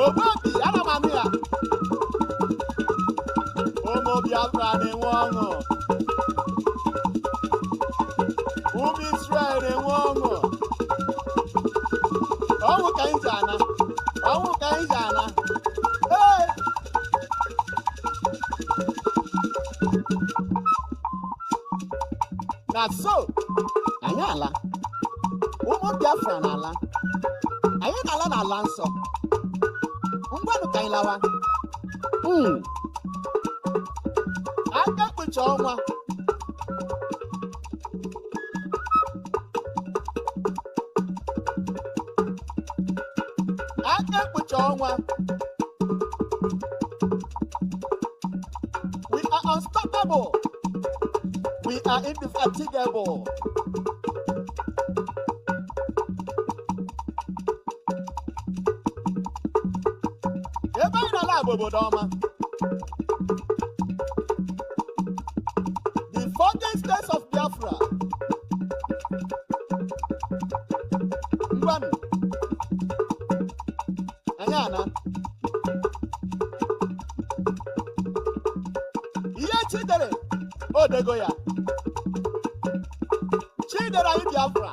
Obobi, Anamania. Omo Biafra ne wongo. Israel ne wongo. Omo kainjana. Omo kainjana. Hey. Na so. Anyala. Omo Biafra na ala. Aye na ala na ala nso. Ngwanu kainlawa. Aka kpucha ọnwa. Aka kpucha ọnwa. We are unstoppable. We are indefatigable. Ebe anyị na-ala obodo ọma. The 14 states of Biafra. Ngwanu. Anyana. Ihe Chidere. Odego ya. Chidere anyị Biafra.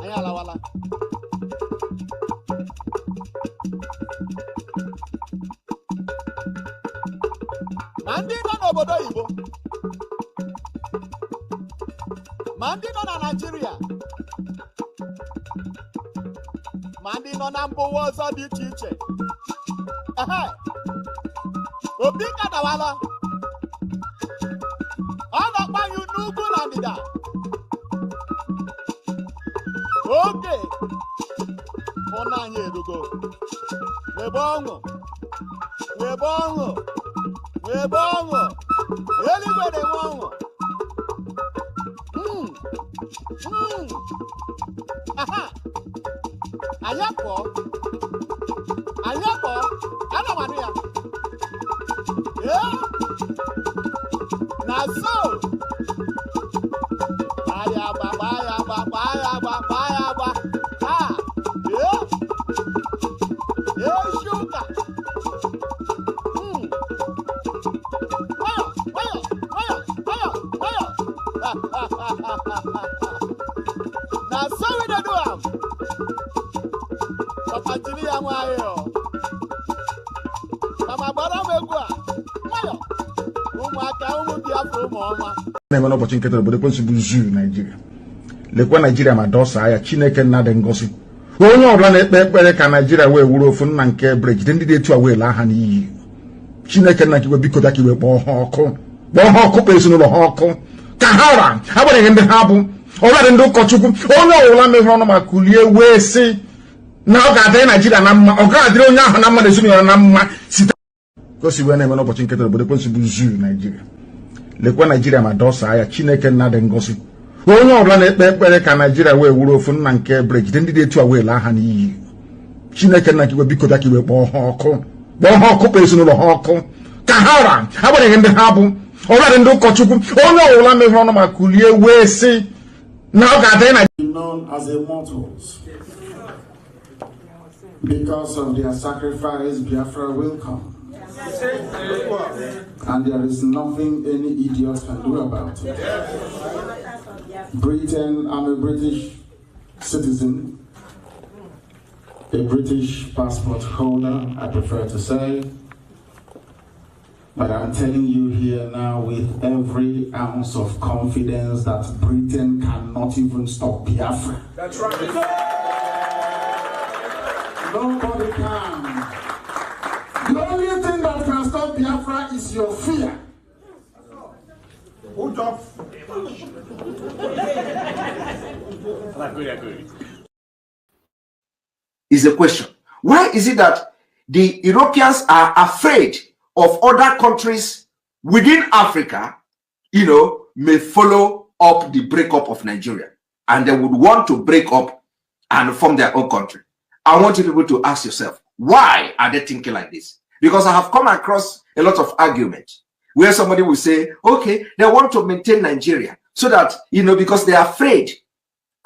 Anyị alawala. Ma ndị nọ n'obodo Igbo, ma ndị nọ na Nigeria, ma ndị nọ na mba ụwa ọzọ dị iche iche. Obi kadawala. Ọ na-akpanyụ n'ugwu na ndịda. Oge ụnụ anyị erugo. Webe ọṅụ. Webe ọṅụ. Webe ọṅụ. Eluigwe na-enwe ọṅụ. Anyị akpọ. Ana m anụ ya. Na so. Gbaa ya agba. Shuka. Na so we dey do am. Papa tiri ya nwa ayo. Mama gbara m egwu a. Ụmụaka ụmụ Biafra ụmụ ọma. Na-eme n'ụbọchị nketa obodo ekwensu bụ zuu Naijiria. Lekwa Naijiria ma dọsa ya Chineke nna dị ngosi. Onye ọbụla na-ekpe ekpere ka Naijiria wee wuru ofu nna nke ebere jide ndị dị etu a wee laa ha n'iyi. Chineke nna kiwe biko da kiwe kpọọ ha ọkụ. Kpọọ ha ọkụ kpọọ ezinụlọ ha ọkụ. Ka ha ra agbanyeghị ndị ha bụ ọbụladị ndị ụkọchukwu onye ọbụla mehụrụ ọnụ ma kulie wee sị na ọ ga-adịrị Naijiria na mma, ọ ga-adịrị onye ahụ na mma na ezinụlọ na mma site gosi wee na-eme n'ụbọchị nketa obodo ekwensu bụ zuu Naijiria. Lekwa Naijiria ma dọsa ya Chineke nna dị ngosi. Onye ọbụla na-ekpe ekpere ka Naijiria wee wuru ofu nna nke ebere jide ndị dị etu a wee laa ha n'iyi. Chineke nna kiwe biko da kiwe kpọọ ha ọkụ. Kpọọ ha ọkụ kpọọ ezinụlọ ha ọkụ. Ka ha ra agbanyeghị ndị ha bụ ọbụladị ndị ụkọchukwu onye ọbụla mehụrụ ọnụ ma kulie wee sị na ọ ga-adịrị Naijiria. Known as immortals. Because of their sacrifice, Biafra will come. And there is nothing any idiot can do about it. Britain, I'm a British citizen, a British passport holder, I prefer to say. But I'm telling you here now with every ounce of confidence that Britain cannot even stop Biafra. That's right. Nobody can. The only thing that can stop Biafra is your fear. Hold up. Is a question. Why is it that the Europeans are afraid of other countries within Africa, may follow up the breakup of Nigeria, and they would want to break up and form their own country? I want you people to ask yourself, why are they thinking like this? Because I have come across a lot of arguments where somebody will say, okay, they want to maintain Nigeria so that, because they are afraid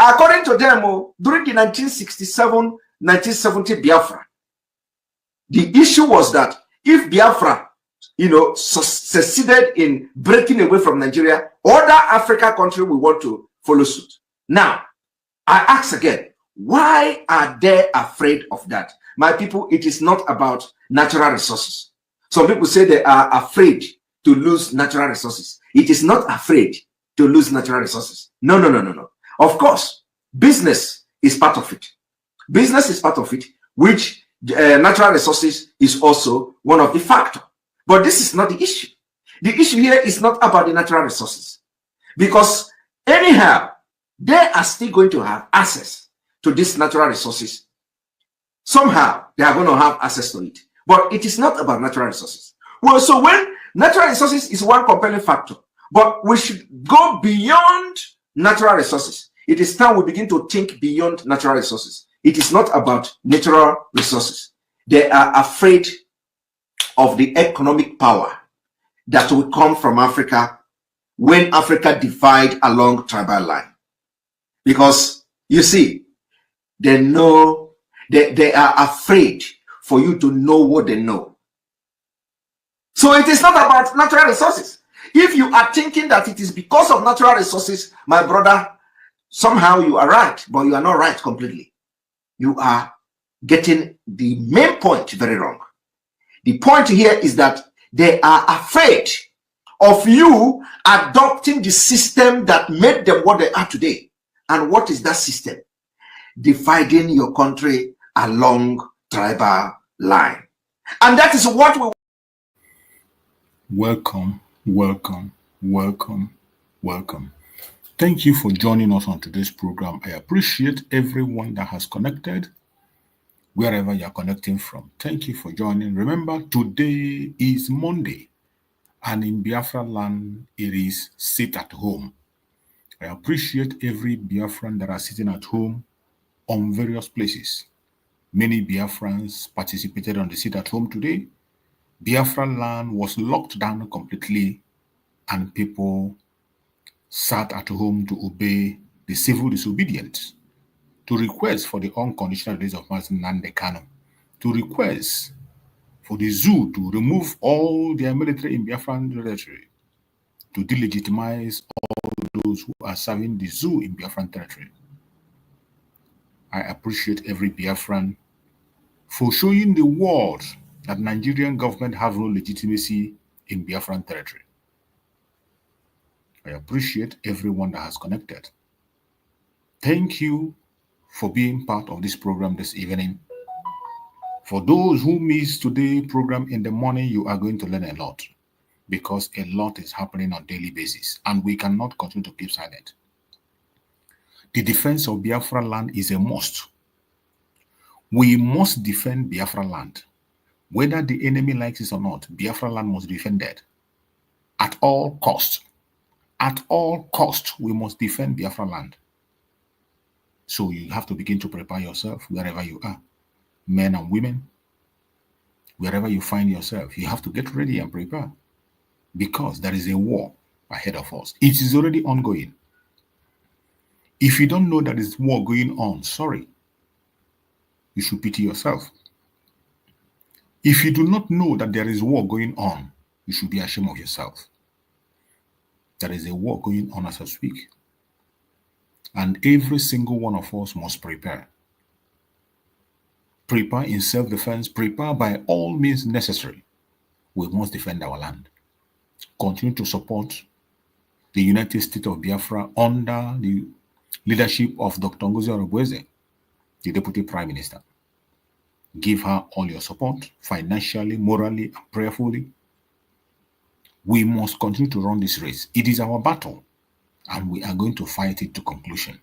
According to them, during the 1967-1970 Biafra, the issue was that if Biafra, succeeded in breaking away from Nigeria, other African countries will want to follow suit. Now, I ask again, why are they afraid of that? My people, it is not about natural resources. Some people say they are afraid to lose natural resources. It is not afraid to lose natural resources. No. Of course, business is part of it. Business is part of it, which natural resources is also one of the factors. But this is not the issue. The issue here is not about the natural resources. Because anyhow, they are still going to have access to these natural resources. Somehow, they are going to have access to it. But it is not about natural resources. Well, so when natural resources is one compelling factor, but we should go beyond natural resources. It is time we begin to think beyond natural resources. It is not about natural resources. They are afraid of the economic power that will come from Africa when Africa divide along tribal line. Because you see, they know, they are afraid for you to know what they know. So it is not about natural resources. If you are thinking that it is because of natural resources, my brother, somehow you are right, but you are not right completely. You are getting the main point very wrong. The point here is that they are afraid of you adopting the system that made them what they are today. And what is that system? Dividing your country along tribal line. And that is what we... Welcome. Thank you for joining us on today's program. I appreciate everyone that has connected, wherever you're connecting from. Thank you for joining. Remember, today is Monday, and in Biafra land, it is sit at home. I appreciate every Biafran that are sitting at home on various places. Many Biafrans participated on the sit at home today. Biafra land was locked down completely, and people sat at home to obey the civil disobedience, to request for the unconditional release of Mazi Nnamdi Kanu, to request for the zoo to remove all their military in Biafran territory, to delegitimize all those who are serving the zoo in Biafran territory. I appreciate every Biafran for showing the world that Nigerian government have no legitimacy in Biafran territory. I appreciate everyone that has connected. Thank you for being part of this program this evening. For those who missed today's program in the morning, you are going to learn a lot, because a lot is happening on a daily basis, and we cannot continue to keep silent. The defense of Biafra land is a must. We must defend Biafra land. Whether the enemy likes it or not, Biafra land must be defended. At all costs. At all costs, we must defend Biafra land. So you have to begin to prepare yourself wherever you are. Men and women, wherever you find yourself, you have to get ready and prepare. Because there is a war ahead of us. It is already ongoing. If you don't know that there is war going on, sorry. You should pity yourself. If you do not know that there is war going on, you should be ashamed of yourself. There is a war going on as I speak. And every single one of us must prepare. Prepare in self-defense. Prepare by all means necessary. We must defend our land. Continue to support the United States of Biafra under the leadership of Dr. Ngozi Orubueze, the Deputy Prime Minister. Give her all your support, financially, morally, and prayerfully. We must continue to run this race. It is our battle, and we are going to fight it to conclusion.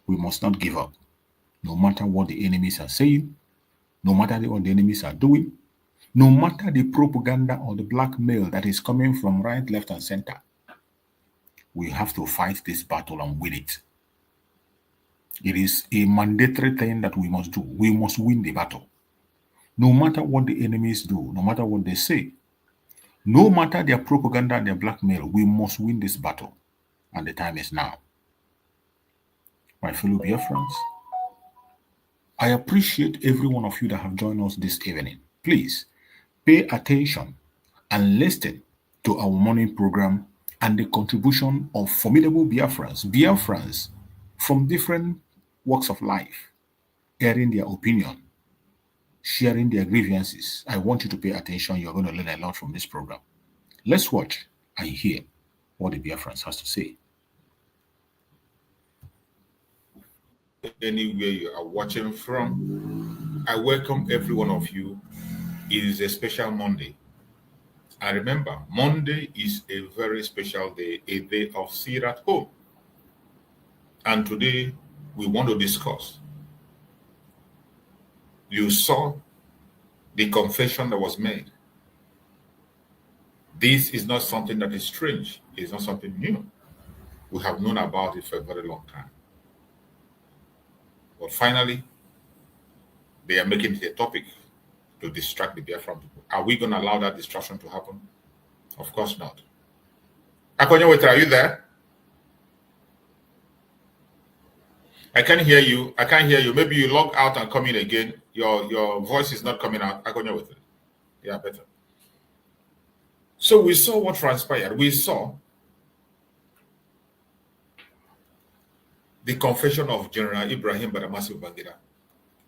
We must not give up, no matter what the enemies are saying, no matter what the enemies are doing, no matter the propaganda or the blackmail that is coming from right, left, and center. We have to fight this battle and win it. It is a mandatory thing that we must do. We must win the battle. No matter what the enemies do, no matter what they say, no matter their propaganda and their blackmail, we must win this battle. And the time is now. my fellow Biafrans. I appreciate every one of you that have joined us this evening. Please pay attention and listen to our morning program and the contribution of formidable Biafrans from different walks of life, airing their opinion, sharing their grievances. I want you to pay attention. You're going to learn a lot from this program. Let's watch and hear what the Biafrans has to say. Anywhere you are watching from, I welcome every one of you. It is a special Monday. And remember, Monday is a very special day, a day of sit at home. And today, we want to discuss. You saw the confession that was made. This is not something that is strange. It's not something new. We have known about it for a very long time. But finally, they are making it a topic to distract the Biafran people. Are we going to allow that distraction to happen? Of course not. Akonye, are you there? I can't hear you. I can't hear you. Maybe you log out and come in again. Your voice is not coming out. Akonye, yeah, better. So we saw what transpired. We saw the confession of General Ibrahim Badamasi Babangida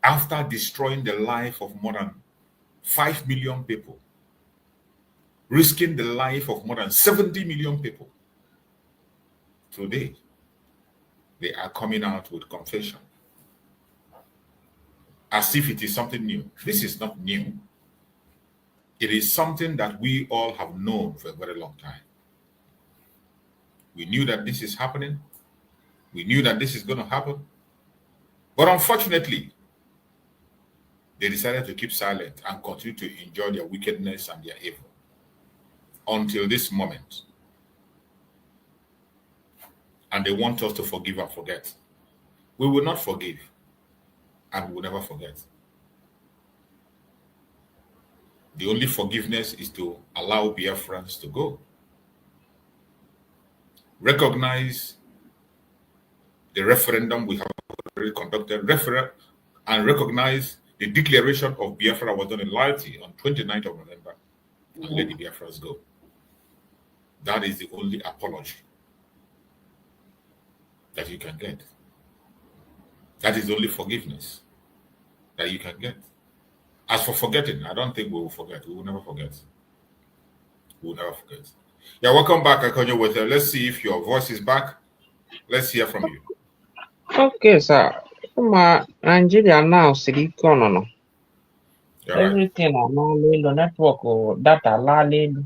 after destroying the life of more than 5 million people, risking the life of more than 70 million people. Today, they are coming out with confession as if it is something new. This is not new. It is something that we all have known for a very long time. We knew that this is happening. We knew that this is going to happen. But unfortunately, they decided to keep silent and continue to enjoy their wickedness and their evil until this moment. And they want us to forgive and forget. We will not forgive and we will never forget. The only forgiveness is to allow Biafrans to go. Recognize the referendum we have already conducted, and recognize the declaration of Biafra was done in loyalty on 29th of November, and let the Biafrans go. That is the only apology that you can get. That is the only forgiveness that you can get. As for forgetting, I don't think we will forget. We will never forget. We will never forget. Yeah, welcome back, Akonye Wether. Let's see if your voice is back. Let's hear from you. Okay, sir. Nigeria now, no. Everything on the network or data lalo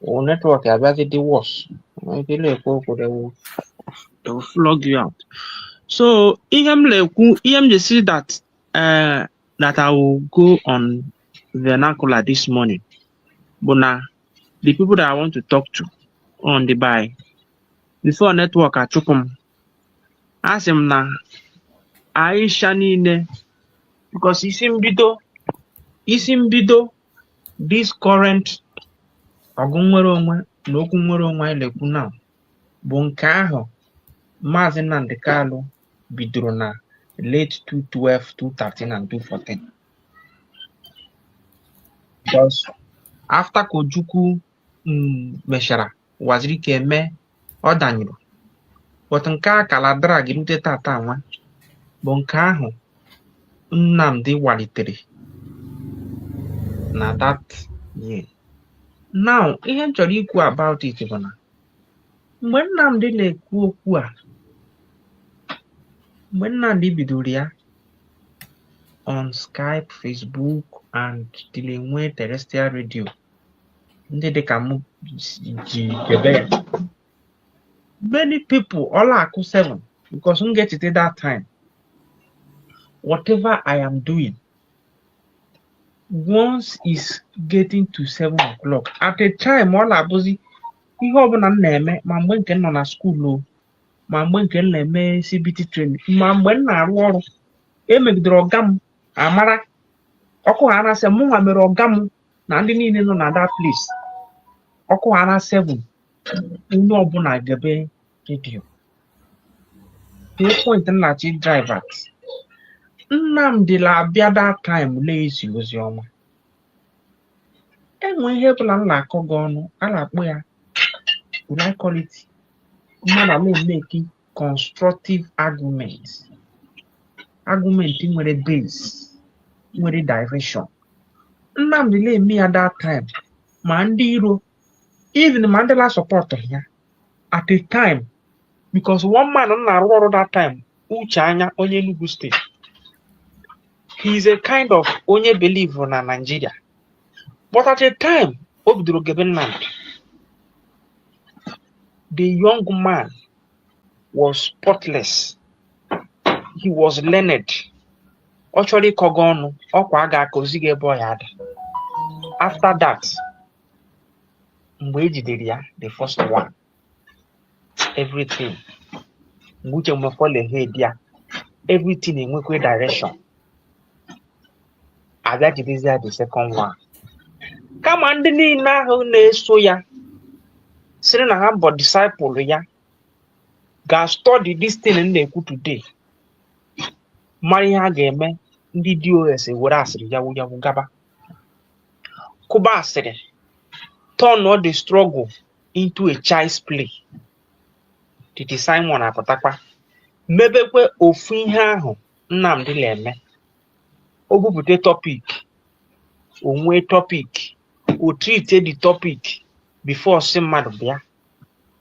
or network about the worse. They will flog you out. So EM they see that that I will go on vernacular this morning. But now the people that I want to talk to on the buy before network I took them. Ask him now Aisha niile because isi mbido this current ọgụ nwere onwe na okwu nwere onwe anyị lekwu now bụ nke ahụ Maazị Nnamdi Kanu bidoro na late 2012, 2013 and 2014 because after Ojukwu mechara waziri ka eme ọ danyere but nke a kala drag rute tata nwa bụ nke ahụ Nnamdi walitere na that year. Now, ihe m chọrọ ikwu about it bụ na mgbe Nnamdi na-ekwu okwu a mgbe Nnamdi bidoro ya on Skype, Facebook and till enwe terrestrial radio ndị dịka m ji debe ya many people all akụ 7 because m get it that time whatever I am doing once is getting to 7 o'clock at a time all abụzi ihe ọbụla m na-eme ma mgbe nke nọ na school o ma mgbe nke na-eme CBT training ma mgbe m na-arụ ọrụ emegidere ọga m amara ọkụ ha na-asị mụ nwa mere ọga m na ndị niile nọ na that place ọkụ ha na 7 onye ọbụla gebe redio the point na chi drive at. Nnamdi la bịa that time na-esi ozi ọma. Enwe ihe bụla m na-akọ gị ọnụ, a na-akpọ ya, would I call it, mmadụ na-make constructive arguments. Argument nwere base, nwere direction. Nnamdi na-eme ya that time, ma ndị iro, even Mandela support ya at a time, because one man na-arụ ọrụ that time, Uche Anya, onye Enugu State. He is a kind of onye believe na Nigeria. But at a time, Obidoro Nnamdi, the young man was spotless. He was learned. Actually, Kogonu, Okwaga Kozige Boyada. After that, Mwejidiria, the first one. Everything. Muche Mofole Hedia. Everything in Mukwe direction. Agajidizia, the second one. Come on, the Nina who so ya. Sitting a humble disciple ya. Ga study this thing in the today. Maria game, the DOS, what I said, Yawu Gaba. Kuba said, turn all the struggle into a child's play. The design one apatakwa. Maybe we ofin ha Nnamdi leme. Obubute topic. Onwe topic. O treat the topic before some mad bia.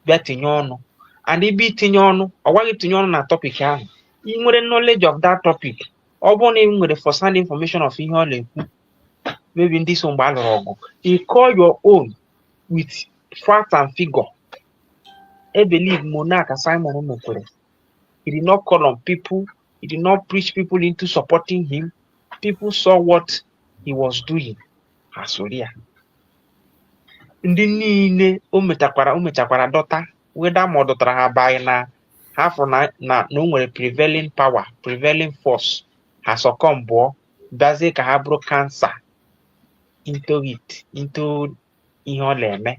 Bia tinye ọnụ. And if it tinye ọnụ, or why tinye ọnụ na topic ahụ. You nwere knowledge of that topic. Ọ bụrụ na ị nwere first-hand information of ihe ọ na-ekwu. Maybe in this one ọgụ. You call your own with fact and figure. I believe Monarch Simon Omekwere. He did not call on people. He did not preach people into supporting him. People saw what he was doing. Asoria. Ndị niile o metakwara dọta, whether ma ọ dọtara ha by na half na o nwere prevailing power, prevailing force, ha succumb bụọ, bịazie ka ha bụrụ cancer into ihe ọ na-eme.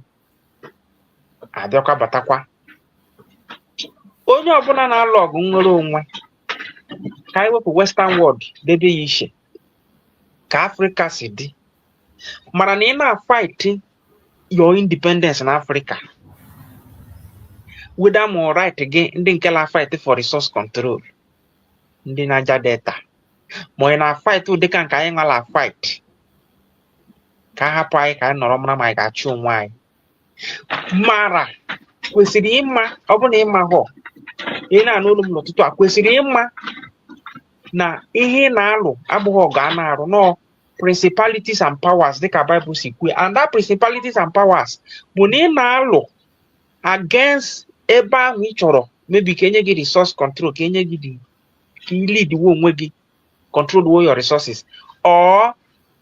Abịakwa batakwa. Onye ọbụla na-alụ ọgụ nwere onwe, ka anyị wepụ Western world debe ya iche, ka Africa si dị. Mara na ị na-fight your independence in Africa. Whether more right again, ndị nke la fight for resource control, ndị Niger Delta. Ma ị na-fight ụdị ka nke anyị nwala fight. Ka hapụ anyị ka anyị nọrọ mara ma anyị ga-achị onwe anyị. Mara kwesịrị ịma, ọ bụ na ịma họ, ị na-anụ olu m n'ụtụtụ a, kwesịrị ịma na ihe na-alụ abụghị ọgụ a na-arụ nọ principalities and powers dịka Bible si kwuo. And that principalities and powers bụ na ị na-alụ against ebe ahụ ị chọrọ, maybe ka enye gị resource control, ka enye gị ka ị lead onwe gị, control your resources, or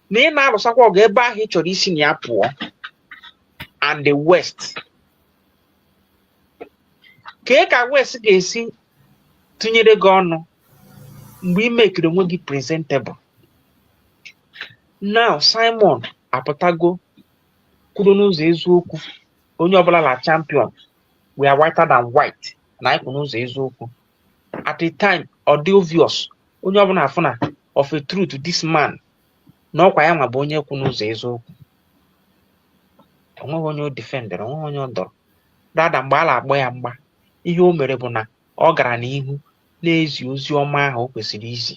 na ị na-alụsakwa ọgụ ebe ahụ ị chọrọ isi na ya pụọ. And the West, ka West ga-esi tụnyere gị ọnụ mgbe ị mekiri onwe gị presentable. Now Simon apụtago kwuru n'ụzọ eziokwu, onye ọbụla la champion, we are whiter than white, na ịkwụ n'ụzọ eziokwu. At the time, ọ dị obvious, onye ọbụla afụ na of a truth this man, na ọkwa ya nwa bụ onye kwụ n'ụzọ eziokwu. Onweghị onye o defendere, onweghị onye ọ dọrọ. Dada mgbe a na-agbọ ya mgba, ihe o mere bụ na ọ gara n'ihu na-ezi ozi ọma ahụ o kwesịrị izi,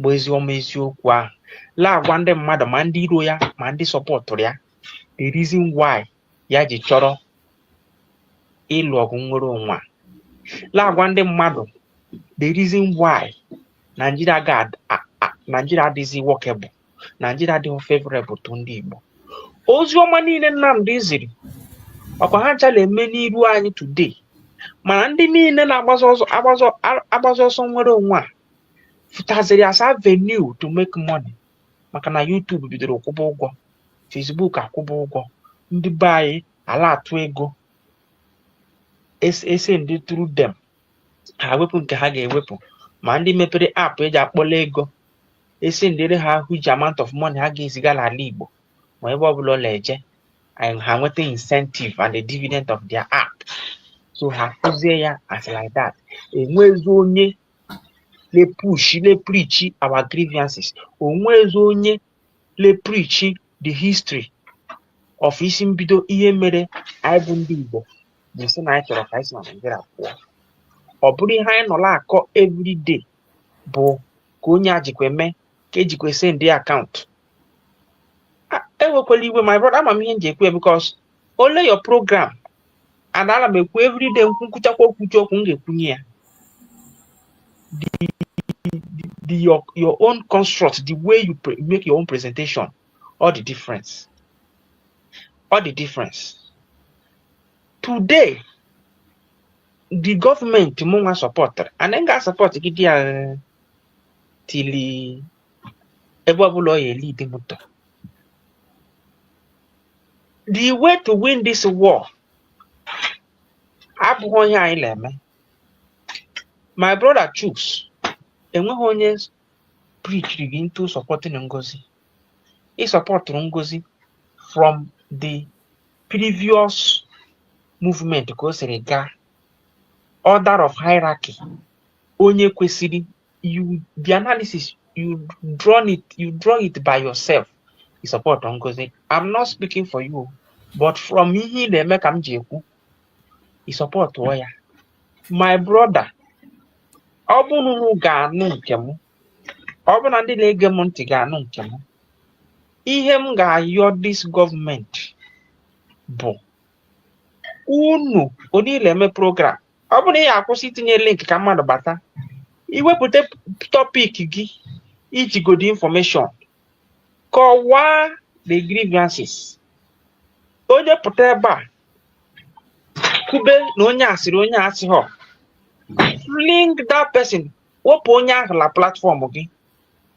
bụ ezi ọma eziokwu ahụ, la-agwa ndị mmadụ ma ndị iro ya ma ndị sọpọtụrụ ya the reason why ya ji chọrọ ịlụ ọgụ nwere onwe, la-agwa ndị mmadụ the reason why Nigeria adịghị workable, Nigeria adịghị favorable to ndị Igbo. Ozi ọma niile Nnamdi ziri ọkwa ha ncha na-eme n'iru anyị today, mana ndị niile na-agbazi ọsọ nwere onwe a futaziri as avenue to make money, maka na YouTube bidoro kwụba ụgwọ, Facebook akwụba ụgwọ, ndị be anyị ala atụ ego, ese ndị through them ha wepụ nke ha ga-ewepụ, ma ndị mepere app eji akpọla ego, ese ndịre ha huge amount of money ha ga-eziga n'ala Igbo, ma ebe ọbụla ọ na-eje ha nweta incentive and the dividend of their app. So ha kụzie ya as like that. Enwezi onye le push, le preach our grievances. Onwezi onye le preach the history of isi mbido ihe mere anyị bụ ndị Igbo bụ sị na anyị chọrọ ka anyị si na Nigeria pụọ. Ọ bụrụ ihe anyị nọla akọ everyday bụ ka onye a jikwa eme ka ejikwa send account. Ewekwala iwe my brother, ama m ihe nji ekwu because only your program and ala m ekwu everyday nkwuchakwa okwuchi okwu m ga-ekwunye ya. Your own construct, the way you make your own presentation, all the difference. All the difference. Today, the government munga support and then got support gidia till ebuabulo ye lead moto. The way to win this war, my brother choose. And when he preach into supporting Ngozi, he supported Ngozi from the previous movement because the order of hierarchy. Onye kwesiri, you the analysis you draw it by yourself. You support Ngozi. I'm not speaking for you, but from me they make am jeku. You support Oya. My brother, Obunu ga-anụ nke m. Ọ bụ na ndị na-ege m ntị ga-anụ nke m. Ihe m ga-ayọ this government bụ unu onye eme program. Ọ bụ na ị akwụsị itinye link ka mmadụ bata. Iwepụta topic gị iji go the information. Kọwaa the grievances. Onye pụta ebe a kube na onye asịrị onye asịghọ. Link that person. Wepụ onye ahụ la platform gị.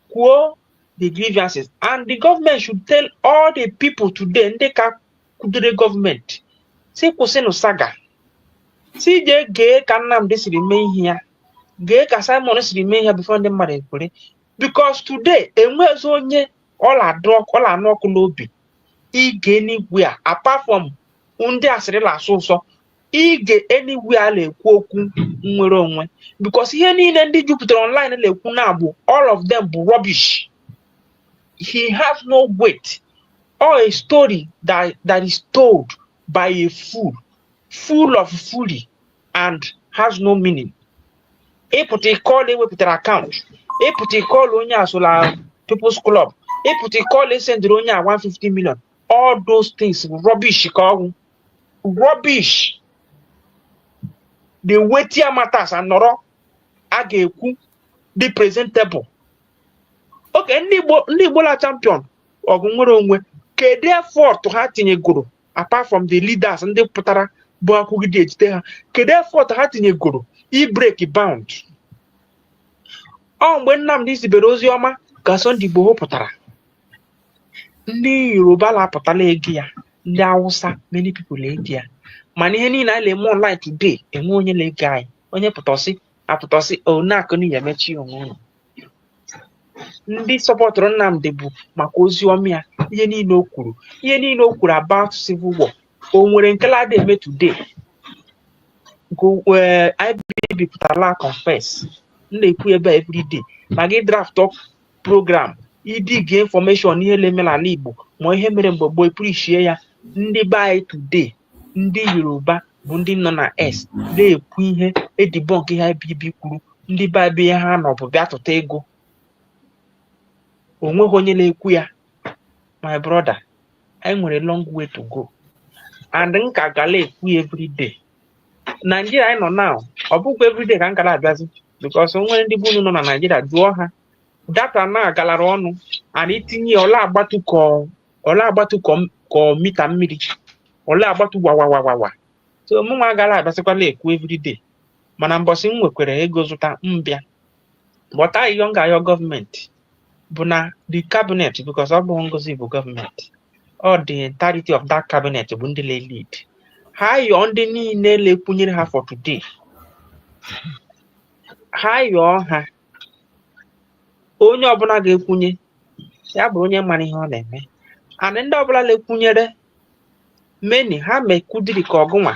Kwuo the grievances. And the government should tell all the people today ndị ka kudere government. Si kwụsịnụ saga. Si je gee ka Nnamdi siri mee ihe ya. Gee ka Simon siri mee ihe before ndị mmadụ ekwere. Because today enwezi onye ọla anụ ọkụ n'obi. Ige anywhere apart from ndị asịrị la asụ ụsọ. Ige anywhere la ekwu okwu nwere onwe. Because ihe niile ndị jupụtara online la ekwu na bụ all of them bụ rubbish. He has no weight. Or a story that is told by a fool, full of folly, and has no meaning. A put a call with their account. A put a call on ya solar people's club. A put a call send on ya 150 million. All those things rubbish. Rubbish. The weightier matters and noro ageku the presentable. Okay, ndị Igbo champion ọgụ nwere onwe. Kedu effort ha tinyegoro apart from the leaders ndị pụtara bụ akwụgide ejite ha? Kedu effort ha tinyegoro break bound? Ọ mgbe Nnamdi zibere ozi ọma ka so ndị Igbo pụtara. Ndị Yoruba la pụtala egi ya, ndị Hausa many people egi ya. Mana ihe niile anyị le online today enwe onye na-ege anyị. Onye apụtọsị onakụ ni ya mechi onwe unu. Ndị sọpọtụrụ Nnamdi bụ maka ozi ọma ya, ihe niile o kwuru about civil war. O nwere nke la eme today. IBB pụtara confess. Na-ekwu ebe everyday. Ma gị draft up program. Idig information ihe le mere ala Igbo. Ma ihe mere mgbe gboo epurishie ya. Ndị be anyị today. Ndị Yoruba bụ ndị nọ na S. Na-ekwu ihe edibonk ihe IBB kwuru. Ndị be anyị ha nọ bụ bịa tụta ego. Onweghị onye na-ekwu ya. My brother, I nwere long way to go. And nka gala ekwu every day. Nigeria I nọ now. Ọ bụkwa every day ka nkala abịazi. Because onwere ndị bụ nọ na Nigeria jụọ ha. Data na galara ọnụ. And itinye ọla agbatu ko mita mmiri. Ọla agbatu wawawawawa. So mụnwa agala abịasịkwala ekwu every day. Mana mbọsị m nwekwere ego zụta mbịa. But I young your government. Buna the cabinet, because ọ bụ Ngozi bụ government. Or the entirety of that cabinet bụ ndị lead. Ha yọọ ndị niile lekwunyere ha for today. Ha yọọ ha. Onye ọbụla ga-ekwunye ya bụ onye mara ihe ọ na-eme. And ndị ọbụla lekwunyere many ha mekwudiri ka ọgụnwa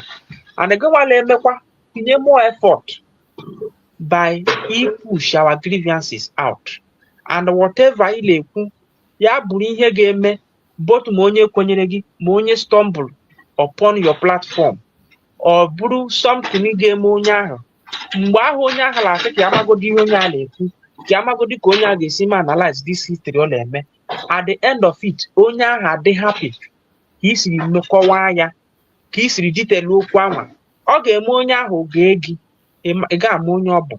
and the government emekwa tinye more effort by push our grievances out, and whatever ị na-ekwu ya bụrụ ihe ga-eme both ma onye kwenyere gị ma onye stumble upon your platform, ọ bụrụ something ga-eme onye ahụ mgbe ahụ onye ahụ na-asị ka amagodi ihe onye a na-ekwu ka amagodi ka onye a ga-esi ma analyze this history ọ na-eme, at the end of it onye ahụ adị happy ka ị siri mmekọwa ya ka ị siri jitelu okwu anwa, ọ ga-eme onye ahụ gee gị ị ga-ama onye ọ bụ.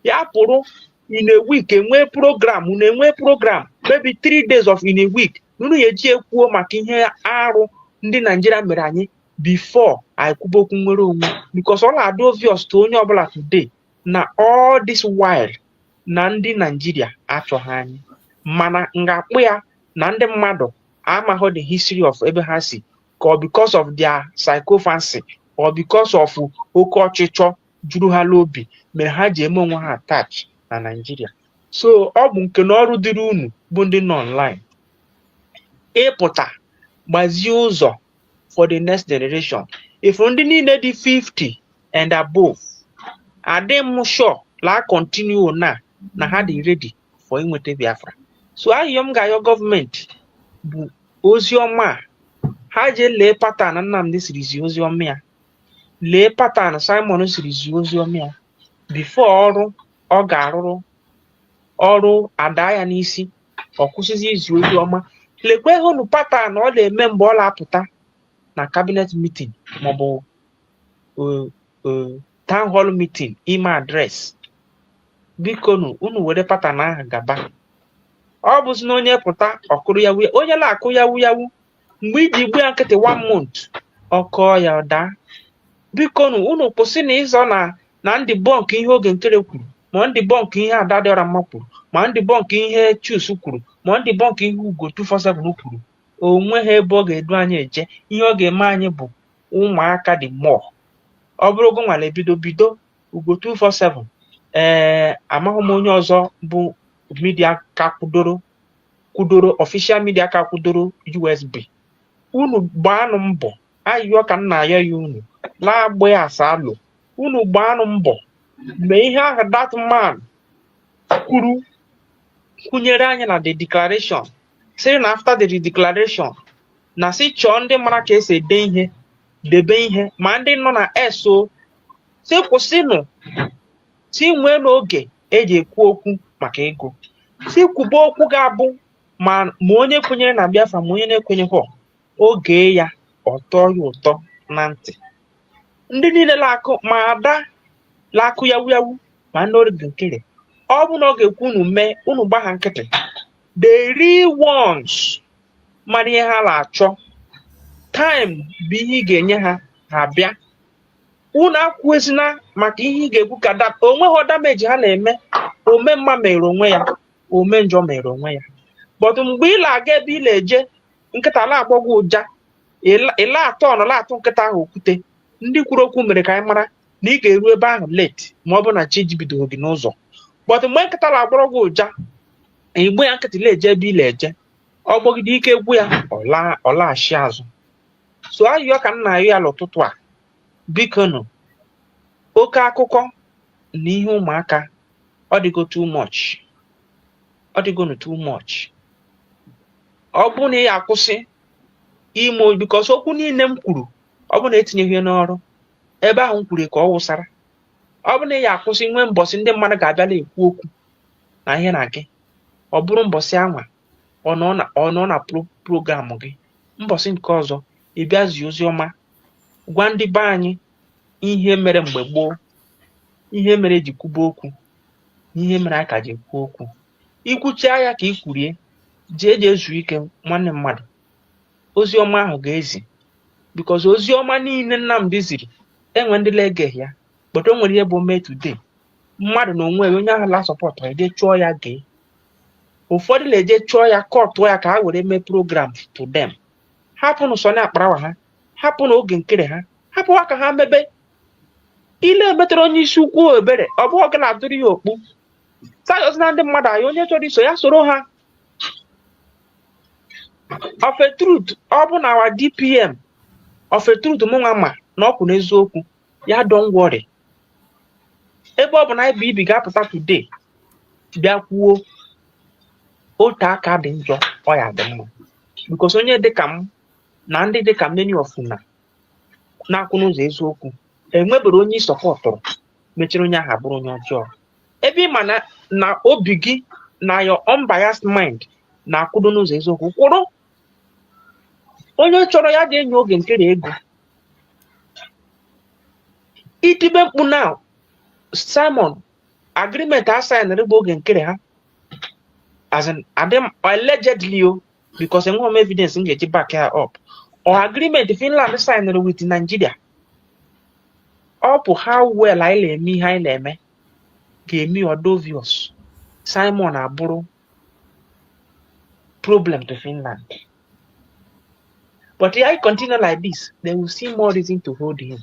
Ya pụrụ in a week enwe program na-enwe program maybe 3 days of in a week unu ya eji ekwuo maka ihe arụ ndị Nigeria mere anyị before anyị kwuba okwu nwere onwe, because ọ na-adị obvious to onye ọbụla today na all this while na ndị Nigeria achọghị anyị, mana ngakpụ ya na ndị mmadụ amaghị the history of ebe ha si, or because of their psychophancy or because of oke ọchịchọ juru ha n'obi mere ha ji eme onwe ha attach na Nigeria. So ọ bụ nke na ọrụ dịrị unu bụ ndị nọ online ịpụta gbazie ụzọ for the next generation. If ndị niile dị 50 and above adị m sure la continue na ha dị ready for inweta Biafra. So ahịa m ga-ayọ gọọmenti bụ ozi ọma ha je lee pattern Nnamdi siri zi ozi ọma ya, lee pattern Simon siri zi ozi ọma ya before ọrụ ọ ga-arụrụ ọrụ ada ya n'isi ọ kwụsịzi izi ozi ọma. Lekwe hụnụ pattern ọ na-eme mgbe ọ na-apụta na cabinet meeting maọbụ town hall meeting ime address. Biko unu were pattern ahụ gaba. Ọ bụzi na onye pụta ọkụrụ ya wuya, onye na-akụ ya wuyawu mgbe iji gbu ya nkịtị 1 month ọkọ ya daa. Biko unu kwụsị na ịzọ na ndị bọnk ihe oge nkere kwuru, ma ndị bọnk ihe Ada Dịọra Mma kwuru, ma ndị bọnk ihe Chus kwuru, ma ndị bọnk ihe Ugo 247 kwuru. Onwe ha ebe ọ ga-edu anyị eje. Ihe ọ ga-eme anyị bụ ụmụaka dị mmụọ. Ọ bụrụ ogo nwale bido Ugo 247 amaghị m onye ọzọ bụ media ka kwudoro official media ka kwudoro USB. Unu gbaanụ mbọ ayọ ka nna ayọ ya unu la-agba asalụ, unu gbaanụ mbọ mee ihe ahụ that man kwuru kwunyere anyị na the declaration, sịrị na after the declaration na si chọọ ndị mara ka esi ede ihe debe ihe, ma ndị nọ na eso si kwụsịnụ si nwee n'oge eji ekwu okwu maka ego, si kwuba okwu ga-abụ ma onye kwenyere na Biafra ma onye na-ekwenyeghị oge ya ọtọ ya ụtọ na ntị. Ndị niile lakụ ma Ada lakụ yawu ma ndị oge nkere ọ bụ na ọ ga-ekwu unu mee unu gbagha nkịtị. The real ones mara ihe ha na-achọ, time bụ ihe ị ga-enye ha ha bịa. Unu akwụezina maka ihe ị ga-ekwu ka onweghị dameji ha na-eme. Ome mma mere onwe ya, ome njọ mere onwe ya. But mgbe ị na-aga ebe ị na-eje nkịta na-agbọgwụ ụja ịla atọ ọnọ la-atụ nkịta ahụ okwute, ndị kwuru okwu mere ka anyị mara na ị ga-eru ebe ahụ late ma ọ bụ na chi jibido gị n'ụzọ. But mgbe nkịta na-agbọrọ gị ụja igbu ya nkịtị na-eje ebe ị na-eje, ọ gbọgide ike egwu ya ọ laghachi azụ. So ayọ ka nna ayọ ya n'ụtụtụ a, biko oke akụkọ na ihe ụmụaka ọ dịgo too much, ọ dịgo too much. Ọ bụ na ya akwụsị ime because okwu niile m kwuru ọ bụ na etinyeghị n'ọrụ ebe ahụ m kwuru ka ọ wụsara. Ọ bụ na ya akwụsị nwee mbọsị ndị mmadụ ga-abịa na-ekwu okwu na ihe na gị, ọ bụrụ mbọsị anwa ọ nọ na program gị, mbọsị nke ọzọ ị bịa zie ozi ọma gwa ndị be anyị ihe mere mgbe gboo, ihe mere eji kwuba okwu, ihe mere aka ji ekwu okwu. Ikwuchia ya ka ị kwurie jee ezu ike nwanne mmadụ. Ozi ọma ahụ ga-ezi because ozi ọma niile Nnamdi ziri enwe ndị na-ege ya, but o nwere ihe bụ mee today mmadụ na onwe onye ahụ la sọpọtụ eje chụọ ya gee. Ụfọdụ na-eje chụọ ya kọtụọ ya ka ha were mee program to them. Hapụnụ Sọnị Akparawa ha, hapụnụ oge nkere ha, hapụwa ka ha mebe. Ile emetere onye isi ukwu ebere ọ bụ ọga na-adụrụ ya okpu sayọzi na ndị mmadụ anyị onye chọrọ iso ya soro ha. Of a truth ọ bụ na our DPM of a truth mụnwa ma n'ọkwụ n'eziokwu ya don't worry ebe ọ bụ na IBB ga-apụta today bịa kwuo otu aka dị njọ ọ ya dị mma because onye dịka m na ndị dịka many of na na-akwụ n'ụzọ eziokwu enwebere onye ịsọpọtụrụ mechiri onye ahụ bụrụ onye ọjọọ ebe ị ma na obi gị na your unbiased mind na-akwụdo n'ụzọ eziokwu kwụrụ onye chọrọ ya dị enyi oge nkere ego itibe mkpu na Simon agreement a signed bụ oge nkere ha as in allegedly because enweghị evidence m ga-eji back her up or agreement Finland signed with Nigeria up how well anyị na-eme ihe anyị na-eme ga-eme obvious Simon abụrụ problem to Finland but if I continue like this they will see more reason to hold him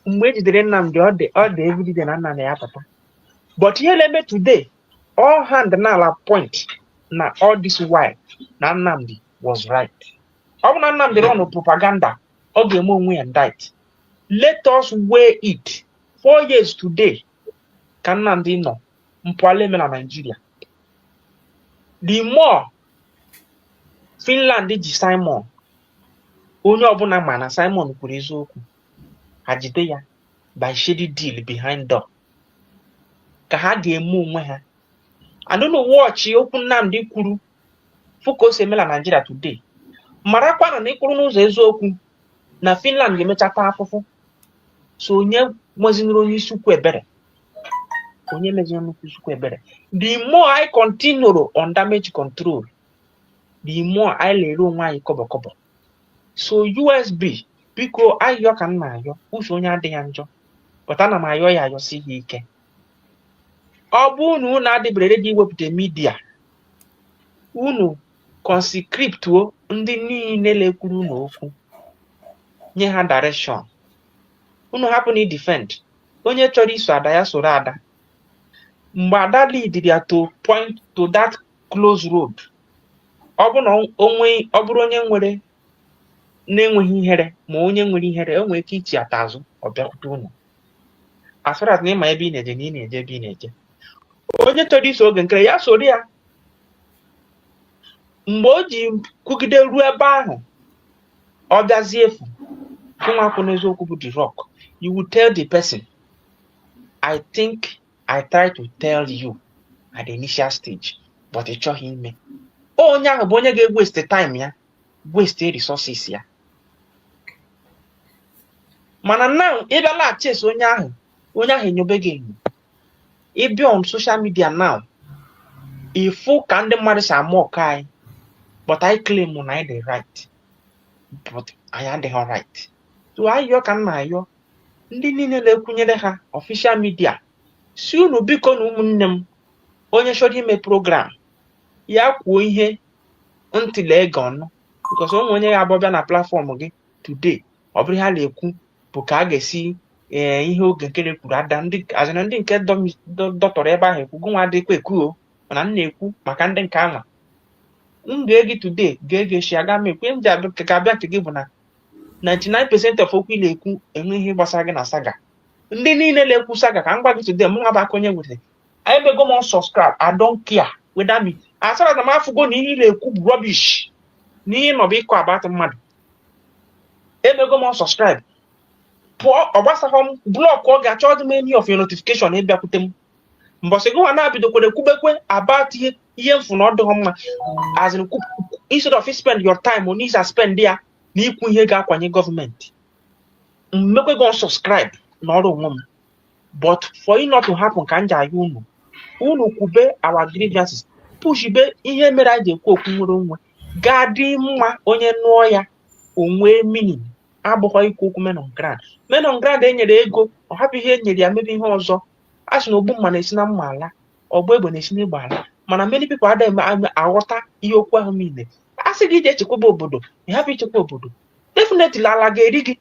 mgbe ejidere Nnamdi ọ dị evident na Nnamdi ya papa but ihe na-eme today all hand n'ala point na all this while na Nnamdi was right ọ bụ na Nnamdi run propaganda ọ ga-eme onwe ya indict let us weigh it 4 years today ka Nnamdi nọ mpụala eme na Nigeria the more Finland ji Simon onye ọbụla ma na Simon kwuru eziokwu ha jide ya by shady deal behind door ka ha ga-eme onwe ha I don't know watch okwu Nnamdi kwuru focus emela Nigeria today marakwa na ịkwụrụ n'ụzọ eziokwu na Finland ga-emechata afụfụ so onye mezinuru onye isi ukwu ebere the more I continue on damage control the more I lere onwe anyị kọbọ so USB biko ayọ ka nna ayọ ụzọ onye adịghị njọ but ana m ayọ ya ayọsi ihe ike ọ bụ unu na-adịbere ready iwepụta media unu conscriptuo ndị niile lekwuru unu okwu nye ha direction unu hapụ na defend onye chọrọ iso ada ya soro ada mgbe ada lead ya to point to that close road ọ bụ na ọ bụrụ onye nwere na-enweghị ihere ma onye nwere ihere o nwere ike ichi ata azụ ọ bịakwute unu as far as na ịma ebe ị na-eje na ị na-eje ebe ị na-eje onye chọrọ iso oge nkere ya soro ya mgbe o ji kwugide ruo ebe ahụ ọ bịazie efu nwa akwụ n'eziokwu bụ the rock you will tell the person I think I tried to tell you at the initial stage but ị chọghị ime onye ahụ bụ onye ga-waste time ya waste resources ya mana now ịbịa lachesi onye ahụ enyobeghị enyo ịbịa on social media now ifu ka ndị mmadụ si ama ọka anyị but I claim na anyị dị right but anyị adịghị right so ayọ ka nna ayọ ndị niile na-ekwunyere ha official media si unu biko na ụmụnne m onye chọrọ ime program ya kwuo ihe ntịle ego ọnụ because onwe onye ga-abịa na platform gị today ọ bụrụ ha na-ekwu bụ ka a ga-esi ihe oge nkere kwuru ada ndị azịna ndị nke dọtọrọ ebe ahụ ekwu gụnwa adịkwa ekwu mana m na-ekwu maka ndị nke anwa m ga-egi today ga-egeshi aga m ekwe m ji abịa ka abịa nke gị bụ na 99% of okwu na-ekwu enwe ihe gbasara gị na saga ndị niile na-ekwu saga ka m gwa gị today m nwa bụ aka onye nwere anyị bego m subscribe I don't care whether me asara na m afụgo na ihe na-ekwu bụ rubbish na ihe nọ bụ ịkọ abatị mmadụ emego m subscribe pụọ ọ gbasaghọ m blọk ọ ga-achọ dị m any of your notification ịbịakwute m mbọsị gị nwa na-abidokwere kwubekwe about ihe mfu na ọ dịghọ mma as in instead of spend your time on is spend ya na ikwu ihe ga-akwanye gọọmenti mmekwe gị subscribe na ọrụ onwe m but for it not to happen ka m ji ayọ unu kwube our grievances push be ihe mere anyị ji ekwu okwu nwere onwe ga-adị mma onye nụọ ya onwe meaning abụghị ikwu okwu men on ground enyere ego ọ hapụ ihe enyere ya mebe ihe ọzọ a sị na ogbu mma na-esi na mma ala ọgbọ egbe na-esi n'egbe ala mana many people adịghị aghọta ihe okwu ahụ niile a sị gị ije echekwaba obodo ị hapụ ichekwa obodo definitely ala ga-eri gị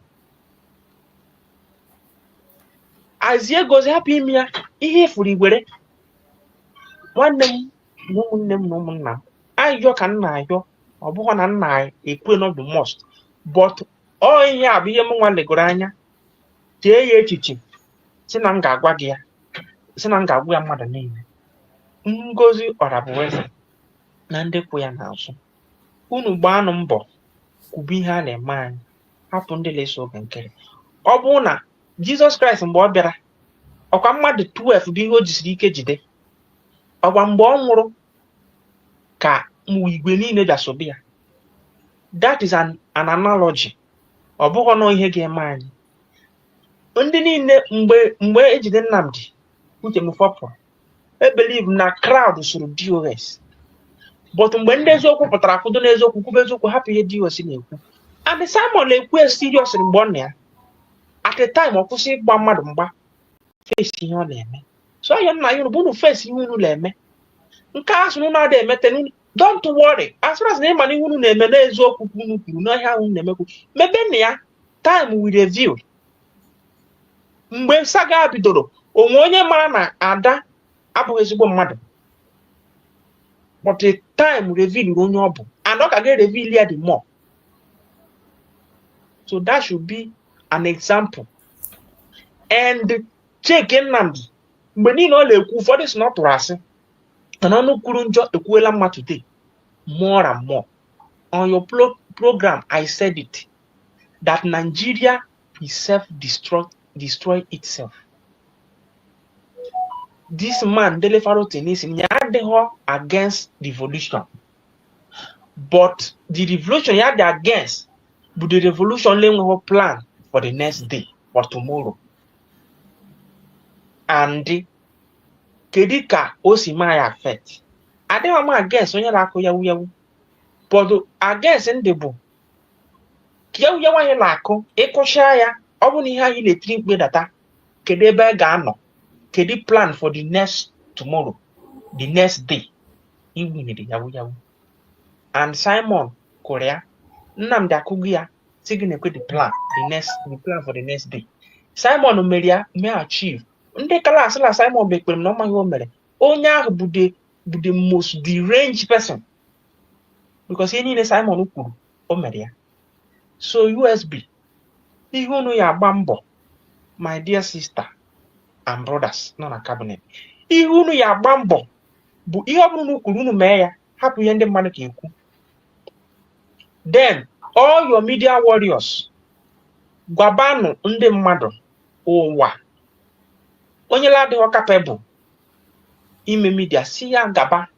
azie egozi hapụ ime ya ihe efuru igwere nwanne m na ụmụnne m na ụmụnna m ayọ ka nna ayọ ọ bụghị na nna ekwe n'obi most but ọ ihe a bụ ihe m nwa legoro anya tee ya echiche si na m ga-agwa gị ya si na m ga-agwa ya mmadụ niile. Ngozi Ọrabụeze na ndị kwụ ya n'azụ, unu gbaanụ mbọ kwube ihe a na-eme anyị, hapụ ndị na-eso oge nkiri. Ọ bụrụ na Jizọs Kraịst mgbe ọ bịara ọkwa mmadụ 12 bụ ihe o jisiri ike jide, ọkwa mgbe ọ nwụrụ ka igwe niile bịasobe ya. That is an analogy. Ọ bụghị na ihe ga-eme anyị. Ndị niile mgbe ejide Nnamdi Uche Mufọpụ, I believe na crowd soro DOS, but mgbe ndị eziokwu pụtara kwudo n'eziokwu kwube eziokwu hapụ ihe DOS na-ekwu. And Simon na-ekwu serious mgbe ọ na ya at the time ọ kwụsị ịgba mmadụ mgba face ihe ọ na-eme. So ya nna ya bụ unu face ihe unu na-eme nke a sụ unu na-ada emete. Don't worry, as far as na ịma na ihe unu na-eme n'eziokwu unu kwuru na ihe ahụ na-emekwu mebe na ya time we review. Mgbe saga bidoro onwe onye mara na Ada abụghị ezigbo mmadụ, but the time reveal onye ọ bụ and ọ ka ga-reveal ya the more. So that should be an example. And check Nnamdi mgbe niile ọ na-ekwu ụfọdụ si na ọ tụrụ asị na ọnụ kwuru njọ ekwuela mma today more and more. On your program I said it that Nigeria is self-destroy itself. This man Dele Faro Tenisi nyadho against revolution, but the revolution he had against but the revolution we plan for the next day, for tomorrow. And kedika osimaya affect. I don't want against onye lako yawu, but against ndebo yawu yawa lako ekosha ya obu ni ha yi le trip be data kedebe ga no kedi plan for the next tomorrow, the next day. Iwu ni yawu. And Simon Korea Nnamdi Akugia sign the plan for the next day. Simon Omeria may achieve. Nde kala asila Simon Bekwem no mahi o mere. Onye ahụ bụ the most deranged person. Because he need Simon Ukuru o mere ya. So USB ihe unu ya agba mbọ, my dear sister and brothers nọ na cabinet. Ihe unu ya agba mbọ bụ ihe ọ bụrụ na ukuru unu mee ya, hapụ ihe ndị mmadụ ka ekwu. Then all your media warriors gwabanu ndị mmadụ ụwa onye ladịghọ capable ime media si ya gaba.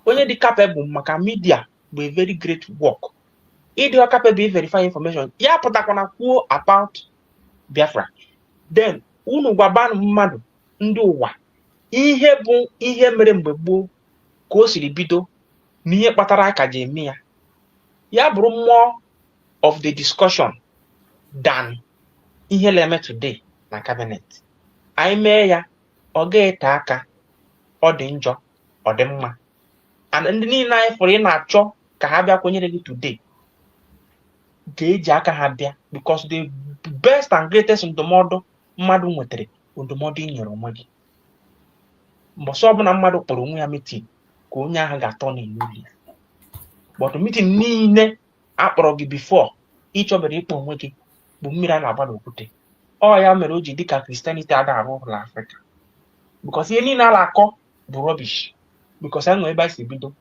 Onye dị capable maka media bụ a very great work. Ịdịghọ capable verify information ya pụtakwana kwuo about Biafra. Then unu gwabanu mmadụ ndị ụwa ihe bụ ihe mere mgbe gboo ka o siri bido na ihe kpatara aka ji eme ya. Ya bụrụ more of the discussion than ihe na-eme today na cabinet. Anyị mee ya ọ ga-ete aka, ọ dị njọ, ọ dị mma. And ndị niile anyị fọrọ ị na-achọ ka ha bịa kwenyere gị today ga-eji aka ha bịa, because the best and greatest ndụmọdụ mmadụ nwetara ndụmọdụ i nyere onwe gị. Mbọsị ọbụla mmadụ kpọrọ onwe ya meeting ka onye ahụ ga-atọ n'elu ya. But meeting niile akpọrọ gị before ịchọbere ịkpọ onwe gị bụ mmiri a na-agba n'okwute. Ọ ya mere o ji dịka Christianity ada arụ ụlọ Africa, because ihe niile a na-akọ bụ rubbish. Because anyị nọ ebe anyị si bido,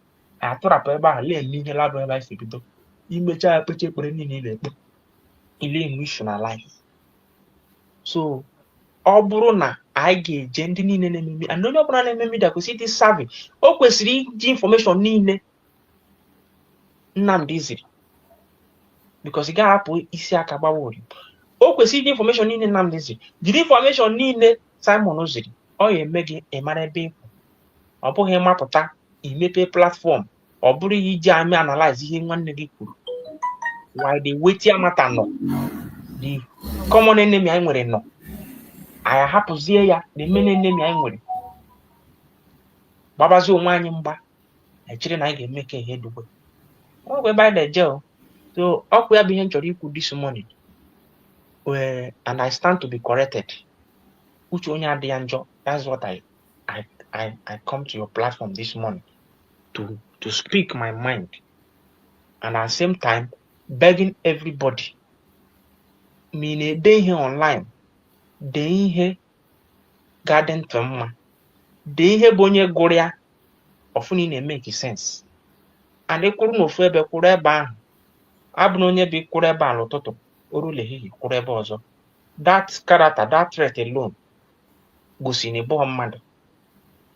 atụrapụ ebe ahụ lee ihe labụ ebe anyị si bido, imechaa ekpecha ekpere niile na-ekpe ile emotionalize. So ọ bụrụ na anyị ga-eje ndị niile na-eme and onye ọbụla na-eme media kwesịrị ịdị savvy. O kwesịrị iji information niile Nnamdi ziri, because ị ga-ahapụ isi aka gbawa ori. O kwesịrị iji information niile Nnamdi ziri, jiri information niile Simon ziri. Ọ ga-eme gị ịmara ebe ịkwụ. Ọ bụghị mapụta imepe platform ọ bụrụ ihe iji ame analyze ihe nwanne gị kwuru. Why the weighty matter nọ, the common enemy anyị nwere nọ, anyị hapụzie ya the main enemy anyị nwere gbabazi onwe anyị mgba, echere na anyị ga-eme ka ihe dugbe. Ọ bụ ebe anyị na-eje. So ọkụ ya bụ ihe m chọrọ ikwu this morning, and I stand to be corrected. Uche onye adịghị njọ. That's what I come to your platform this morning to speak my mind, and at the same time begging everybody Mine de ihe online. De ihe garden mma. De ihe bụ onye gụrụ ya ọfụna na-make sense. And ịkwụrụ n'ofu ebe kwụrụ ebe ahụ. Abụ na onye bụ kwụrụ ebe a n'ụtụtụ orule ehihie kwụrụ ebe ọzọ. That character, that trait alone gosi na ịbụghị mmadụ.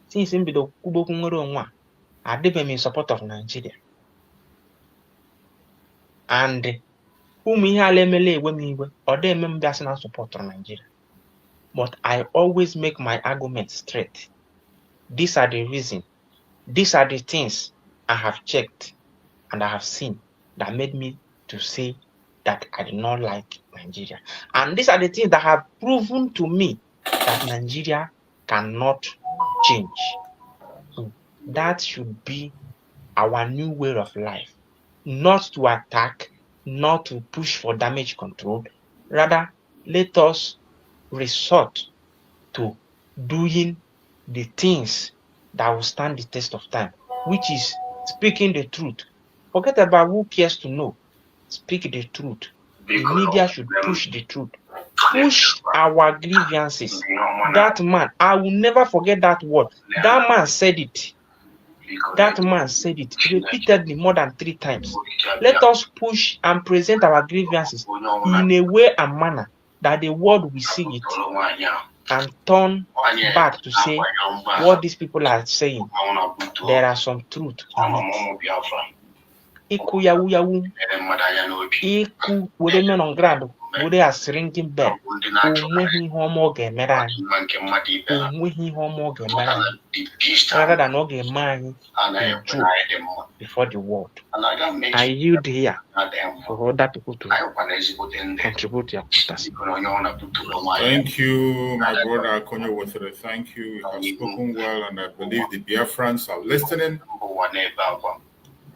Since mbido kwubokwu nwere onwe a, adịbeghị m in support of Nigeria. And ụmụ ihe ala emela ewe m iwe, ọ dị eme m bịa sị na support Nigeria. But I always make my argument straight. These are the reasons. These are the things I have checked and I have seen that made me to say that I do not like Nigeria. And these are the things that have proven to me that Nigeria cannot change. So that should be our new way of life. Not to attack, not to push for damage control. Rather, let us resort to doing the things that will stand the test of time, which is speaking the truth. Forget about who cares to know. Speak the truth. The media should push the truth. Push our grievances. That man, I will never forget that word. That man said it. That man said it repeatedly more than 3 times. Let us push and present our grievances in a way and manner that the world will see it and turn back to say what these people are saying. There are some truth in it. Iku yawu yawu. Iku wede men on grad. Wede as ringing bell. Onwehi homo oge mere anyị. Onwehi homo oge mere anyị. Rather than oge eme anyị enjoy before the world. I yield here for other people to contribute their posters. Thank you, my brother Konyo Wotere. Thank you. You have spoken well, and I believe the Biafrans are listening.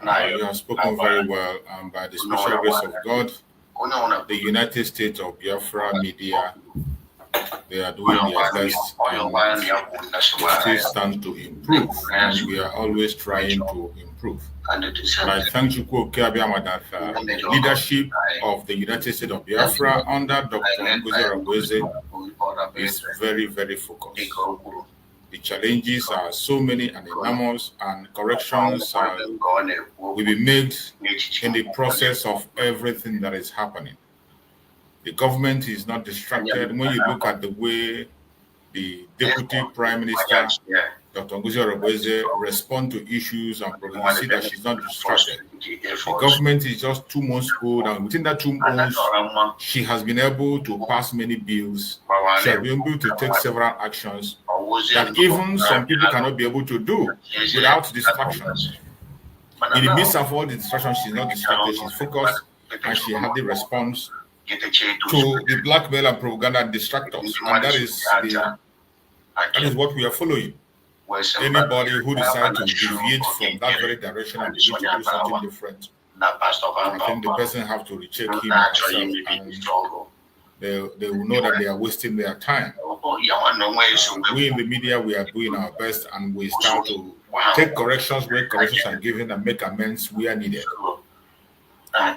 You have spoken very well, and by the special grace of God, the United States of Biafra media, they are doing their best and still stand to improve, and we are always trying to improve. And I thank you, that the leadership of the United States of Biafra under Dr. Unforgivable is very, very focused. The challenges are so many and enormous, and corrections will be made in the process of everything that is happening. The government is not distracted. When you look at the way the Deputy Prime Minister, Dr. Unforgivable, respond to issues and problems, you see that she's not distracted. The government is just 2 months old, and within that 2 months, she has been able to pass many bills. She has been able to take several actions that even some people cannot be able to do without distractions. In the midst of all the distractions, she's not distracted, she's focused, and she had the response to the blackmail and propaganda distractors. And that is what we are following. Anybody who decides to deviate from that very direction and begin to do something different, I think the person have to recheck him or herself, and they will know that they are wasting their time. We in the media, we are doing our best, and we start to take corrections where corrections are given and make amends where needed.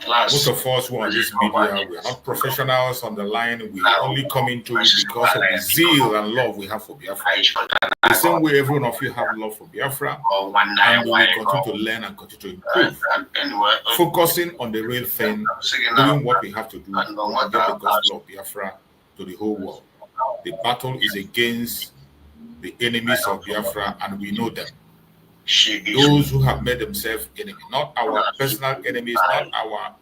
Most of us who are on this media, we are not professionals on the line. We only come into it because of the zeal and love we have for Biafra. The same way every one of you have love for Biafra, and we will continue to learn and continue to improve. Focusing on the real thing, doing what we have to do to get the gospel of Biafra to the whole world. The battle is against the enemies of Biafra, and we know them. Those who have made themselves enemy, not our personal enemies, not our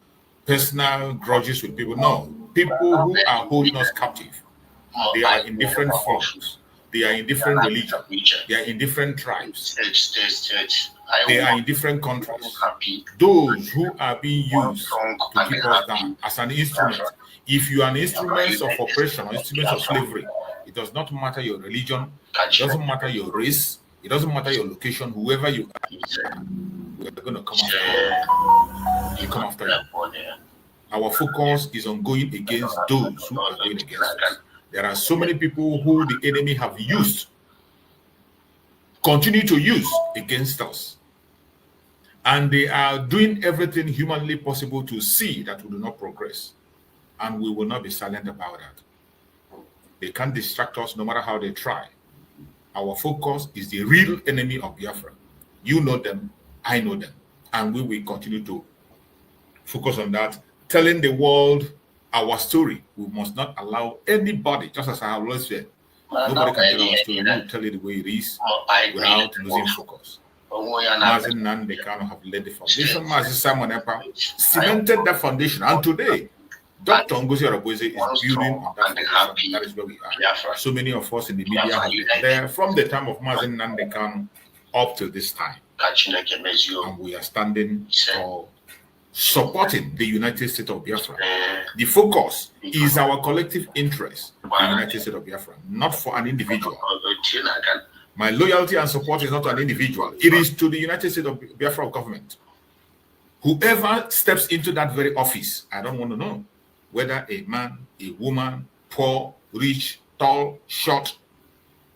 personal grudges with people. No, people who are holding us captive. They are in different forms. They are in different religions. They are in different tribes. They are in different countries. Those who are being used to keep us down as an instrument. If you are an instrument of oppression or instrument of slavery, it does not matter your religion. It doesn't matter your race. It doesn't matter your location, whoever you are, we're going to come after you. Come after you. Our focus is on going against those who are going against us. There are so many people who the enemy have used, continue to use against us. And they are doing everything humanly possible to see that we do not progress. and we will not be silent about that. They can't distract us no matter how they try. Our focus is the real enemy of Biafra. You know them, I know them, and we will continue to focus on that, telling the world our story. We must not allow anybody, just as I have always said, nobody can tell our story. We will tell it the way it is without losing focus. Mazen Nande Kano have laid the foundation. Mazen Simon Epa cemented that foundation, and today Dr. Ngozi Arabweze is building on that foundation. That is where we are. So many of us in the media have been there from the time of Mazen Nande Kano up to this time. And we are standing for supporting the United States of Biafra. The focus is our collective interest, the United States of Biafra, not for an individual. My loyalty and support is not to an individual. It is to the United States of Biafra government. Whoever steps into that very office, I don't want to know whether a man, a woman, poor, rich, tall, short,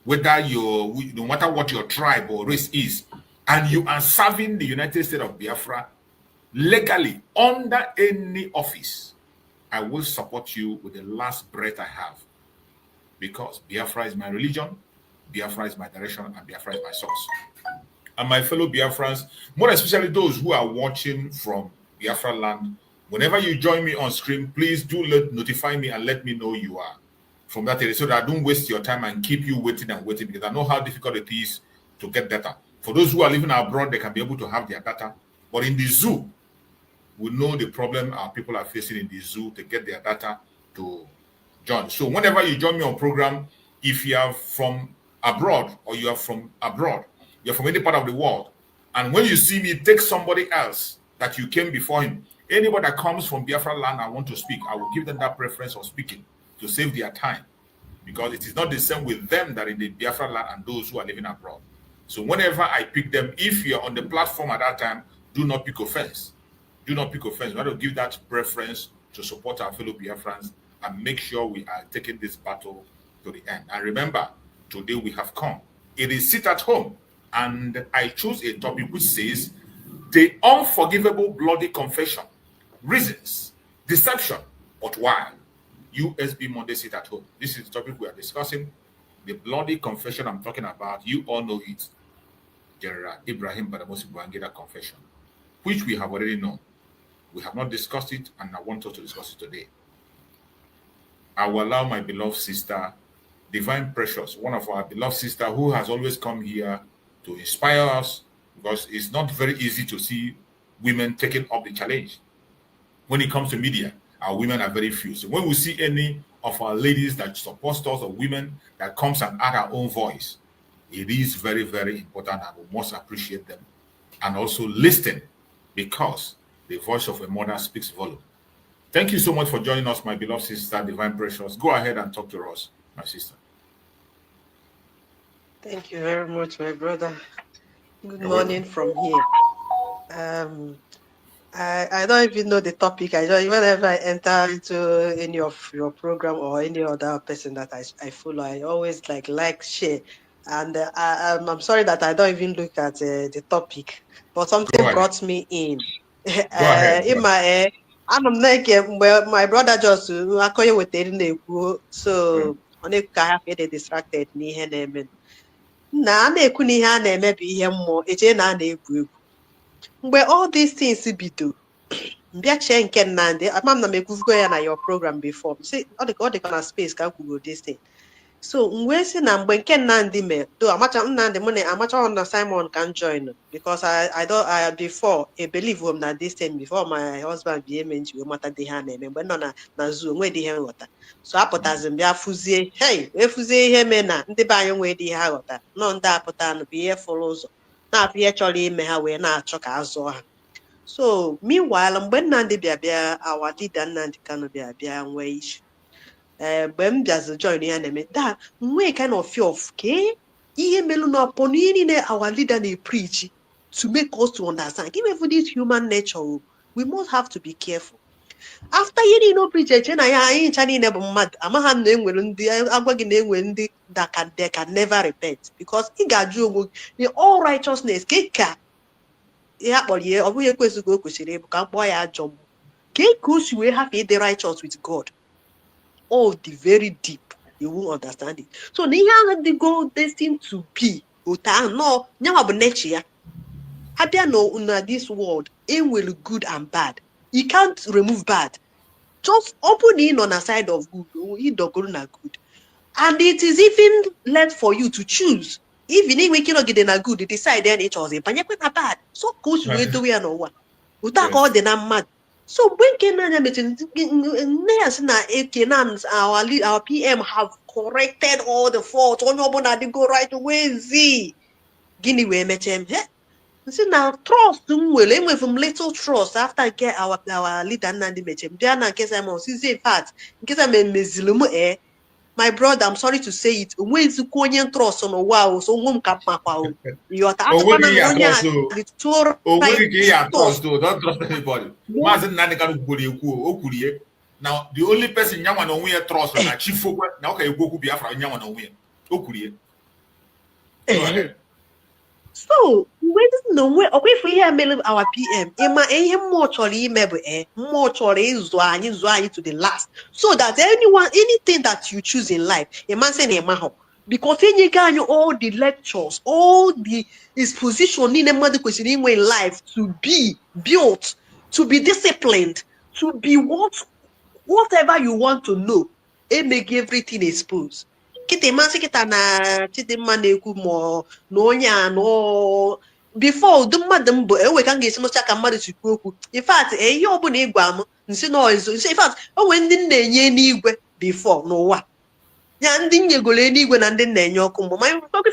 whether no matter what your tribe or race is, and you are serving the United States of Biafra legally under any office, I will support you with the last breath I have, because Biafra is my religion, Biafra is my direction, and Biafra is my source. And my fellow Biafrans, more especially those who are watching from Biafra land, whenever you join me on screen, please do notify me and let me know you are from that area, so that I don't waste your time and keep you waiting and waiting, because I know how difficult it is to get data. For those who are living abroad, they can be able to have their data, but in the zoo, we know the problem our people are facing in the zoo to get their data to join. So whenever you join me on program, if you are from abroad or you are from abroad, you're from any part of the world, and when you see me, take somebody else that you came before him. Anybody that comes from Biafra land and want to speak, I will give them that preference of speaking to save their time, because it is not the same with them that in the Biafra land and those who are living abroad. So whenever I pick them, if you're on the platform at that time, do not pick offense. Do not pick offense. We want to give that preference to support our fellow Biafrans and make sure we are taking this battle to the end. And remember, today we have come. It is sit at home. And I chose a topic which says, the unforgivable bloody confession. Reasons, deception, but why? USB Monday sit at home. This is the topic we are discussing. The bloody confession I'm talking about, you all know it. General Ibrahim Badamasi Bouangida confession, which we have already known. We have not discussed it, and I want us to discuss it today. I will allow my beloved sister, Divine Precious, one of our beloved sisters who has always come here to inspire us, because it's not very easy to see women taking up the challenge. When it comes to media, our women are very few. So when we see any of our ladies that support us, or women that comes and add our own voice, it is very, very important, and we must appreciate them and also listen, because the voice of a mother speaks volume. Thank you so much for joining us, my beloved sister, Divine Precious. Go ahead and talk to us, my sister. Thank you very much, my brother. Good morning from here. I don't even know the topic. Whenever I enter into any of your program or any other person that I follow, I always like share. And I'm sorry that I don't even look at the topic, but something brought me in. In my my brother just so distracted na na-ekwu na ihe a na-eme bụ ihe mmụọ eche na a na-egwu egwu. Mgbe all these things bido mbịa chee nke Nnamdi, amam na m ekwugo ya na your program before, see ọ dị na space ka kwugo this thing. So mgbe si na mgbe nke Nnamdi me do amacha Nnamdi mo na amacha na Simon can join, because I before I believe him na this thing before my husband be eme we mata dị ha na-eme mgbe nọ na zoo nwe dị ihe nghọta. So apụtazi mbịa fụzie efuzie ihe me na ndị be anyị nwe dị ha ghọta nọ ndị apụta bụ ihe fụrụ ụzọ na-apụ ihe chọrọ ime ha wee na-achọ ka azụọ ha. So meanwhile mgbe Nnamdi bịa our leader Nnamdi Kanu bịa nwee issue, mgbe m bịazi join ya na-eme that nwee kind of fear of ihe melu na upon ihe niile our leader na-preach to make us to understand, even for this human nature, we must have to be careful. After ihe niile preach eche na ya anyị ncha niile bụ mmadụ, amagha m na enwere ndị agwa gị na enwere ndị that can never repent, because ị ga-ajụ onwe gị all righteousness ka ya kpọrọ ihe ọ bụghị ekwesị ka o kwesịrị ịbụ ka mkpọ ya ajọ mmụọ ka o si wee hapụ ịdị righteous with God. all the very deep, you won't understand it. So they go destined to be. No, nature. This world, it will good and bad. You can't remove bad. Just open in on a side of good. Good. And it is even left for you to choose. Even if we cannot get in a good, decide then it was a bad. So coach we do we no one. Without all the mad. So when our PM have corrected all the faults, they go right away. Guinea we met him. See now trust will from little trust after I get our leader Nandi met him. Diana case I'm on in fact, in case I'm a mezilumu my brother, I'm sorry to say it. When you Korean trust on a wow, so won't cap my power. You are trust, don't trust anybody. Now, the only person Yaman on we trust on a chief now can you go to Biafra and Yaman on we. So, we don't know where if we hear our PM, more Zwani to the last. So that anything that you choose in life, because you can all the lectures, all the exposition in a question in life to be built, to be disciplined, to be whatever you want to know, and make everything exposed. Kita na Chidimma na-ekwu ma n'onye no before the madam we can get some chaka mmadụ chukwu okwu. In fact, ihe ọbụla ịgwa m nsi no in fact, o nwere ndị na-enye n'igwe before n'ụwa. Ya ndị nyegolo n'igwe na ndị na-enye ọkụ mbụ. Ma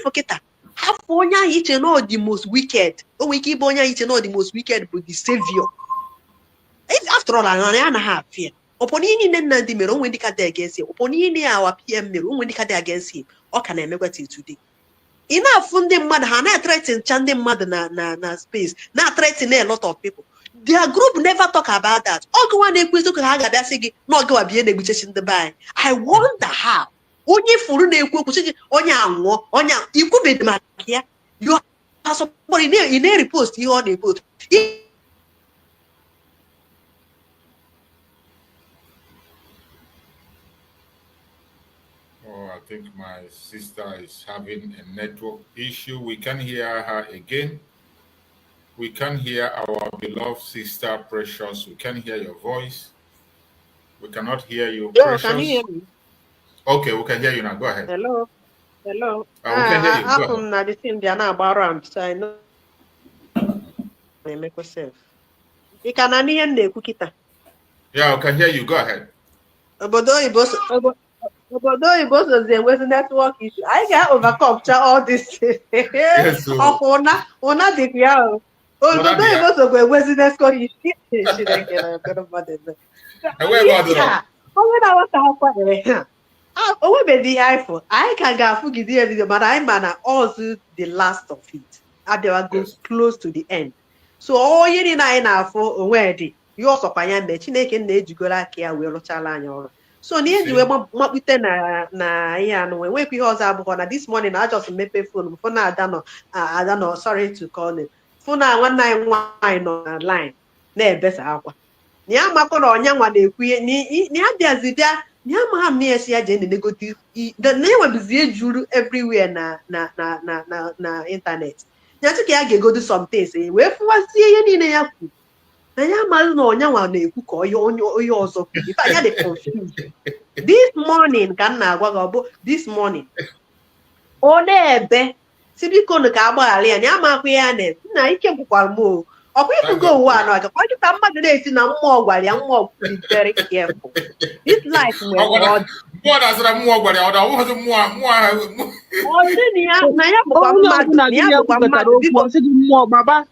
for kita half onye ahụ iche no the most wicked. O nwere ike ịbụ onye ahụ iche no the most wicked but the savior. After all, I na have fear. Upon any Nandi Mero when they against him, upon any our PM Mero when they against him, or can I make it today? Enough funding mother, Hana threatening Chanding mother na space, not threatening a lot of people. Their group never talk about that. All go on a quiz to Haga, that's not go be a negotiation the buy. I wonder how. Only for the onya, you could be the man here. You are somebody in a repost, you on a put. I think my sister is having a network issue. We can hear her again. We can hear our beloved sister Precious. We can hear your voice. We cannot hear you, Precious. Can you hear me? Okay, we can hear you now. Go ahead. Hello. We can hear you. Go ahead. The thing they are now around, so I know. I make myself. You can hear me, Kukita. Yeah, I can hear you. Go ahead. Although it was a network issue, I can overcome all this. Yes, so. Ona Declre. Although it was a network issue. I can get forgive but I'm also the last of it. They will go close to the end. So all you need now for where you also find the Chineke na-ejigora aka wee rụchala anya ọrụ. So near you mapute na ya no we kwi hoza abụọ na this morning I just mepe phone phone I don't know, sorry to call it. Phone na nwanne no line na ebesa akwa. Ni amako na onya nwa na-ekwu ni abiazida ni ama ham na esi aje na negative the name of the juru everywhere na internet. Nyati ka ya ga go do some things we fuwasie ye ni na ya ku. Na ya malu na onya nwa na-ekwu ka onye ọzọ kwu. If I get confused. This morning ka na agwa go this morning. O na-ebe sibiko no ka agbaghara ya na amakwa ya na ike bụkwara mo. Ọkwa ifugo ụwa na aga kwa ka mmadụ na-esi na mmụọ gwara ya mmụọ be very careful. This life nwere mmụọ na-asịra mmụọ gwara ya ọ bụghị mmụọ na ya bụkwa mmadụ na ya bụkwa mmadụ mmụọ baba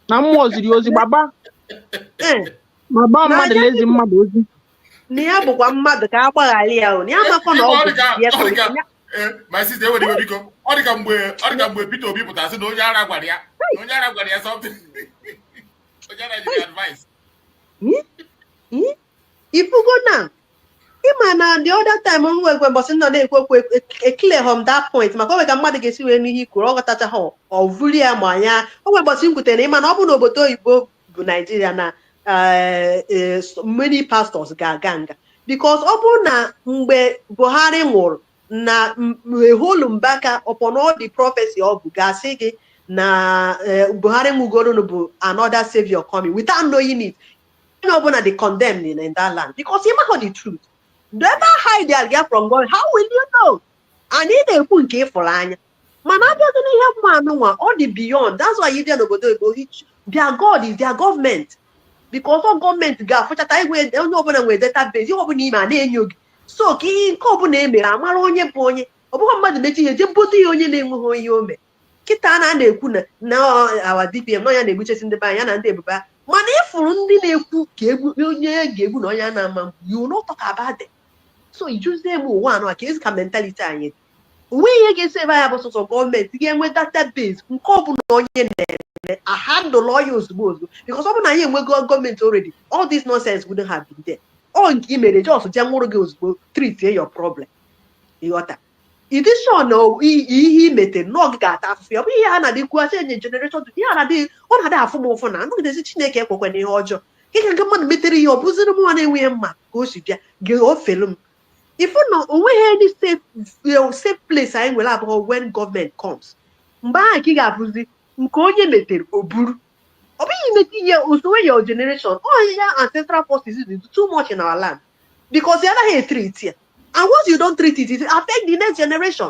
na mmụọ ziri ozi baba baba mmadụ lezi mmadụ ozi na ya bụkwa mmadụ ka agbaghara ya o na ya makọ na ọ bụ my sister ewe dị biko ọ dị ka mgbe Peter Obi pụtara sị na onye ara gwara ya something onye ara ji advice ifugo na ịma na the other time m wee mbọsị nọ na-ekwu clear home that point maka onwe ka mmadụ ga-esi wee n'ihe ikwuru ọ ghọtacha ha ọ vụrụ ya ma anya o nwere mbọsị m kwutere na ịma na ọ bụ n'obodo oyibo bụ Nigeria na many pastors ga-aga nga because ọ bụrụ na mgbe Buhari nwụrụ na eholu mbaka upon all the prophecy ọ bụ gasị gị na Buhari nwugoro bụ another savior coming without knowing it. Onye ọbụla dey condemned in that land because you know the truth. Never hide their girl from God. How will you know? Anyị na-ekwu nke ịfụrụ anya mana abịaghị n'ihe mmanụ nwa ọ dị beyond. That's why you bịa n'obodo Igbo their God is their government. Because all government ga-afụchata igwe onye ọbụla nwere database ihe ọbụla ime a na-enyo gị so ka ihe nke ọbụla emere amara onye bụ onye ọ bụghị mmadụ mechi ihe je bodo ihe onye na-enweghị ihe o mere kịta na-ekwu na awa DPM na ya na-egbuchesi ndị be anya na ndị ebuba mana ịfụrụ ndị na-ekwu ka onye ga-egbu na onye na-ama you no talk about them. So ijuzie m ụwa anụ ka ezi ka mentality anyị onwe ihe ga-esi ebe ya bụ sọsọ gọọmenti ga-enwe database nke ọbụla onye na-eme handle ya ozugbo because ọ bụ na anyị enwego gọọmenti already all this nonsense wouldn't have been there. Ọ nke i mere just je nwụrụ gị ozugbo treat your problem ịghọta idishon ihe imetere n'oge ga-ata afụfụ ya ọ bụ ihe a na-adịkwu asị enye generation ihe ọ na-adị afụ m ụfụ na anụgidezi Chineke ekwekwe n'ihe ọjọọ ịga nke mmadụ metere ihe ọ bụziri m nwa na-enweghị mma ka o si bịa gị ofelu m ifu na onweghị any safe place anyị nwere abụọ when government comes mgbe ahụ ka ị ga-abụzi nke onye metere o buru ọ bụghị imete ihe osowe your generation ya ancestral forces is too much in our land because ya anaghị treat ya and once you don't treat it, it affect the next generation.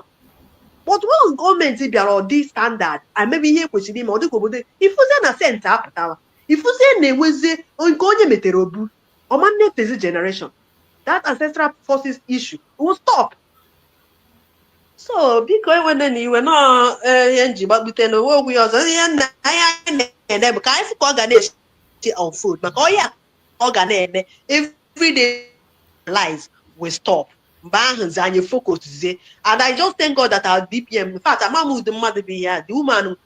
But once government bịara this standard and maybe ihe kwesịrị ime ọ dịka obodo ifuzie na sent apụtawa ifuzie na-enwezie nke onye metere obu ọma nnetezi generation that ancestral forces issue will stop. So biko enwene na iwe na ihe nji gbagbute na owe ogwe ọzọ ihe nna anya na-ene bụ ka anyị fụ ka ọ ga na-esi on food maka ọya ọ ga na-eme everyday lies will stop. Mgbe ahụ zi anyị focuszie and I just thank God that our DPM in fact amamud mmadụ bụ ihe the woman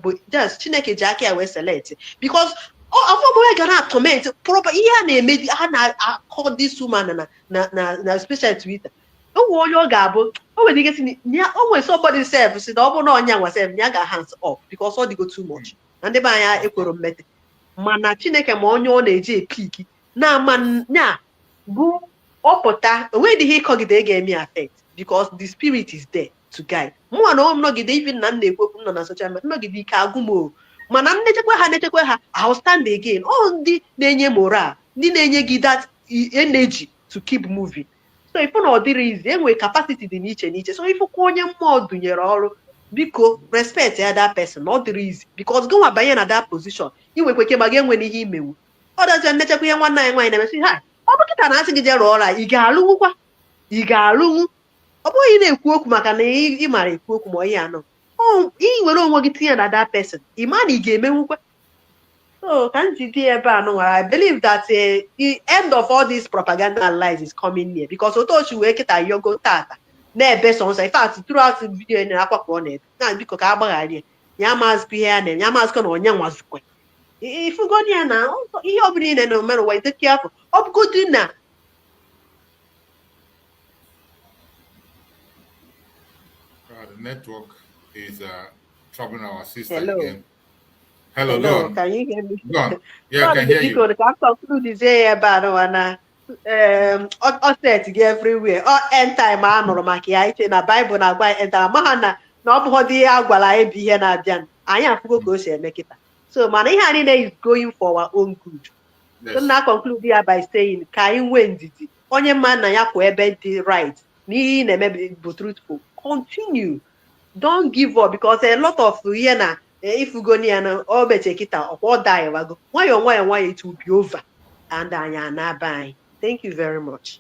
bụ just Chineke ji aka ya wee select because ọfọbụwe ga na-atọment proper ihe a na-eme ha na-akọ this woman na special Twitter onwe onye ọ ga-abụ o nwere ike si o nwere somebody self si na ọ bụ na ọnya nwa self ya ga hands up because ọ dịgo too much na ndị be anya ekworo mmete mana Chineke ma onye ọ na-eji epiki na-ama nya bụ ọpụta onweghị ihe ịkọgide ga-eme affect because the spirit is there to guide mụnwa na nnọgide even na na-ekwekwu nọ na social media nnọgide ike agụmo mana nnechekwa ha I'll stand again all ndị na-enye moral ndị na-enye gị that energy to keep moving so ifu na ọ dịrị izi enwere capacity dị n'iche so ifụkwa onye mmụọ dụnyere ọrụ biko respect ya that person ọ dịrị izi because gị nwa banye na that position inwekwa ike ma gị enwe n'ihe imewu ọ dọzie nnechekwa ihe nwanne anyị nwaanyị na-emesi ha ọ bụ kịta na-asị gị je rụọ ọrụ ị ga-alụnwu ọ bụghị na-ekwu okwu maka na ị mara ekwu okwu ma ihe anọ ị nwere onwe gị tinye na that person ị ma na ị ga-emenwukwa so ka m ji dị ebe anụ I believe that the end of all this propaganda and lies is coming near because otochi wee kịta yogo tata na-ebe sọnsọ in fact throughout the video na-akwakọ ọ na-ebe na biko ka agbagharị ya mazikwa ihe ya na-eme ya mazikwa na onye nwazikwa ifugodi ya na ihe ọbụla ị na-eme omenụ wa ideke afọ ọ bụgodi na the network is troubling our sister Hello. again. Hello. Can you hear me? Go on. Yeah, I can hear you. Because I conclude say about one ọ set gị everywhere end time a nụrụ maka ya iche na Bible na-agwa end time ma ha na ọ bụghị dị ya gwara anyị bụ ihe na-abịa anyị afụgo ka o si eme kịta so mana ihe anyị na is going for our own good. So na conclude ya by saying ka anyị nwee ndidi onye mma na ya kwa ebe dị right n'ihe na-eme bụ truthful continue don't give up because a lot of ihe na ifugoni ya na o meche kịta ọkwa die wago nwayọ it will be over and anyị anaba anyị. Thank you very much.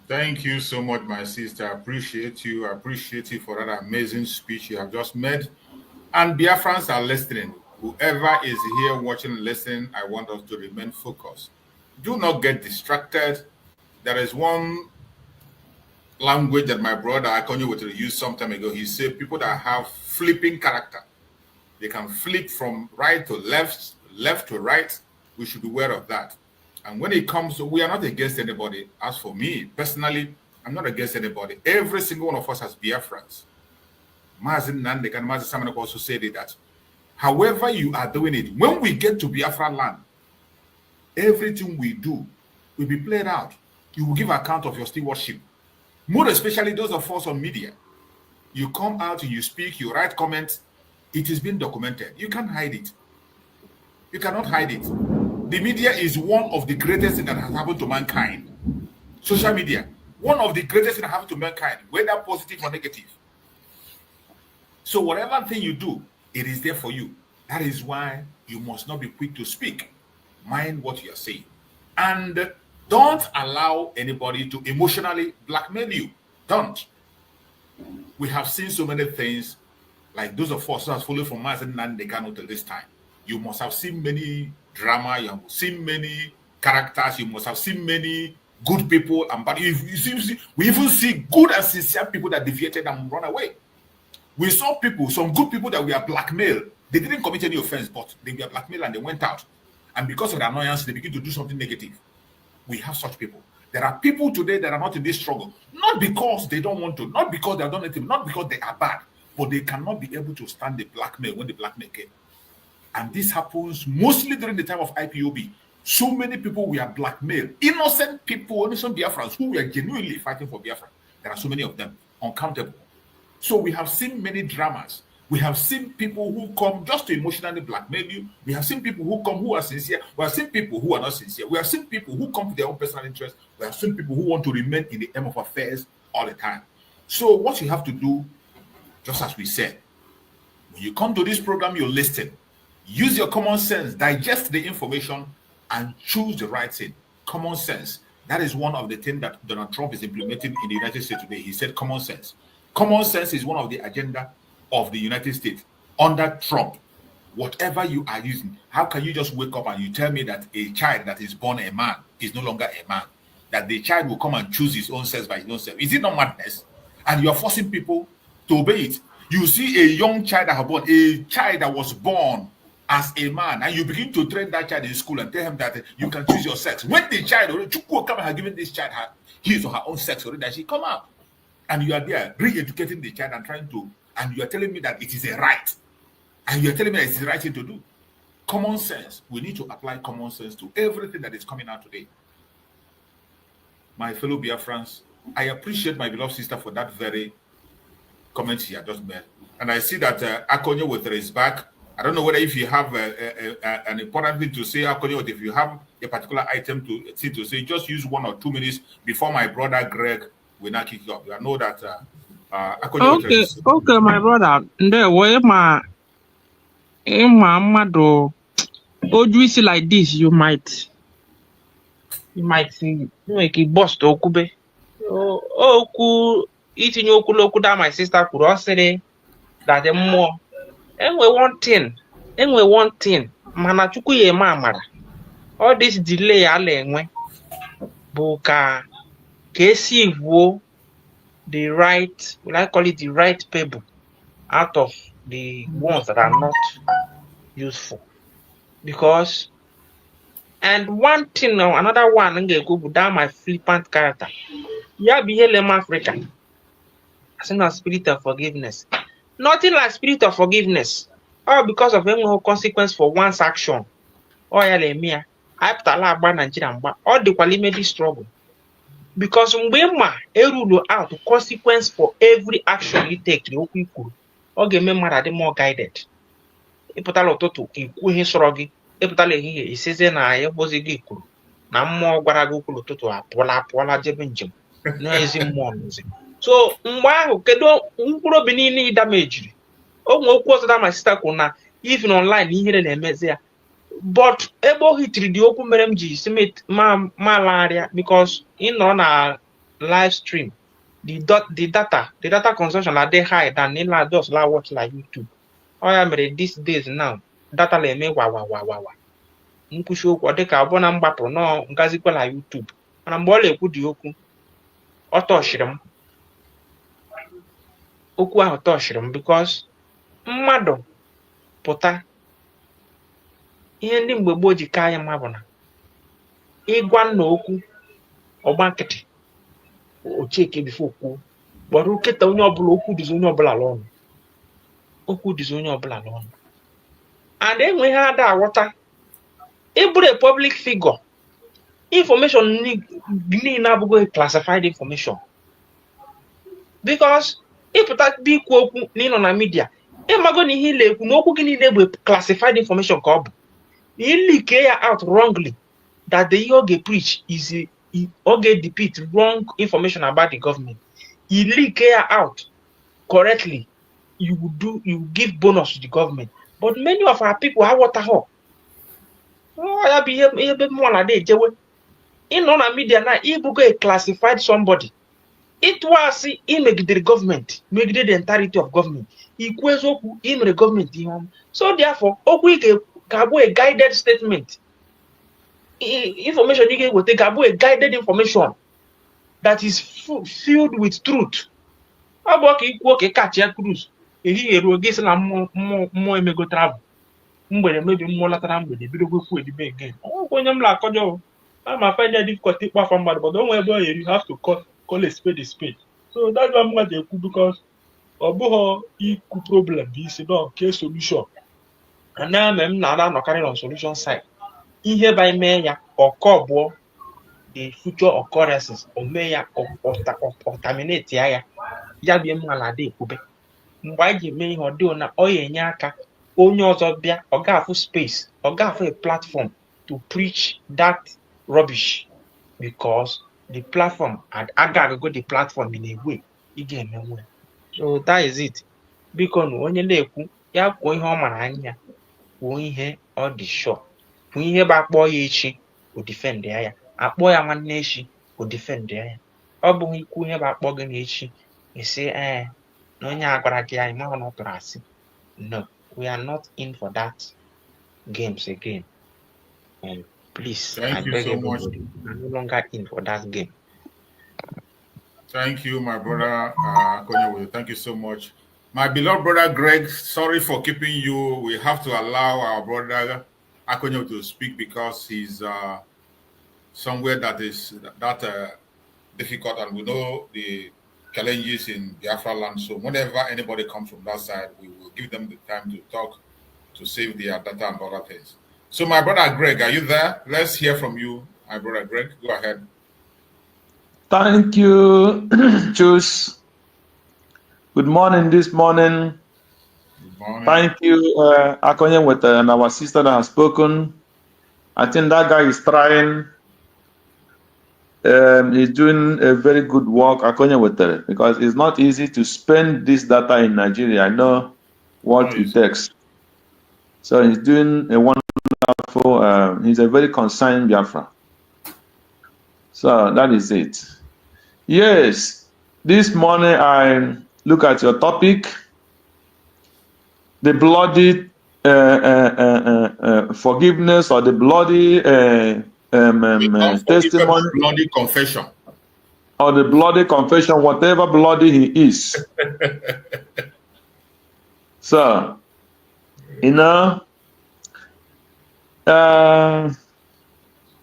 Thank you so much, my sister. I appreciate you. I appreciate you for that amazing speech you have just made. And Biafrans are listening. Whoever is here watching and listening, I want us to remain focused. Do not get distracted. There is one language that my brother Akonyo would use some time ago. He said people that have flipping character, they can flip from right to left, left to right. We should be aware of that. And when it comes to, we are not against anybody. As for me, personally, I'm not against anybody. Every single one of us has Biafrans. Mazin Nandek and Mazin Samanok also said that. However you are doing it, when we get to Biafra land, everything we do will be played out. You will give account of your stewardship. More especially those of us on media. You come out, you speak, you write comments. It is being documented. You can't hide it. You cannot hide it. The media is one of the greatest things that has happened to mankind. Social media, one of the greatest things that happened to mankind, whether positive or negative. So whatever thing you do, it is there for you. That is why you must not be quick to speak. Mind what you are saying. And don't allow anybody to emotionally blackmail you. Don't. We have seen so many things, like those of us who have followed from Mazen Nandekano till this time. You must have seen many drama, you have seen many characters, you must have seen many good people, and but we even see good and sincere people that deviated and run away. We saw people, some good people that were blackmailed. They didn't commit any offense, but they were blackmailed and they went out. And because of the annoyance, they begin to do something negative. We have such people. There are people today that are not in this struggle, not because they don't want to, not because they have done anything, not because they are bad, but they cannot be able to stand the blackmail when the blackmail came. And this happens mostly during the time of IPOB. So many people were blackmailed. Innocent people, innocent Biafrans who were genuinely fighting for Biafra. There are so many of them, uncountable. So we have seen many dramas. We have seen people who come just to emotionally blackmail you. We have seen people who come who are sincere. We have seen people who are not sincere. We have seen people who come to their own personal interest. We have seen people who want to remain in the aim of affairs all the time. So what you have to do, just as we said, when you come to this program, you listen. Use your common sense, digest the information, and choose the right thing. Common sense. That is one of the things that Donald Trump is implementing in the United States today. He said common sense. Common sense is one of the agenda of the United States under Trump. Whatever you are using, how can you just wake up and you tell me that a child that is born a man is no longer a man? That the child will come and choose his own sex by his own self. Is it not madness? And you are forcing people to obey it. You see a young child that born, a child that was born as a man, and you begin to train that child in school and tell him that you can choose your sex. When the child already, come and have given this child his or her own sex already, that she come out. And you are there re-educating the child and trying to, and you are telling me that it is a right. And you are telling me that it is the right thing to do. Common sense. We need to apply common sense to everything that is coming out today. My fellow Biafrans, I appreciate my beloved sister for that very comment she had just made. And I see that Akonyo with is back. I don't know whether if you have an important thing to say, Akonyo, or if you have a particular item to say, just use 1 or 2 minutes before my brother Greg will not kick you off. I know that Akonyo. Okay, my brother. There, where my mother, you see like this, you might see make it bust okube. Eating yoku that my sister could also say that the more. Enwe one thing, mana chukwu ye mamara. All this delay ala enwe bụ ka esi vuo the right, will I call it the right people out of the ones that are not useful. Because, and one thing, another one, go down my flippant character. Ya behele Africa. As in a spirit of forgiveness. Nothing like spirit of forgiveness. All because of any consequence for one's action. Oh, yeah, Lemia. I put a lot of Nigerian, all the quality struggle. Because when a rule out consequence for every action you take, you could. Or get me more guided. You put a lot to his rogi. You put a little here. He says, I was a geekul. Now more guarago to a pola jebinjum. No, is in more music. So, wow, kedo unkuro binini damage. Oh, no, cause that my sister kuna even online here in Emezia. But able hit the open MG submit malaria because in on a live stream, the data consumption are they high than in la just la watch like YouTube. Oh, I am these days now. Data le me wa. Nkusho kwa deka abona mbapo no ngazi kwa la YouTube. Ana mbole ku di oku. Oto shirim. Okwu ahụ touched m because mmadụ pụta ihe ndị mgbe gboo ji kaa ya mma bụ na ịgwa nna okwu ọgba nkịtị ocheke bifo kwuo gbara nkịta onye ọbụla okwu dizi onye ọbụla n'ọnụ and enwe ha ada aghọta ịbụrụ a public figure information niile abụghị classified information, because ịpụta ikwu okwu na ịnọ na media ịmago na ihe ile ekwu na okwu gị niile bụ classified information ka ọ bụ na ilike ya out wrongly, that the ihe ọ ga-preach is ọ ga-depict wrong information about the government. Ilike ya out correctly, you give bonus to the government. But many of our people have water hole. Ya bụ ihe ebe mmụọ na-adị ejewe ịnọ na media na ịbụgo a classified somebody. It was imegidere government, megide the entirety of government. Ikwu eziokwu imere government ihe ọma. So therefore, okwu ị ga-abụ a guided statement. Information ị ga-eweta ga-abụ a guided information that is filled with truth. Ọ bụ ka ikwu oke kachia cruise ehihie ruo gị sị na mmụọ emego travel mgbede mebi mmụọ latara mgbede bido gwekwu edibe again. Onye m na-akọjọ ama find it difficult to ịkpa mmadụ, but onwe ebe you have to call a spade a spade. So that's why I'm going to ekwu, because ọ bụghị ikwu problem bụ isi na nke solution. And now m na-ada nọkarị on solution side. Ihe ba ime ya ọkọ bụ the future occurrences o mee ya o terminate ya ya bịa m ala dị ekwube. Mgbe anyị ji eme ihe ọ dị na ọ ya enye aka onye ọzọ bịa ọ ga-afụ space, ọ ga-afụ a platform to preach that rubbish, because the platform go the platform in a way ị ga-eme nwe. So that is it. Biko na onye na-ekwu ya kwuo ihe ọ mara anya, kwuo ihe ọ dị sure, kwuo ihe bụ akpọ ya echi o defend ya, akpọ ya nwanne echi o defend ya. Ọ bụghị ikwu ihe bụ akpọ gị n'echi isi na onye agwara gị ya ịma na ọ tụrụ asị. No, we are not in for that games again. Please, I beg everybody, we're no longer in for that game. Thank you, my brother. Thank you so much. My beloved brother Greg, sorry for keeping you. We have to allow our brother Akonyo to speak because he's somewhere that is difficult, and we know the challenges in Biafra land. So whenever anybody comes from that side, we will give them the time to talk to save their data and other things. So my brother Greg, are you there? Let's hear from you, my brother Greg. Go ahead. Thank you, Chus. Good morning this morning. Good morning. Thank you, Akonye, with our sister that has spoken. I think that guy is trying. He's doing a very good work, Akonye, with it, because it's not easy to spend this data in Nigeria. I know what it takes. So he's doing a wonderful, he's a very concerned Biafra. So that is it. Yes, this morning I look at your topic, the bloody forgiveness, or the bloody testimony, bloody confession, or the bloody confession, whatever bloody he is. So, you know,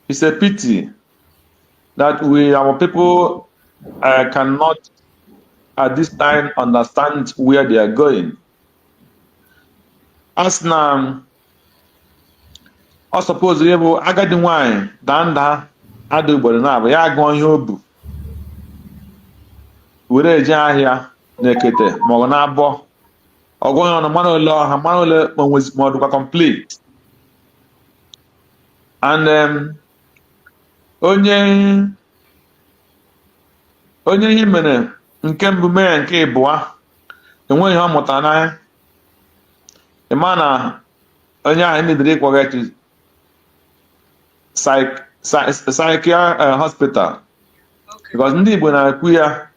it's a pity that our people cannot at this time understand where they are going. As now, I suppose you have agadi wine, danda, adu bodina, ya go ihe obu. Were eje ahịa na-ekete ma ọ na-abọ ọgwụ ya na mmanụ ole ọha mmanụ ole ma ọ dịkwa complete. And onye ihe mere nke mbụ mee nke ịbụa enweghị ọ mụtara n'anya. Ịma na onye ahụ emedere ịkwaga to psychiatric hospital, because ndị Igbo na-ekwu ya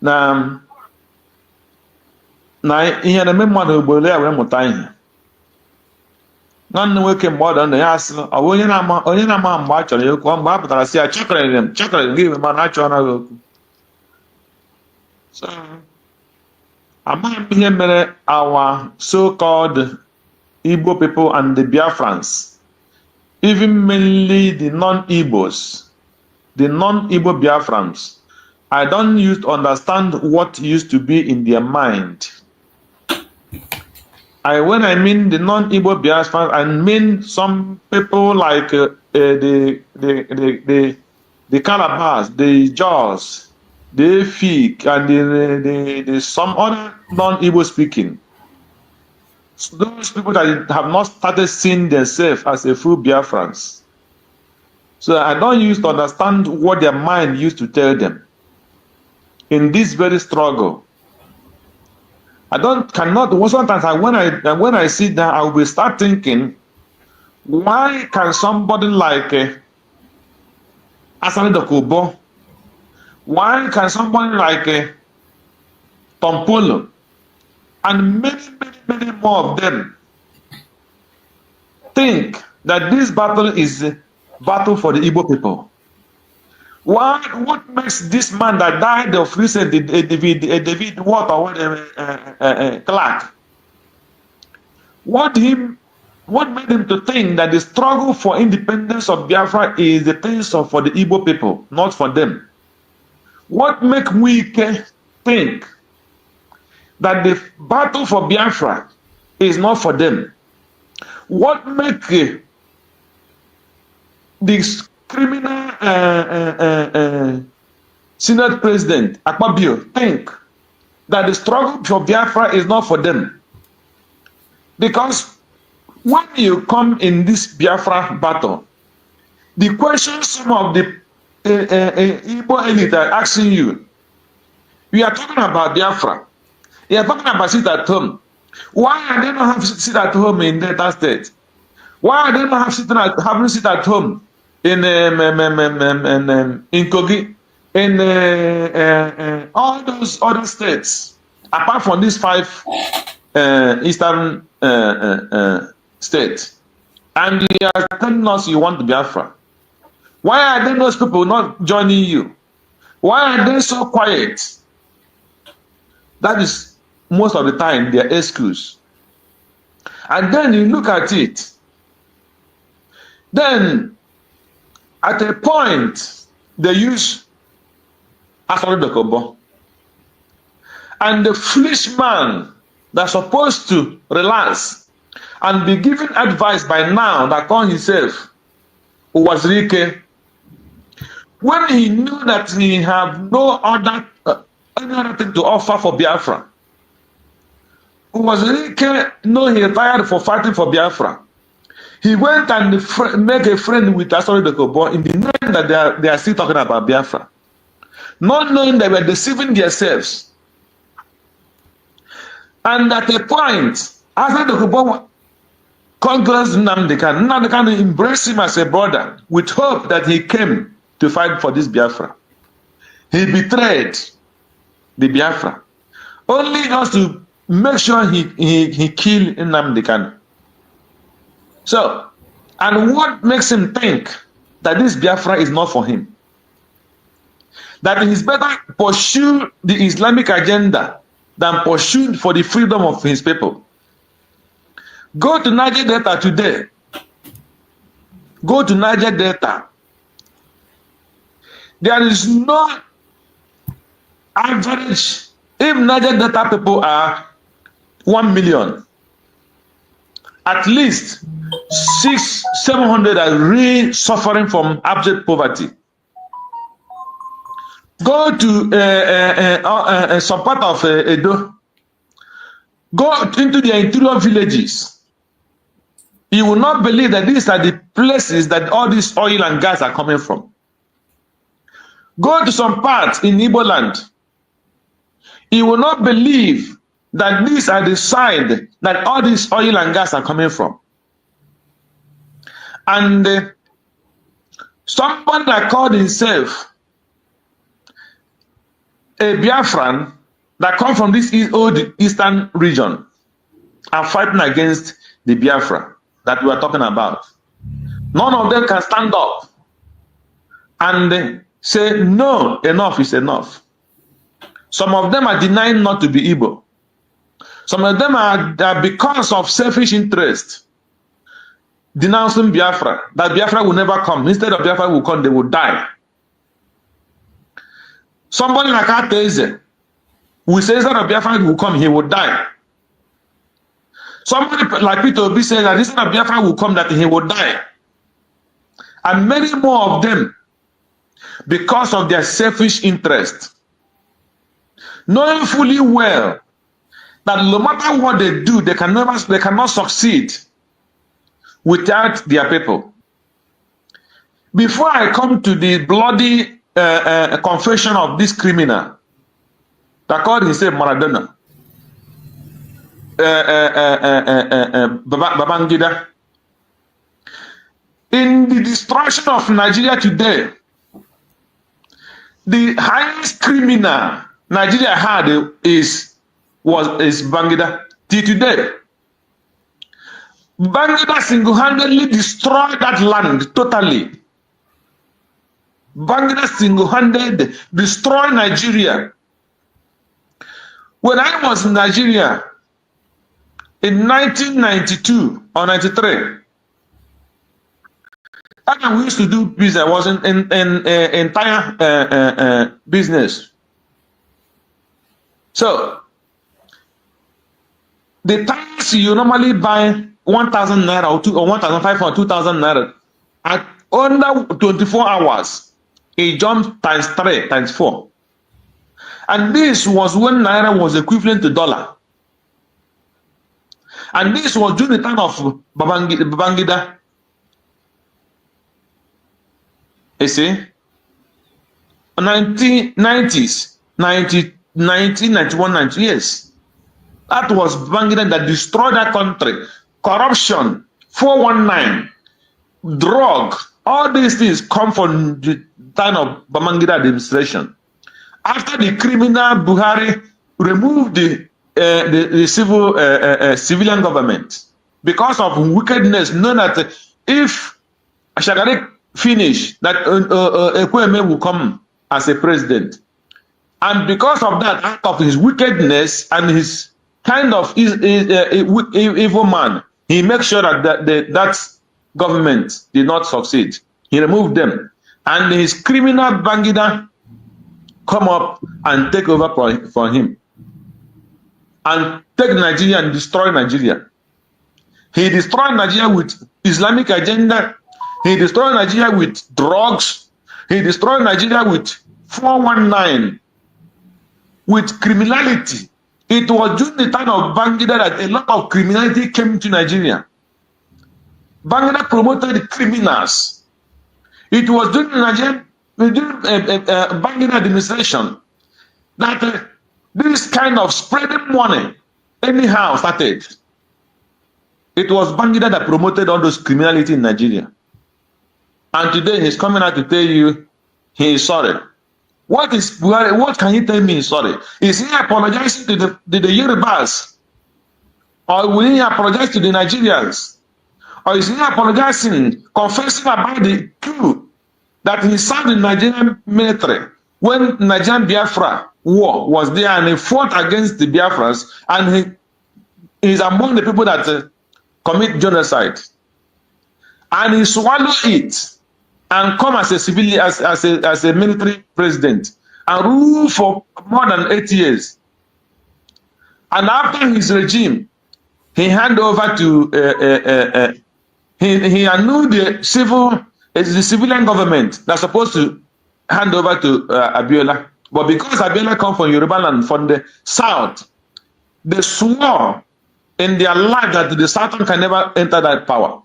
na ihe na-eme mmadụ ugboro ya wee mụta ihe. Nwanne nwoke mgbe ọ dị ndụ ya asị ọ bụ onye na-ama mgbe a chọrọ ya okwu, mgbe a pụtara sị ya chakọrọ gị iwe mana a chọrọ gị okwu. So amaghị m ihe mere our so-called Igbo people and the Biafrans, even mainly the non-Igbos, the non-Igbo Biafrans, I don't used to understand what used to be in their mind. When I mean the non-Igbo Biafrans, I mean some people like the Calabars, the Jaws, the Efik, and the some other non-Igbo speaking. So those people that have not started seeing themselves as a full Biafrans. So I don't used to understand what their mind used to tell them in this very struggle. Sometimes when I sit down, I will start thinking, why can somebody like Asani Dokubo, why can somebody like Tompolo, and many more of them think that this battle is a battle for the Igbo people? What makes this man that died of recently, David Watt or Clark? What made him to think that the struggle for independence of Biafra is the thing for the Igbo people, not for them? What make we think that the battle for Biafra is not for them? What make this criminal Senate President Akpabio think that the struggle for Biafra is not for them? Because when you come in this Biafra battle, the questions some of the Igbo elite are asking you, we are talking about Biafra. You are talking about sit at home. Why are they not having sit at home in Delta State? Why are they not having sit at home in Kogi, in all those other states, apart from these 5 eastern states? And you are telling us you want Biafra. Why are then those people not joining you? Why are they so quiet? That is most of the time their excuse. And then you look at it. Then at a point they use Asari Dokobo. And the foolish man that's supposed to relax and be given advice by now that called himself was Rike, when he knew that he had no other any other thing to offer for Biafra. Was Rike know he retired for fighting for Biafra? He went and make a friend with Asari Dokobo in the name that they are still talking about Biafra, not knowing they were deceiving themselves. And at a point, Asari Dokobo conquers Nnamdi Kanu. Nnamdi Kanu embraced him as a brother with hope that he came to fight for this Biafra. He betrayed the Biafra, only just to make sure he killed Nnamdi Kanu. So, and what makes him think that this Biafra is not for him? That he's better pursue the Islamic agenda than pursue for the freedom of his people. Go to Niger Delta today. Go to Niger Delta. There is no average. If Niger Delta people are 1 million, at least 600-700 are really suffering from abject poverty. Go to some part of Edo. Go into the interior villages. You will not believe that these are the places that all this oil and gas are coming from. Go to some parts in Igbo land. You will not believe that these are the side that all this oil and gas are coming from. And somebody that called himself a Biafran that come from this old eastern region are fighting against the Biafra that we are talking about. None of them can stand up and say, no, enough is enough. Some of them are denying not to be Igbo. Some of them are because of selfish interest, denouncing Biafra, that Biafra will never come. Instead of Biafra will come, they will die. Somebody like Ateze will say instead of Biafra will come, he will die. Somebody like Peter Obi said that this kind of Biafra will come, that he will die. And many more of them, because of their selfish interest, knowing fully well that no matter what they do, they cannot succeed without their people. Before I come to the bloody confession of this criminal that called himself Maradona, Babangida, in the destruction of Nigeria today, the highest criminal Nigeria had is Babangida. Till today, Babangida single-handedly destroyed that land totally. Babangida single-handed destroyed Nigeria. When I was in Nigeria in 1992 or 93, that time we used to do business. I was in entire business. So the tires you normally buy 1,000 naira or 1,500 or 2,000 naira, at under 24 hours, it jumped times 3, times 4. And this was when naira was equivalent to dollar. And this was during the time of Babangida. You see, 1990s, 1991, 90 years. That was Babangida that destroyed that country. Corruption, 419, drug, all these things come from the time of Babangida administration. After the criminal Buhari removed the civilian government because of wickedness, knowing that if Shagari finish, that Ekweme will come as a president. And because of that act of his wickedness and his kind of evil man, he makes sure that that government did not succeed. He removed them. And his criminal Babangida come up and take over for him. And take Nigeria and destroy Nigeria. He destroyed Nigeria with Islamic agenda. He destroyed Nigeria with drugs. He destroyed Nigeria with 419, with criminality. It was during the time of Babangida that a lot of criminality came to Nigeria. Babangida promoted the criminals. It was during Nigerian Babangida administration that this kind of spreading money anyhow started. It was Babangida that promoted all those criminality in Nigeria. And today he's coming out to tell you he is sorry. What can he tell me he's sorry? Is he apologizing to the Yorubas? Or will he apologize to the Nigerians? Or is he apologizing, confessing about the coup that he served in Nigerian military when Nigerian Biafra war was there, and he fought against the Biafrans, and he is among the people that commit genocide, and he swallowed it and come as a civilian, as a military president, and rule for more than 8 years. And after his regime, he handed over to he annulled the civilian government that's supposed to hand over to Abiola. But because Abiola come from Yoruba land, from the south, they swore in their life that the Southern can never enter that power.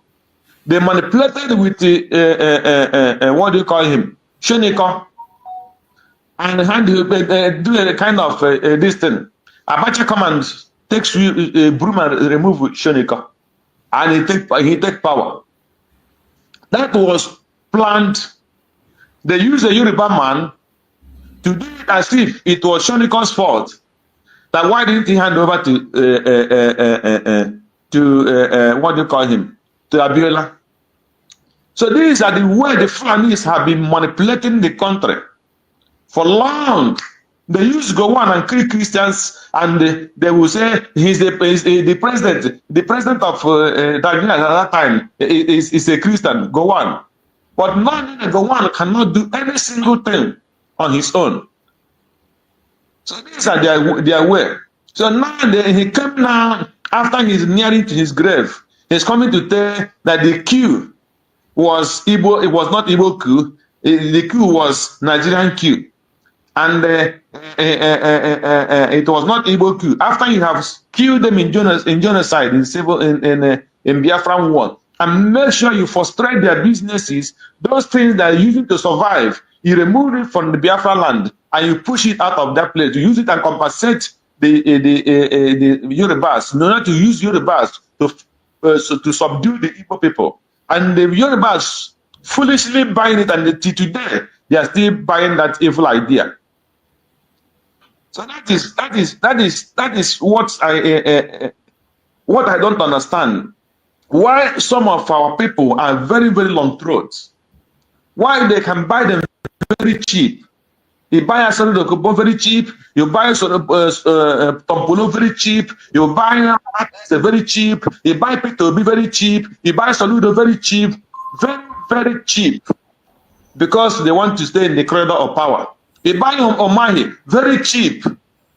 They manipulated with the what do you call him, Shonika, and had to do a kind of this thing. Abacha come and takes broom and remove Shonika, and he take power. That was planned. They used a Yoruba man to do it as if it was Shonika's fault. That why didn't he hand over to what do you call him, to Abiola? So these are the way the Fulanis have been manipulating the country for long. They used to go on and kill Christians, and they will say he's the president. The president of Nigeria at that time is a Christian. Go on, but now Go on cannot do any single thing on his own. So these are their way. So now he came now after he's nearing to his grave, he's coming to tell that the coup was Igbo, it was not Igbo coup, the coup was Nigerian coup. And it was not Igbo coup. After you have killed them in genocide, in Biafran war, and make sure you frustrate their businesses, those things that are using to survive, you remove it from the Biafra land and you push it out of that place. You use it and compensate the Yorubas, in order to use Yorubas to subdue the Igbo people. And the Yorubas foolishly buying it, and today they are still buying that evil idea. So that is what I don't understand. Why some of our people are very, very long throats. Why they can buy them very cheap. You buy a Soludo very cheap, you buy a Tompolo very cheap, you buy a very cheap, you buy Pito very cheap, you buy Soludo very cheap, very, very cheap, because they want to stay in the corridor of power. They buy Omahi very cheap.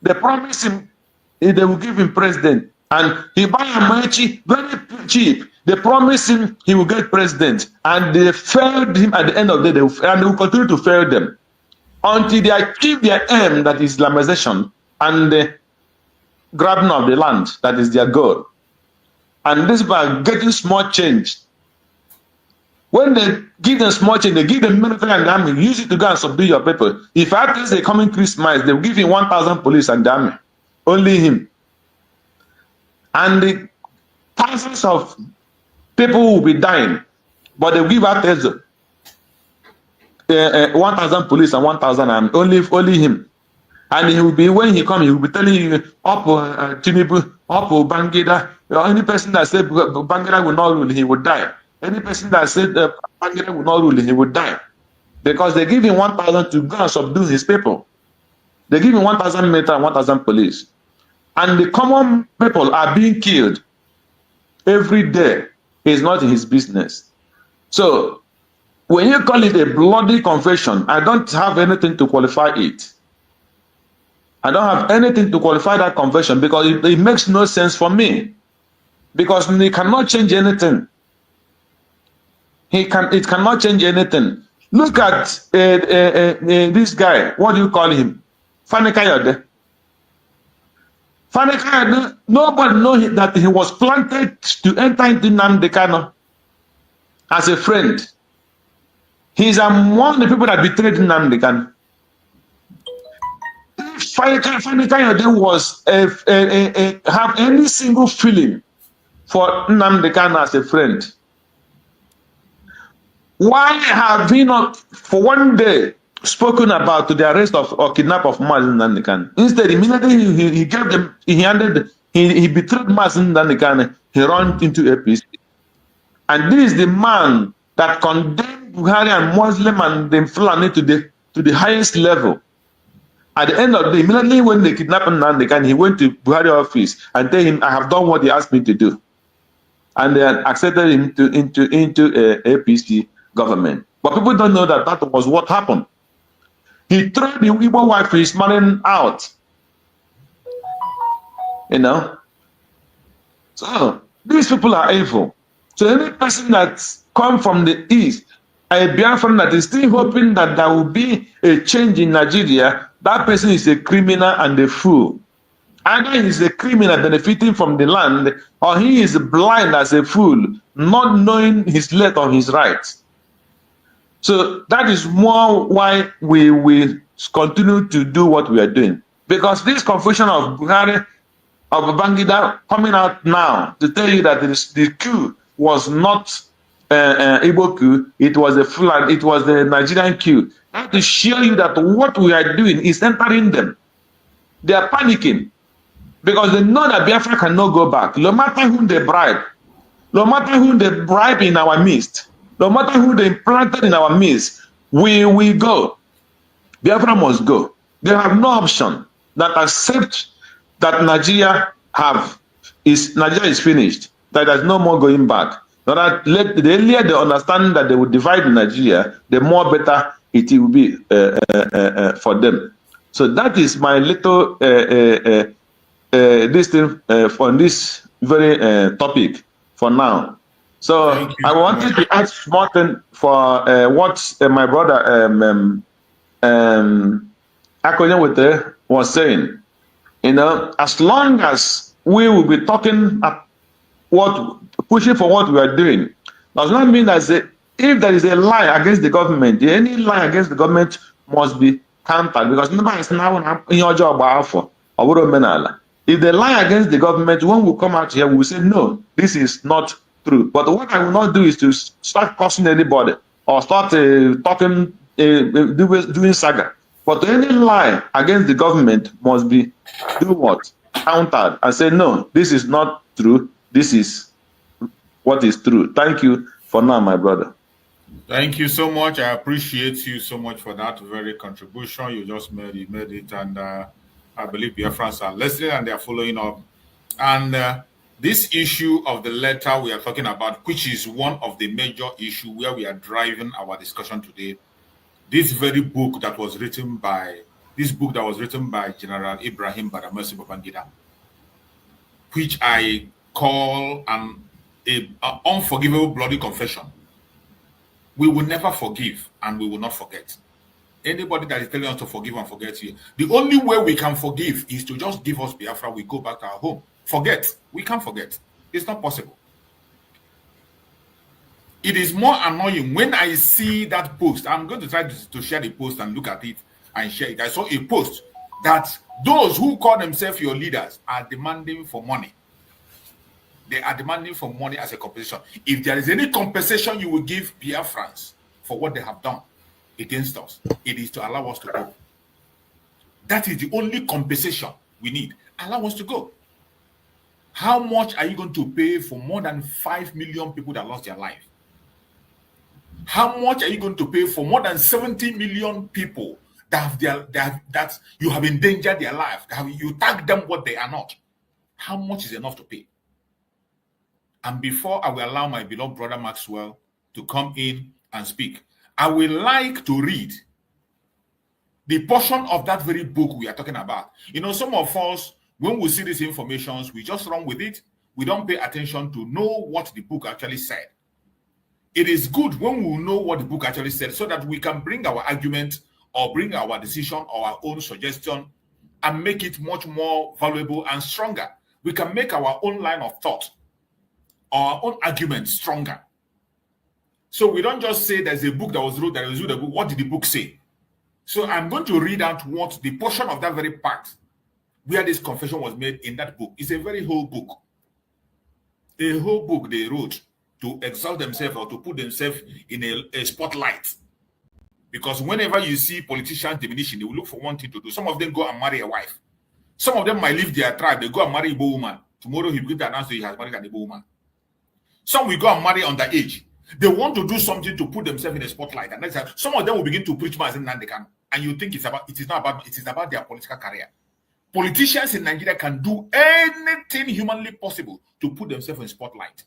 They promise him they will give him president. And he buy Amaechi very cheap. They promise him he will get president. And they failed him at the end of the day. And they will continue to fail them until they achieve their aim, that is Islamization, and the grabbing of the land, that is their goal. And this by getting small change. When they give them small change, they give them military and army, use it to go and subdue your people. If after they coming Christmas, they will give him 1,000 police and army. Only him. And the thousands of people will be dying, but they will give out 1,000 police and 1,000 army. Only him. And he will be, when he comes, he will be telling you, up Tinubu, up Bangida, any person that said Bangida will not rule, he will die. Any person that said Bangida will not rule, he would die. Because they give him 1,000 to go and subdue his people. They give him 1,000 military and 1,000 police. And the common people are being killed every day. It's not his business. So, when you call it a bloody confession, I don't have anything to qualify it. I don't have anything to qualify that confession because it makes no sense for me. Because he cannot change anything. It cannot change anything. Look at this guy. What do you call him? Fani Kayode. Fani Kayode, nobody knows that he was planted to enter into Nnamdi Kanu as a friend. He's among the people that betrayed Nnamdi Kanu. Fani Kayode was have any single feeling for Nnamdi Kanu as a friend. Why have he not, for one day, spoken about the arrest of or kidnap of Mazen Nnamdi Kanu? Instead, immediately he gave them, he betrayed Mazen Nnamdi Kanu. He ran into APC, and this is the man that condemned Buhari and Muslim and the Fulani to the highest level. At the end of the day, immediately when they kidnapped Nnamdi Kanu, he went to Buhari office and told him, "I have done what he asked me to do," and they accepted him into APC government. But people don't know that that was what happened. He threw the Igbo wife he's marrying out. You know? So, these people are evil. So, any person that comes from the east, a Biafran that is still hoping that there will be a change in Nigeria, that person is a criminal and a fool. Either he is a criminal benefiting from the land, or he is blind as a fool, not knowing his left or his right. So that is more why we will continue to do what we are doing. Because this confusion of Buhari, of Bangida coming out now to tell you that the coup was not Igbo coup, it was a Fulani, it was the Nigerian coup. That to show you that what we are doing is entering them. They are panicking because they know that Biafra cannot go back. No matter whom they bribe, no matter whom they bribe in our midst, no matter who they implanted in our midst, we will go. Biafra must go. They have no option that accept that Nigeria is finished, that there's no more going back. Now that the earlier they understand that they will divide Nigeria, the more better it will be for them. So that is my little this thing on this very topic for now. So I wanted to add something for what my brother Akonye was saying. You know, as long as we will be talking pushing for what we are doing, does not mean that if there is a lie against the government, any lie against the government must be countered, because nobody is now in your job for. If they lie against the government, when we come out here, we will say, no, this is not true. But what I will not do is to start cursing anybody or start doing saga. But any lie against the government must be countered and say, no, this is not true. This is what is true. Thank you for now, my brother. Thank you so much. I appreciate you so much for that very contribution. You just made it, and I believe Biafrans are listening and they are following up. And this issue of the letter we are talking about, which is one of the major issues where we are driving our discussion today, this very book that was written by General Ibrahim Badamasi Babangida, which I call an unforgivable bloody confession. We will never forgive and we will not forget. Anybody that is telling us to forgive and forget here, the only way we can forgive is to just give us Biafra, we go back to our home. Forget. We can't forget. It's not possible. It is more annoying when I see that post. I'm going to try to share the post and look at it and share it. I saw a post that those who call themselves your leaders are demanding for money. They are demanding for money as a compensation. If there is any compensation you will give Biafrans for what they have done against us, it is to allow us to go. That is the only compensation we need. Allow us to go. How much are you going to pay for more than 5 million people that lost their life? How much are you going to pay for more than 70 million people that you have endangered their life? That you tag them what they are not? How much is enough to pay? And before I will allow my beloved brother Maxwell to come in and speak, I would like to read the portion of that very book we are talking about. You know, some of us, when we see these informations, we just run with it. We don't pay attention to know what the book actually said. It is good when we know what the book actually said so that we can bring our argument or bring our decision or our own suggestion and make it much more valuable and stronger. We can make our own line of thought, our own argument stronger. So we don't just say there's a book that was wrote, what did the book say? So I'm going to read out what the portion of that very part where this confession was made in that book. It's a very whole book. A whole book they wrote to exalt themselves or to put themselves in a spotlight. Because whenever you see politicians diminishing, they will look for one thing to do. Some of them go and marry a wife. Some of them might leave their tribe. They go and marry a Igbo woman. Tomorrow he will announce that he has married an Igbo woman. Some will go and marry underage. They want to do something to put themselves in a spotlight. And that's some of them will begin to preach as in Nandekan. And you think it is about their political career. Politicians in Nigeria can do anything humanly possible to put themselves in spotlight.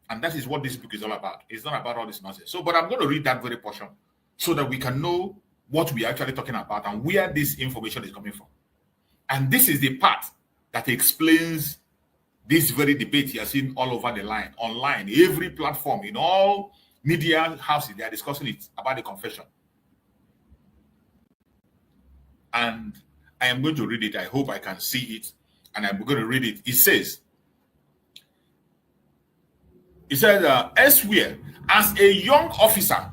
And that is what this book is all about. It's not about all this nonsense. So, but I'm going to read that very portion so that we can know what we are actually talking about and where this information is coming from. And this is the part that explains this very debate you are seeing all over the line, online, every platform, in all media houses, they are discussing it about the confession. And I am going to read it. I hope I can see it. And I'm going to read it. It says, elsewhere, as a young officer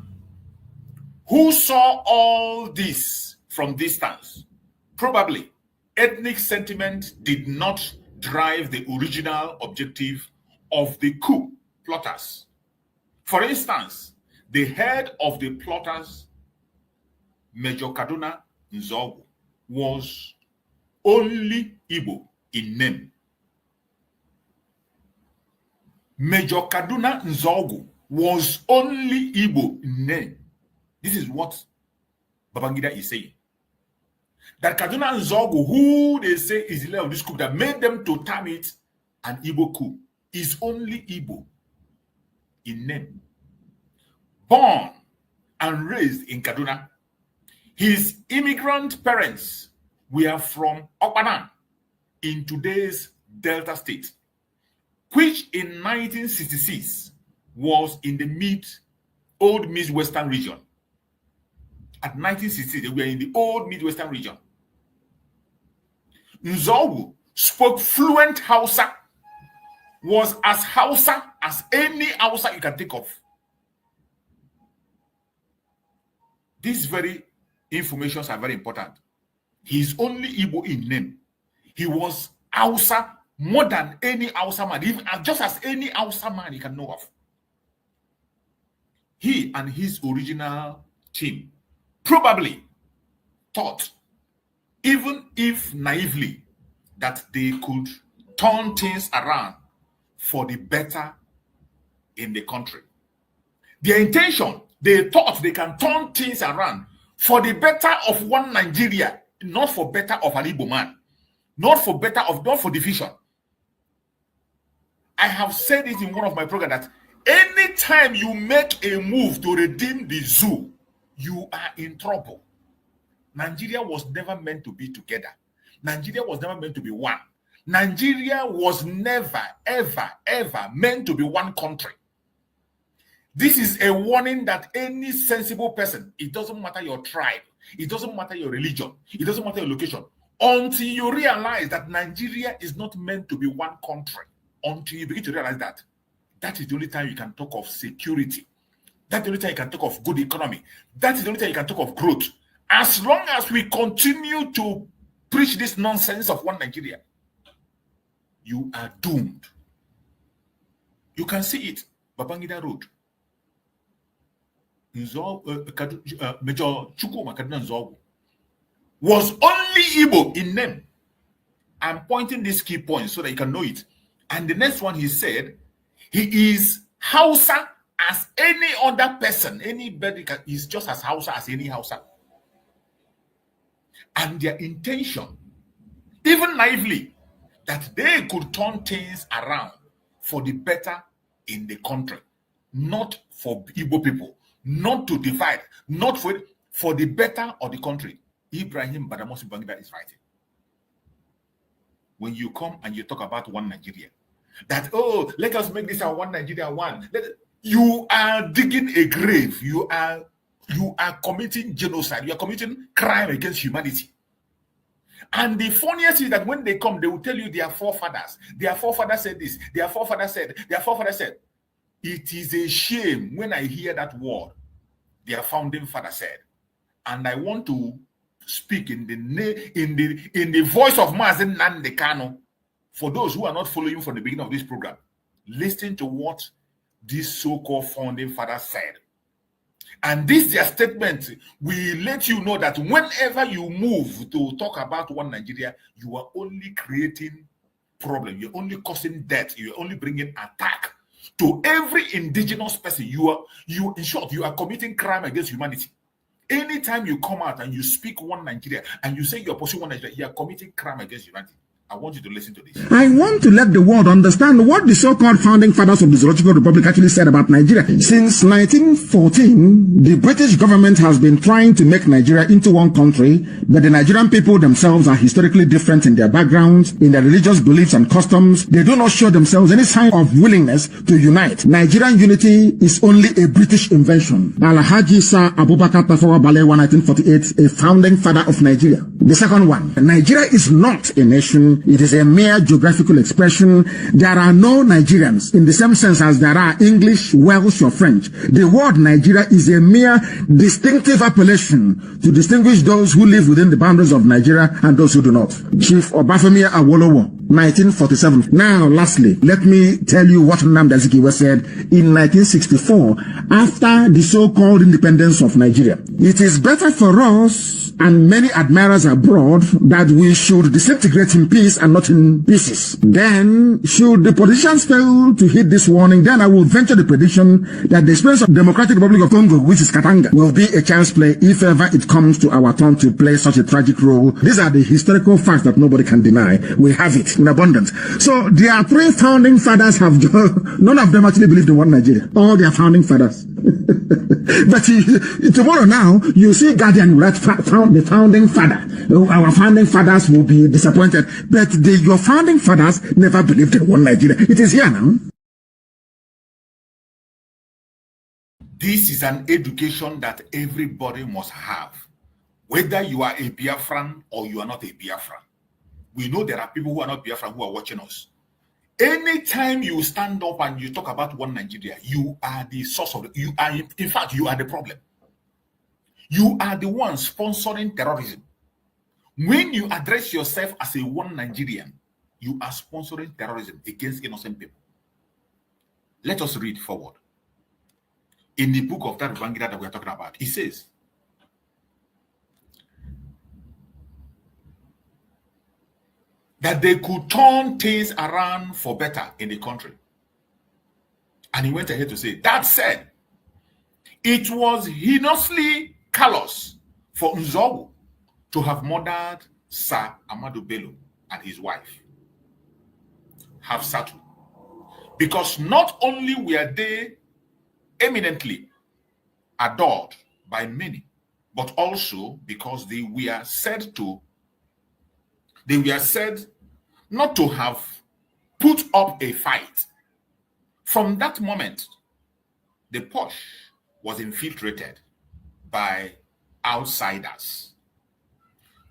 who saw all this from distance, probably ethnic sentiment did not drive the original objective of the coup plotters. For instance, the head of the plotters, Major Kaduna Nzogu, was only Igbo in name. Major Kaduna Nzogu was only Igbo in name. This is what Babangida is saying. That Kaduna Nzogu, who they say is the leader of this coup that made them to term it an Igbo coup, is only Igbo in name. Born and raised in Kaduna, his immigrant parents were from Okpanan in today's Delta State. which in 1966 was in the old Midwestern region. At 1960, they were in the old Midwestern region. Nzowu spoke fluent Hausa, was as Hausa as any Hausa you can think of. These very informations are very important. He is only Igbo in name. He was Hausa more than any Hausa man, even just as any Hausa man you can know of. He and his original team probably thought, even if naively, that they could turn things around for the better in the country. Their intention, they thought they can turn things around for the better of one Nigeria, not for better of an Igbo man, not for division. I have said it in one of my programs that anytime you make a move to redeem the zoo, you are in trouble. Nigeria was never meant to be together. Nigeria was never meant to be one. Nigeria was never, ever, ever meant to be one country. This is a warning that any sensible person, it doesn't matter your tribe, it doesn't matter your religion, it doesn't matter your location, until you realize that Nigeria is not meant to be one country, until you begin to realize that, that is the only time you can talk of security. That's the only time you can talk of good economy. That is the only time you can talk of growth. As long as we continue to preach this nonsense of one Nigeria, you are doomed. You can see it. Babangida Road. Major Chukwuma Kaduna Nzogu was only Igbo in name. I'm pointing these key points so that you can know it. And the next one he said, he is Hausa as any other person. Anybody is just as Hausa as any Hausa. And their intention, even naively, that they could turn things around for the better in the country, not for Igbo people, not to divide, not for the better of the country. Ibrahim Badamasi Babangida is writing. When you come and you talk about one Nigeria, that, oh, let us make this our one Nigeria one. You are digging a grave. You are committing genocide. You are committing crime against humanity. And the funniest is that when they come, they will tell you their forefathers. Their forefathers said this. Their forefathers said. Their forefathers said. It is a shame when I hear that word. Their founding father said. And I want to speak in the voice of Mazen Nnamdi Kanu. For those who are not following from the beginning of this program, listen to what this so-called founding father said. And this their statement will let you know that whenever you move to talk about one Nigeria, you are only creating problem. You're only causing death. You're only bringing attack to every indigenous person. In short, you are committing crime against humanity. Anytime you come out and you speak one Nigeria and you say you're pursuing one Nigeria, you are committing crime against humanity. I want you to listen to this. I want to let the world understand what the so-called founding fathers of the Zoological Republic actually said about Nigeria. Since 1914, the British government has been trying to make Nigeria into one country, but the Nigerian people themselves are historically different in their backgrounds, in their religious beliefs and customs. They do not show themselves any sign of willingness to unite. Nigerian unity is only a British invention. Alhaji Sir Abubakar Tafawa Balewa, 1948, a founding father of Nigeria. The second one, Nigeria is not a nation. It is a mere geographical expression. There are no Nigerians in the same sense as there are English, Welsh, or French. The word Nigeria is a mere distinctive appellation to distinguish those who live within the boundaries of Nigeria and those who do not. Chief Obafemi Awolowo, 1947. Now, lastly, let me tell you what Nnamdi Azikiwe said in 1964 after the so-called independence of Nigeria. It is better for us and many admirers abroad that we should disintegrate in peace and not in pieces. Then, should the politicians fail to heed this warning, then I will venture the prediction that the experience of the Democratic Republic of Congo, which is Katanga, will be a chance play if ever it comes to our turn to play such a tragic role. These are the historical facts that nobody can deny. We have it in abundance. So, their three founding fathers have, none of them actually believed in one Nigeria. All their founding fathers. But tomorrow now, you see Guardian write the founding father. Our founding fathers will be disappointed. But your founding fathers never believed in one Nigeria. It is here now. This is an education that everybody must have. Whether you are a Biafran or you are not a Biafran. We know there are people who are not Biafran who are watching us. Anytime you stand up and you talk about one Nigeria, you are the source of you are in fact you are the problem. You are the one sponsoring terrorism. When you address yourself as a one Nigerian, you are sponsoring terrorism against innocent people. Let us read forward. In the book of that Vanguard that we are talking about, it says, that they could turn things around for better in the country. And he went ahead to say, that said, it was heinously callous for Nzogu to have murdered Sir Amadou Bello and his wife, Hafsatu, because not only were they eminently adored by many, but also because they were said not to have put up a fight. From that moment, the Posh was infiltrated by outsiders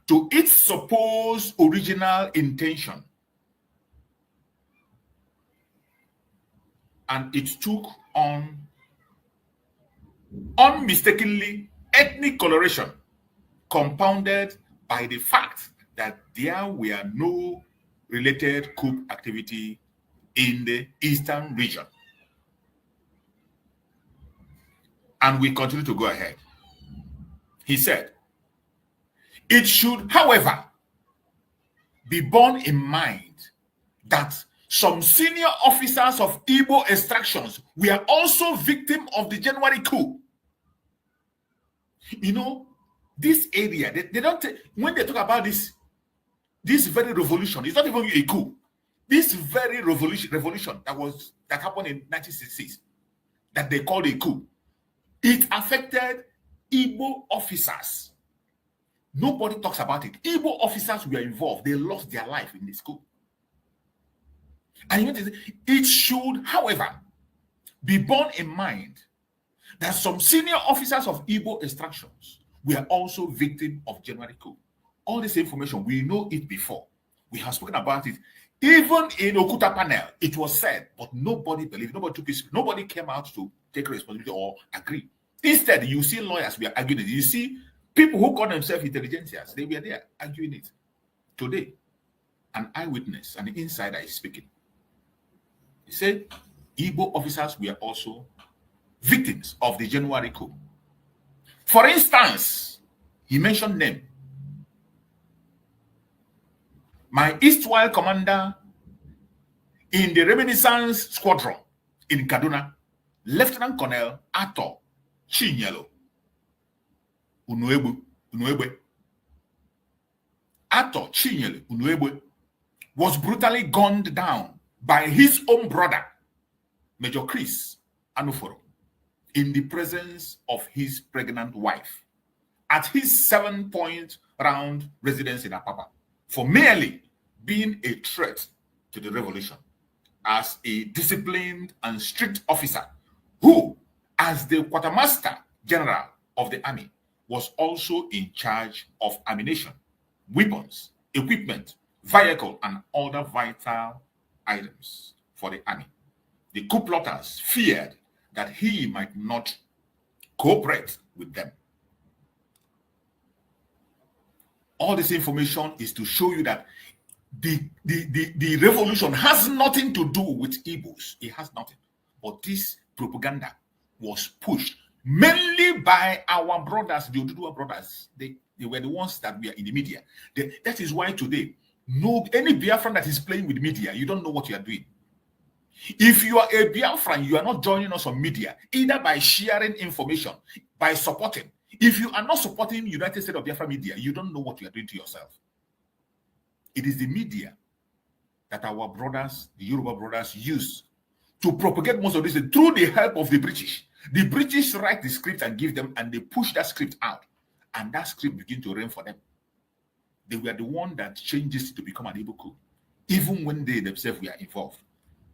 to its supposed original intention. And it took on unmistakably ethnic coloration, compounded by the fact that there were no related coup activity in the eastern region. And we continue to go ahead. He said, it should, however, be borne in mind that some senior officers of Igbo extractions were also victims of the January coup. You know, this area, they don't, when they talk about this very revolution, it's not even a coup. This very revolution that happened in 1966, that they called a coup, it affected Igbo officers. Nobody talks about it. Igbo officers were involved. They lost their life in this coup. And it should, however, be borne in mind that some senior officers of Igbo extractions were also victims of January coup. All this information, we know it before. We have spoken about it. Even in Okuta panel, it was said, but nobody believed, nobody took it, nobody came out to take responsibility or agree. Instead, you see lawyers were arguing it. You see people who call themselves intelligentsias, they were there arguing it. Today, an eyewitness, an insider is speaking. He said Igbo officers were also victims of the January coup. For instance, he mentioned them. My erstwhile commander in the Reminiscence Squadron in Kaduna, Lieutenant Colonel Ato Chinyelo Unuegbe. Ato Chinyelo Unuegbe was brutally gunned down by his own brother, Major Chris Anuforo, in the presence of his pregnant wife at his 7-point round residence in Apapa for merely being a threat to the revolution as a disciplined and strict officer who, as the quartermaster general of the army, was also in charge of ammunition, weapons, equipment, vehicle, and other vital items for the army. The coup plotters feared that he might not cooperate with them. All this information is to show you that the revolution has nothing to do with Igbos. It has nothing. But this propaganda was pushed mainly by our brothers, the Oduduwa brothers. They were the ones that were in the media. That is why today, any Biafran that is playing with media, you don't know what you are doing. If you are a Biafran, you are not joining us on media, either by sharing information, by supporting. If you are not supporting United States of Biafra media, you don't know what you are doing to yourself. It is the media that our brothers, the Yoruba brothers, use to propagate most of this through the help of the British. The British write the script and give them, and they push that script out. And that script begin to reign for them. They were the one that changed it to become an Igbo coup, even when they themselves were involved.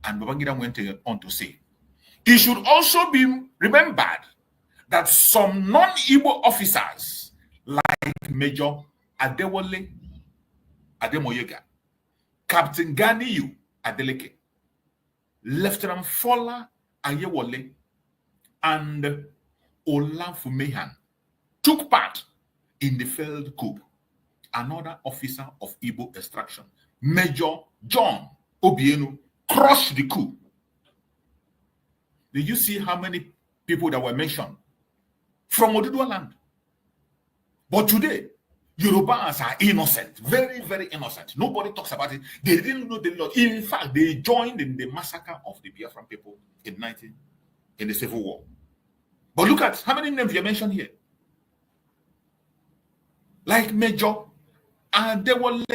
And Babangida went on to say, it should also be remembered that some non-Igbo officers, like Major Adewale Ademoyega, Captain Ganiyu Adeleke, Lieutenant Fola Ayewole, and Olafumehan took part in the failed coup. Another officer of Igbo extraction, Major John Obienu, crushed the coup. Did you see how many people that were mentioned from Oduduwa land? But today, Yorubas are innocent, very, very innocent. Nobody talks about it. They didn't know the law. In fact, they joined in the massacre of the Biafran people in the Civil War. But look at how many names you mentioned here. Like Major Adewale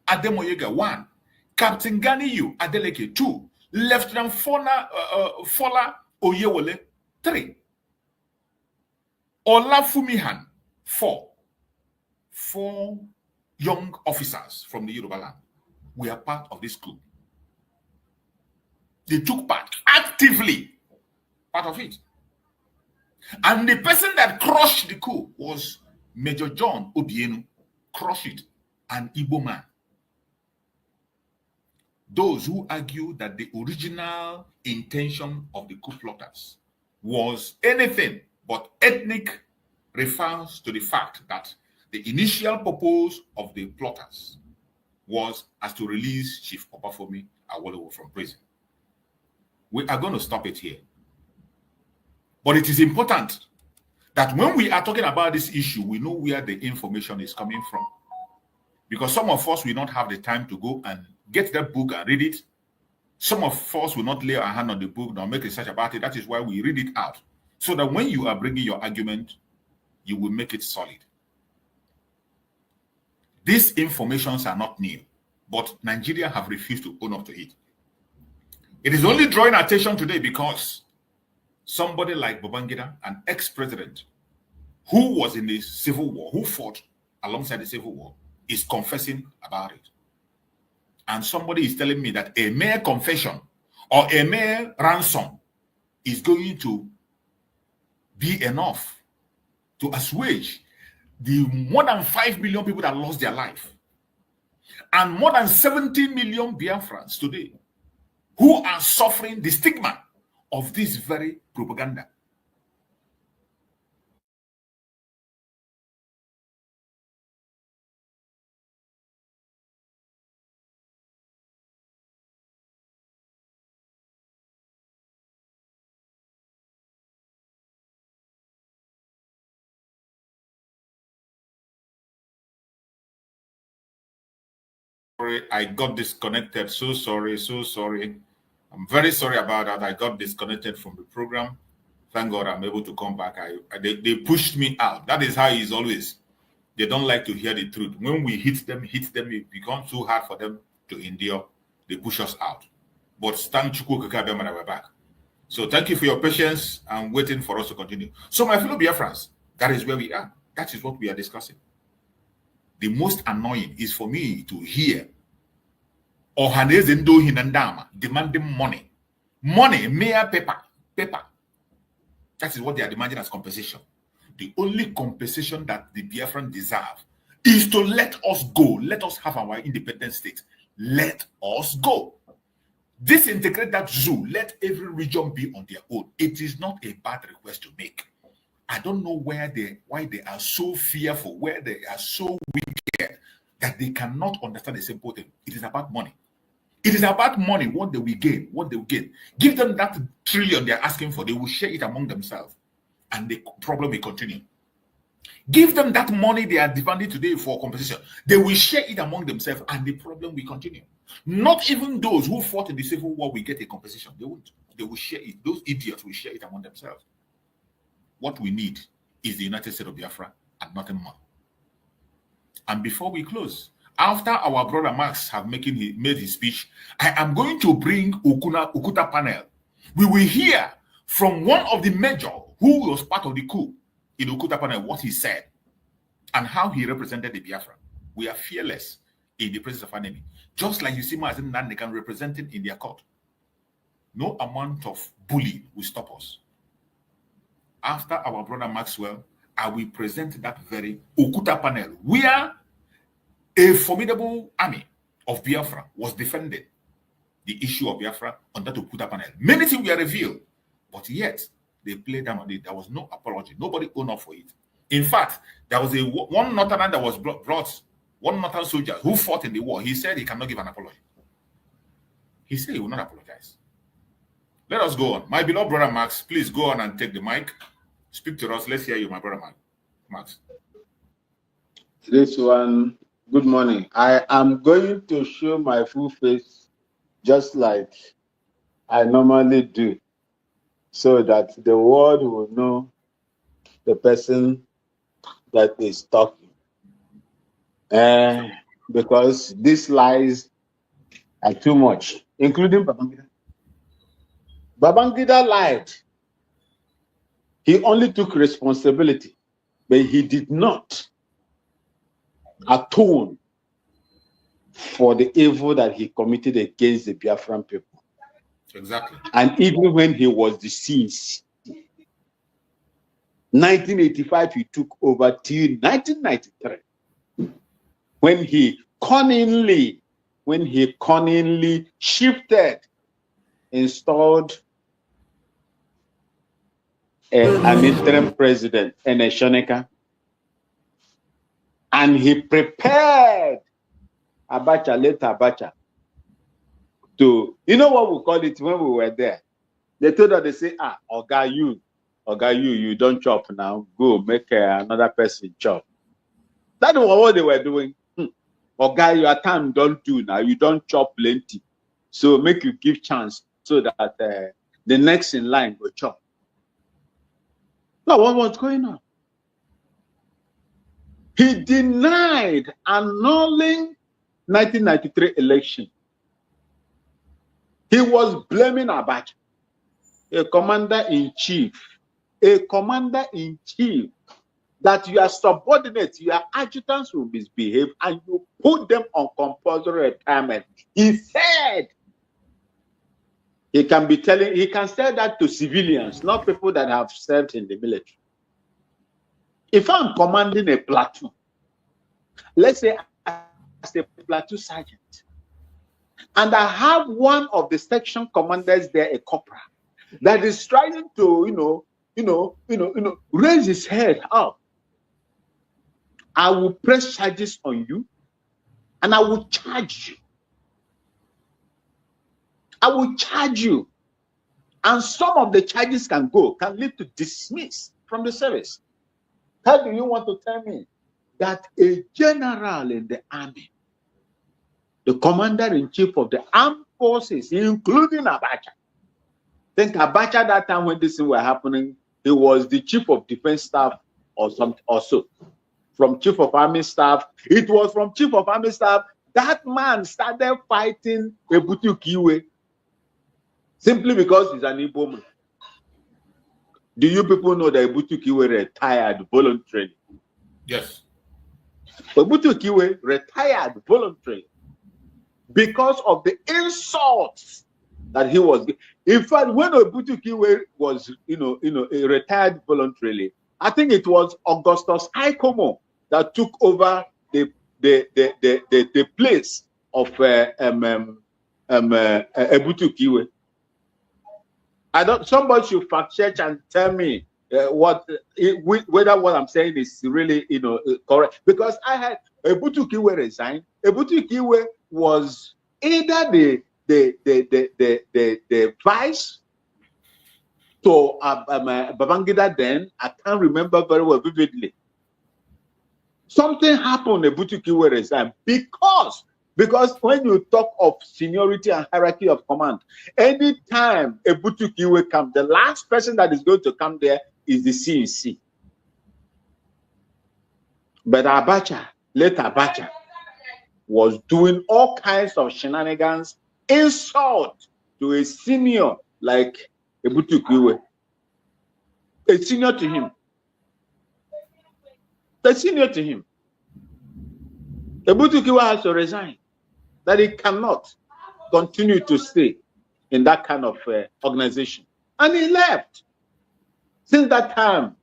Ademoyega, 1. Captain Ganiyu Adeleke, 2. Lieutenant Fola Oyewole, 3. Olafumihan, 4. 4 young officers from the Yoruba land were part of this coup. They took part actively, part of it. And the person that crushed the coup was Major John Obienu, crushed it, an Igbo man. Those who argue that the original intention of the coup plotters was anything but ethnic refers to the fact that the initial purpose of the plotters was as to release Chief Obafomi Awolowo from prison. We are going to stop it here. But it is important that when we are talking about this issue, we know where the information is coming from. Because some of us will not have the time to go and get that book and read it. Some of us will not lay our hand on the book nor make research about it. That is why we read it out. So that when you are bringing your argument, you will make it solid. These informations are not new, but Nigeria have refused to own up to it. It is only drawing attention today because somebody like Babangida, an ex-president, who was in the Civil War, who fought alongside the Civil War, is confessing about it. And somebody is telling me that a mere confession or a mere ransom is going to be enough to assuage the more than 5 million people that lost their life and more than 70 million Biafrans today who are suffering the stigma of this very propaganda. I got disconnected. So sorry. I'm very sorry about that. I got disconnected from the program. Thank God I'm able to come back. They pushed me out. That is how it is always. They don't like to hear the truth. When we hit them, it becomes too hard for them to endure. They push us out. But thank Chukwu Kakabema, we're back. So thank you for your patience. I'm waiting for us to continue. So my fellow Biafrans, that is where we are. That is what we are discussing. The most annoying is for me to hear Ohaneze Ndohi Nandama demanding money. Money, mere paper. That is what they are demanding as compensation. The only compensation that the Biafran deserve is to let us go. Let us have our independent state. Let us go. Disintegrate that zoo. Let every region be on their own. It is not a bad request to make. I don't know why they are so fearful, where they are so wicked that they cannot understand the simple thing. It is about money. It is about money, what they will gain, Give them that trillion they're asking for. They will share it among themselves. And the problem will continue. Give them that money they are demanding today for compensation. They will share it among themselves and the problem will continue. Not even those who fought in the Civil War will get a compensation. They won't. They will share it. Those idiots will share it among themselves. What we need is the United States of Biafra and nothing more. And before we close, after our brother Max have made his speech, I am going to bring Okuta panel. We will hear from one of the major who was part of the coup in Okuta panel, what he said and how he represented the Biafra. We are fearless in the presence of an enemy. Just like you see Mazen Nandekan representing in their court. No amount of bullying will stop us. After our brother Maxwell, I will present that very Okuta panel where a formidable army of Biafra was defended the issue of Biafra on that Okuta panel. Many things were revealed, but yet they played down on it. There was no apology. Nobody owned up for it. In fact, there was one Northern that was brought, one Northern soldier who fought in the war. He said he cannot give an apology. He said he will not apologize. Let us go on. My beloved brother Max, please go on and take the mic. Speak to us. Let's hear you, my brother Max. This one, good morning. I am going to show my full face just like I normally do, so that the world will know the person that is talking. Because these lies are too much, including Babangida. Babangida lied. He only took responsibility, but he did not atone for the evil that he committed against the Biafran people. Exactly. And even when he was deceased, 1985, he took over till 1993, when he cunningly shifted, installed an interim president, Shoneka, and he prepared Abacha, late Abacha, to, you know what we call it when we were there? They told us, they say, Oga, you don't chop now. Go make another person chop. That was what they were doing. Oga, your time don't do now. You don't chop plenty. So make you give chance so that the next in line will chop. Now, what was going on? He denied annulling 1993 election. He was blaming Abacha, a commander-in-chief, that your subordinates, your adjutants will misbehave and you put them on compulsory retirement. He said he can say that to civilians, not people that have served in the military. If I'm commanding a platoon, let's say as a platoon sergeant, and I have one of the section commanders there, a corporal, that is trying to, raise his head up, I will press charges on you, and I will charge you. I will charge you, and some of the charges can lead to dismiss from the service. How do you want to tell me that a general in the army, the commander-in-chief of the armed forces, including Abacha, think Abacha that time when this thing were happening, he was the chief of defense staff or something also. From chief of army staff, it was from chief of army staff that man started fighting Ebutu Kiwe simply because he's an Igbo man. Do you people know that Ebutu Kiwe retired voluntarily? Yes. Ebutu Kiwe retired voluntarily because of the insults that he was. In fact, when Ebutu Kiwe was, retired voluntarily, I think it was Augustus Aikomo that took over the place of Ebutu Kiwe. Somebody should fact check and tell me whether what I'm saying is really, correct. Because I had Ebutu Kiwe resign. Ebutu Kiwe was either the vice to Babangida then. I can't remember very well vividly. Something happened. Ebutu Kiwe resigned because when you talk of seniority and hierarchy of command, anytime Ebutu Kiwe comes, the last person that is going to come there is the CEC. But late Abacha, was doing all kinds of shenanigans, insult to a senior like Ebutu Kiwe. a senior to him. A senior to him. Ebutukiwa has to resign. That he cannot continue to stay in that kind of organization. And he left. Since that time,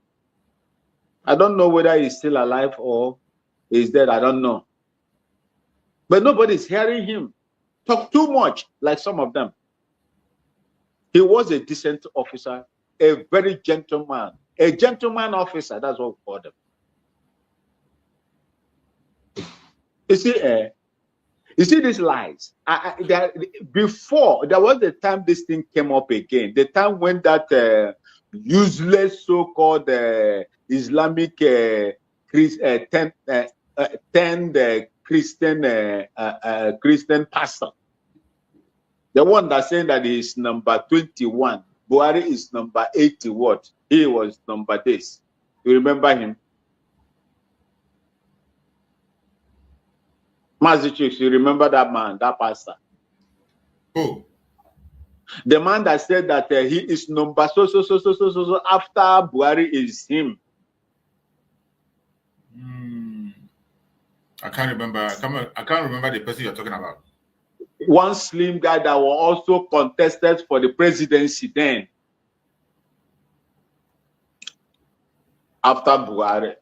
I don't know whether he's still alive or he's dead. I don't know. But nobody's hearing him talk too much like some of them. He was a decent officer, a very gentleman, a gentleman officer. That's what we call them. You see these lies. Before, there was the time this thing came up again. The time when that useless so-called Islamic Christian pastor, the one that saying that he is number 21, Buhari is number 80. What? He was number this. You remember him? Mazichik, you remember that man, that pastor? Who? The man that said that he is number so after Buhari is him. I can't remember. I can't remember the person you're talking about. One slim guy that was also contested for the presidency then. After Buhari.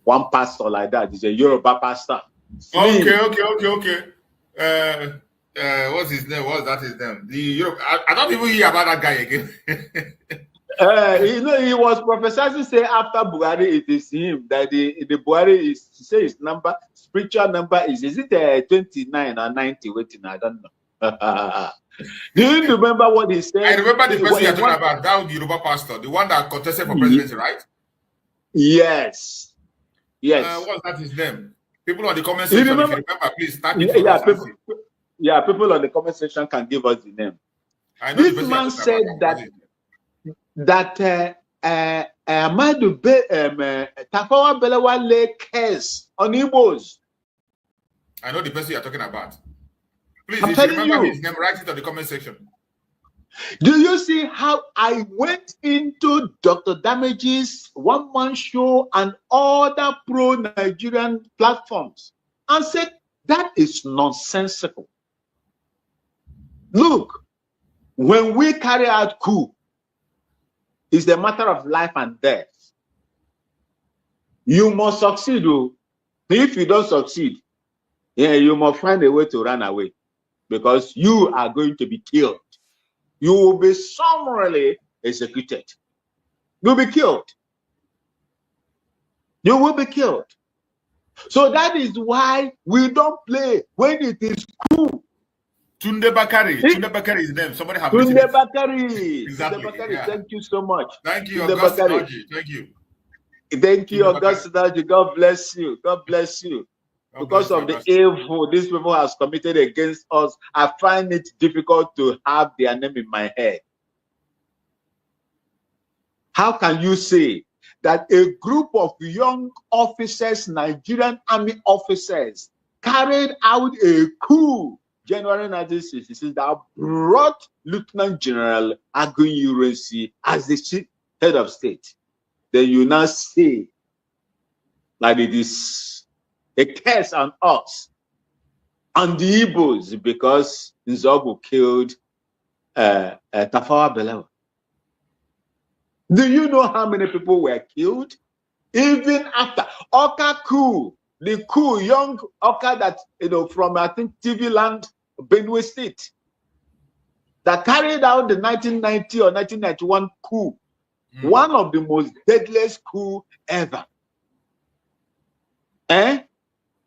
One pastor like that is a Yoruba pastor. Slim. Okay. What's his name? What's that his name? I don't even hear about that guy again. He was prophesying, say after Buhari it is him that the Buhari is, say his number, spiritual number is it 29 or 90? Waiting, I don't know. Do you remember what he said? I remember the person you're talking about, that Yoruba pastor, the one that contested for presidency, right? Yes. What's that his name? People on the comment section, if you remember, please start it for us. People on the comment section can give us the name. This man said that Amadu Tafawa Balewa lay curse on Igbos. I know the person you're talking about. Please, if you remember his name, write it on the comment section. Do you see how I went into Dr. Damage's one-man show and other pro-Nigerian platforms and said that is nonsensical? Look, when we carry out coup, it's a matter of life and death. You must succeed. If you don't succeed, you must find a way to run away because you are going to be killed. You will be summarily executed. You'll be killed. You will be killed. So that is why we don't play when it is coup. Tunde Bakari. Tunde Bakari is his name. Somebody have Tunde Bakari. Exactly. Tunde Bakari. Yeah. Thank you so much. Thank you, Tunde August Bakari. Naji. Thank you. Thank you, August Naji. God bless you. God bless you. Because of the evil these people have committed against us, I find it difficult to have their name in my head. How can you say that a group of young officers, Nigerian army officers, carried out a coup January 1966 that brought Lieutenant General Agunyuresi as the head of state? Then you now say that it is a curse on us, on the Igbos, because Nzogu killed Tafawa Balewa. Do you know how many people were killed? Even after Oka coup, the coup, young Oka that, from, I think, TV land, Benue State, that carried out the 1990 or 1991 coup, one of the most deadliest coup ever.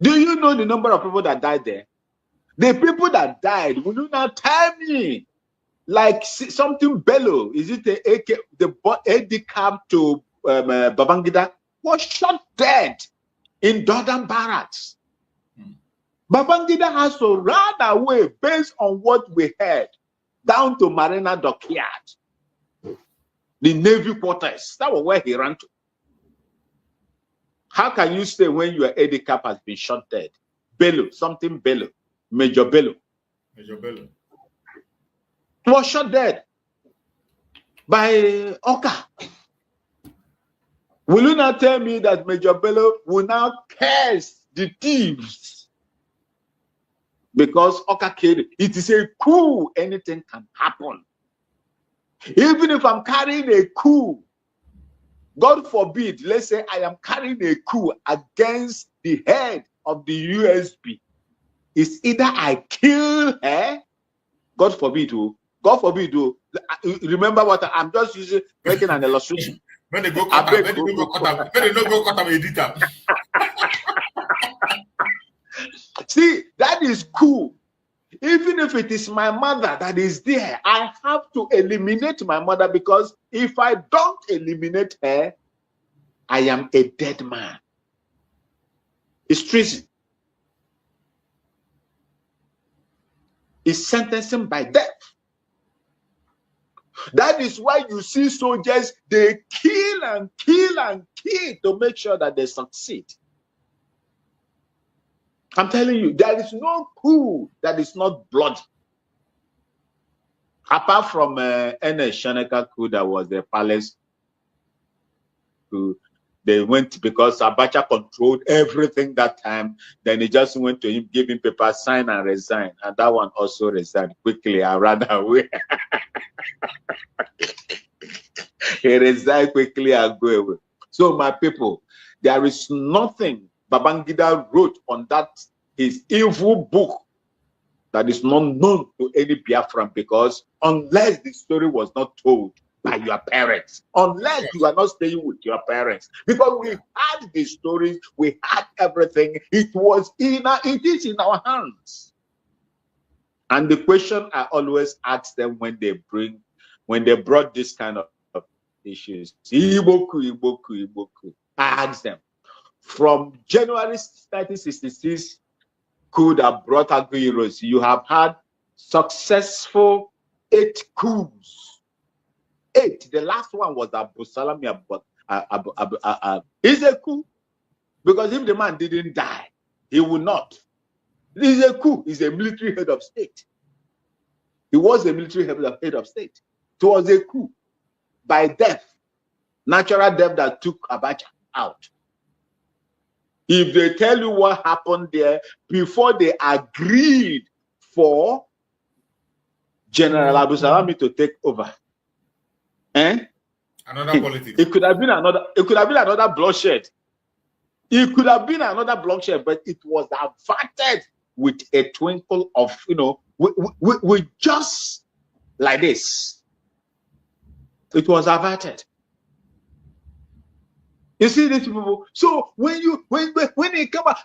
Do you know the number of people that died there? The people that died, will you now tell me, like something Bello, is it the AD cab to Babangida, was shot dead in Jordan barracks. Babangida has to run away based on what we heard down to Marina Dockyard, the Navy quarters. That was where he ran to. How can you say when your AD cap has been shot dead? Bello, something Bello, Major Bello. Major Bello Was shot dead. by Oka. Will you not tell me that Major Bello will now curse the thieves because Oka killed? It is a coup. Anything can happen. Even if I'm carrying a coup, God forbid, let's say I am carrying a coup against the head of the USB. It's either I kill her, God forbid, God forbid. Remember what I'm just using, making an illustration. When they go cut editor. See, that is cool. Even if it is my mother that is there, I have to eliminate my mother, because if I don't eliminate her, I am a dead man. It's treason. It's sentencing by death. That is why you see soldiers, they kill and kill and kill to make sure that they succeed. I'm telling you, there is no coup that is not bloody. Apart from Ene Shaneka coup, that was the palace coup. They went because Abacha controlled everything that time. Then he just went to him, gave him paper, sign and resign. And that one also resigned quickly. I ran away. He resigned quickly and go away. So my people, there is nothing Babangida wrote on that his evil book that is not known to any Biafran, because unless the story was not told by your parents, unless you are not staying with your parents, because we had the stories, we had everything, it is in our hands. And the question I always ask them when they brought this kind of issues, Iboku. I ask them, from January 1966 coup that brought Aguiros, you have had successful 8 coups. 8. The last one was Abu Salami. It's a coup, because if the man didn't die, he would not. This is a coup. He's a military head of state. He was a military head of state. It was a coup by death, natural death that took Abacha out. If they tell you what happened there before they agreed for General Abu Salami to take over, another politics. It could have been another. It could have been another bloodshed. It could have been another bloodshed, but it was averted with a twinkle of, we just like this. It was averted. You see these people. So when they come out,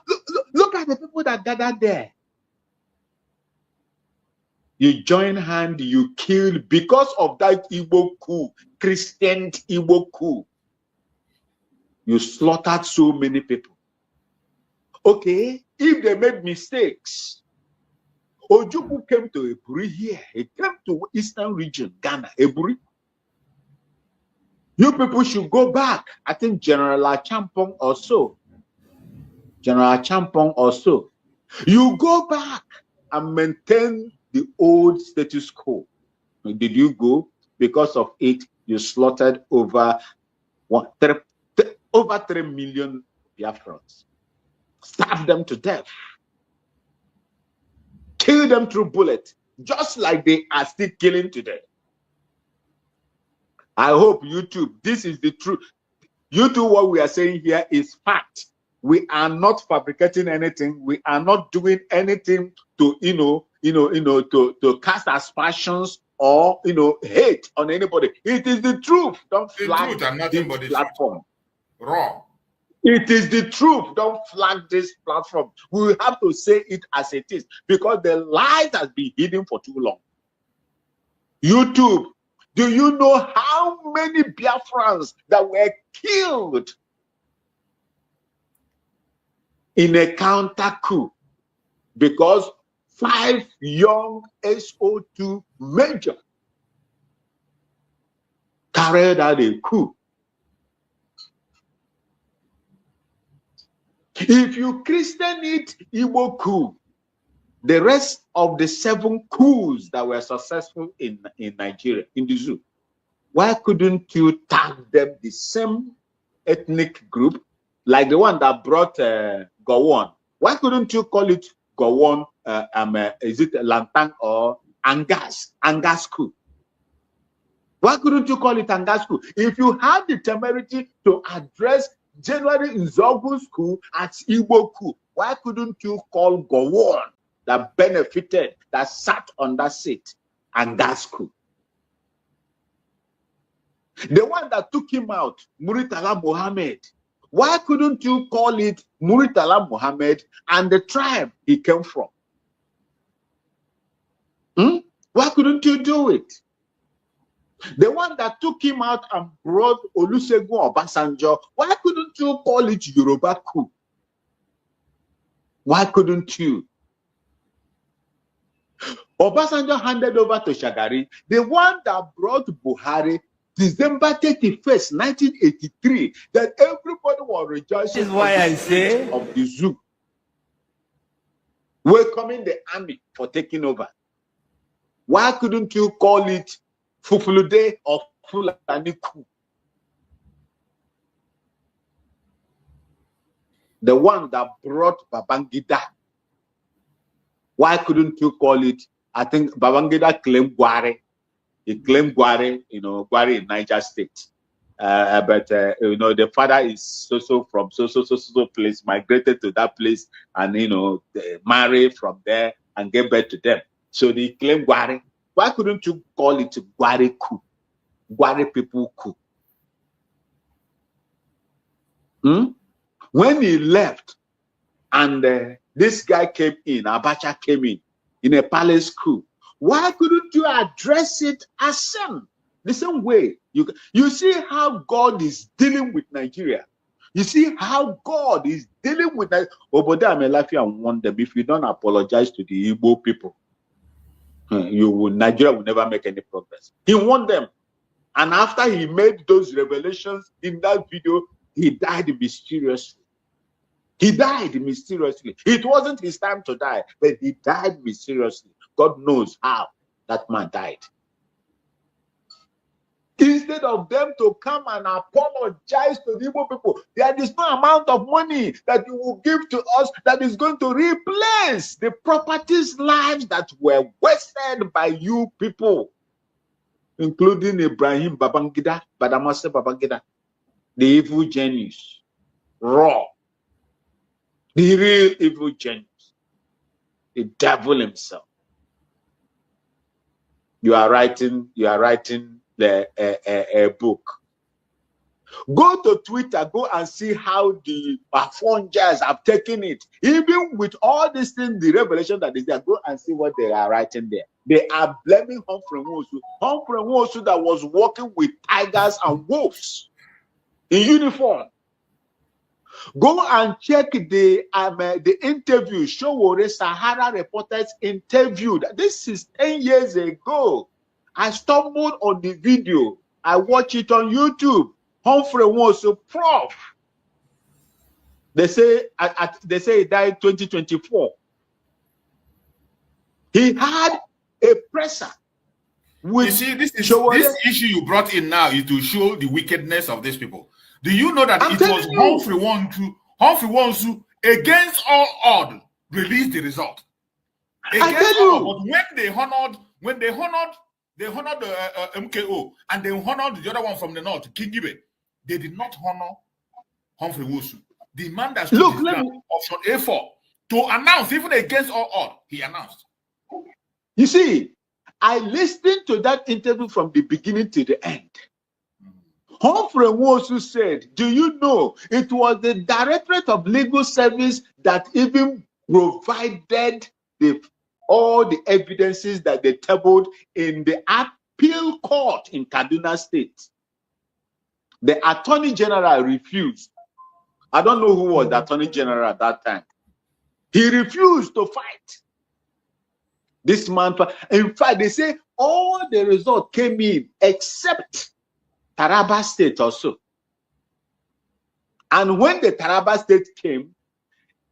look at the people that gathered there. You join hand, you kill because of that Igbo coup, Christian Igbo coup. You slaughtered so many people. Okay, if they made mistakes, Ojukwu came to Eburi here. He came to Eastern region, Ghana, Eburi. You people should go back. I think General Achampong also. You go back and maintain the old status quo. Did you go? Because of it, you slaughtered over 3 million Biafrans. Starve them to death. Kill them through bullets, just like they are still killing today. I hope YouTube, this is the truth. YouTube, what we are saying here is fact. We are not fabricating anything. We are not doing anything to, to cast aspersions or, hate on anybody. It is the truth. Don't flag this platform. Raw. It is the truth. Don't flag this platform. We have to say it as it is, because the lies has been hidden for too long. YouTube, do you know how many Biafrans that were killed in a counter coup because 5 young SO2 major carried out a coup? If you Christian it, Igbo coup, the rest of the 7 coups that were successful in Nigeria, in the zoo, Why couldn't you tag them the same ethnic group, like the one that brought Gowon? Why couldn't you call it Gowon? Is it Lantang or Angas coup? Why couldn't you call it Angas coup? If you had the temerity to address January Nzogu's coup as Igbo coup, why couldn't you call Gowon that benefited, that sat on that seat, Angas coup? The one that took him out, Muritala Mohammed. Why couldn't you call it Muritala Mohammed and the tribe he came from? Why couldn't you do it? The one that took him out and brought Olusegun Obasanjo, why couldn't you call it Yoruba coup? Why couldn't you? Obasanjo handed over to Shagari, the one that brought Buhari, December 31st, 1983, that everybody was rejoicing. This is why I say of the zoo, welcoming the army for taking over. Why couldn't you call it Fufulude or Fulani coup? The one that brought Babangida. Why couldn't you call it? I think Babangida claimed Gware. He claimed Gware, Gware in Niger State. But the father is so from so place, migrated to that place, and they marry from there and give birth to them. So they claim Gware. Why couldn't you call it Gware coup? Gware people coup. When he left, and this guy came in, Abacha came in a palace coup. Why couldn't you address it as him? The same way. You see how God is dealing with Nigeria. You see how God is dealing with Nigeria. Obodo and warn them, if you don't apologize to the Igbo people, Nigeria will never make any progress. He warned them. And after he made those revelations in that video, he died mysteriously. He died mysteriously. It wasn't his time to die, but he died mysteriously. God knows how that man died. Instead of them to come and apologize to the Igbo people, there is no amount of money that you will give to us that is going to replace the properties, lives that were wasted by you people, including Ibrahim Babangida, Badamasi Babangida, the evil genius, raw, the real evil genius, the devil himself. You are writing the book. Go to Twitter, go and see how the Biafrans have taken it. Even with all these things, the revelation that is there, go and see what they are writing there. They are blaming Humphrey Nwosu that was working with tigers and wolves in uniform. Go and check the interview, Showore Sahara Reporters interviewed. This is 10 years ago. I stumbled on the video. I watched it on YouTube. Humphrey Nwosu, prof. They say he died 2024. He had a presser. You see, this issue you brought in now is to show the wickedness of these people. Do you know that it was Humphrey Nwosu against all odds released the result? Against all, but when they honored the MKO and they honored the other one from the north, Kingibe, they did not honor Humphrey Nwosu. The man that stood option A4 to announce, even against all odds, he announced. You see, I listened to that interview from the beginning to the end. Humphrey Nwosu said, do you know, it was the Directorate of Legal Service that even provided all the evidences that they tabled in the appeal court in Kaduna State. The Attorney General refused. I don't know who was the Attorney General at that time. He refused to fight. This man, in fact, they say all the results came in except Taraba State also. And when the Taraba State came,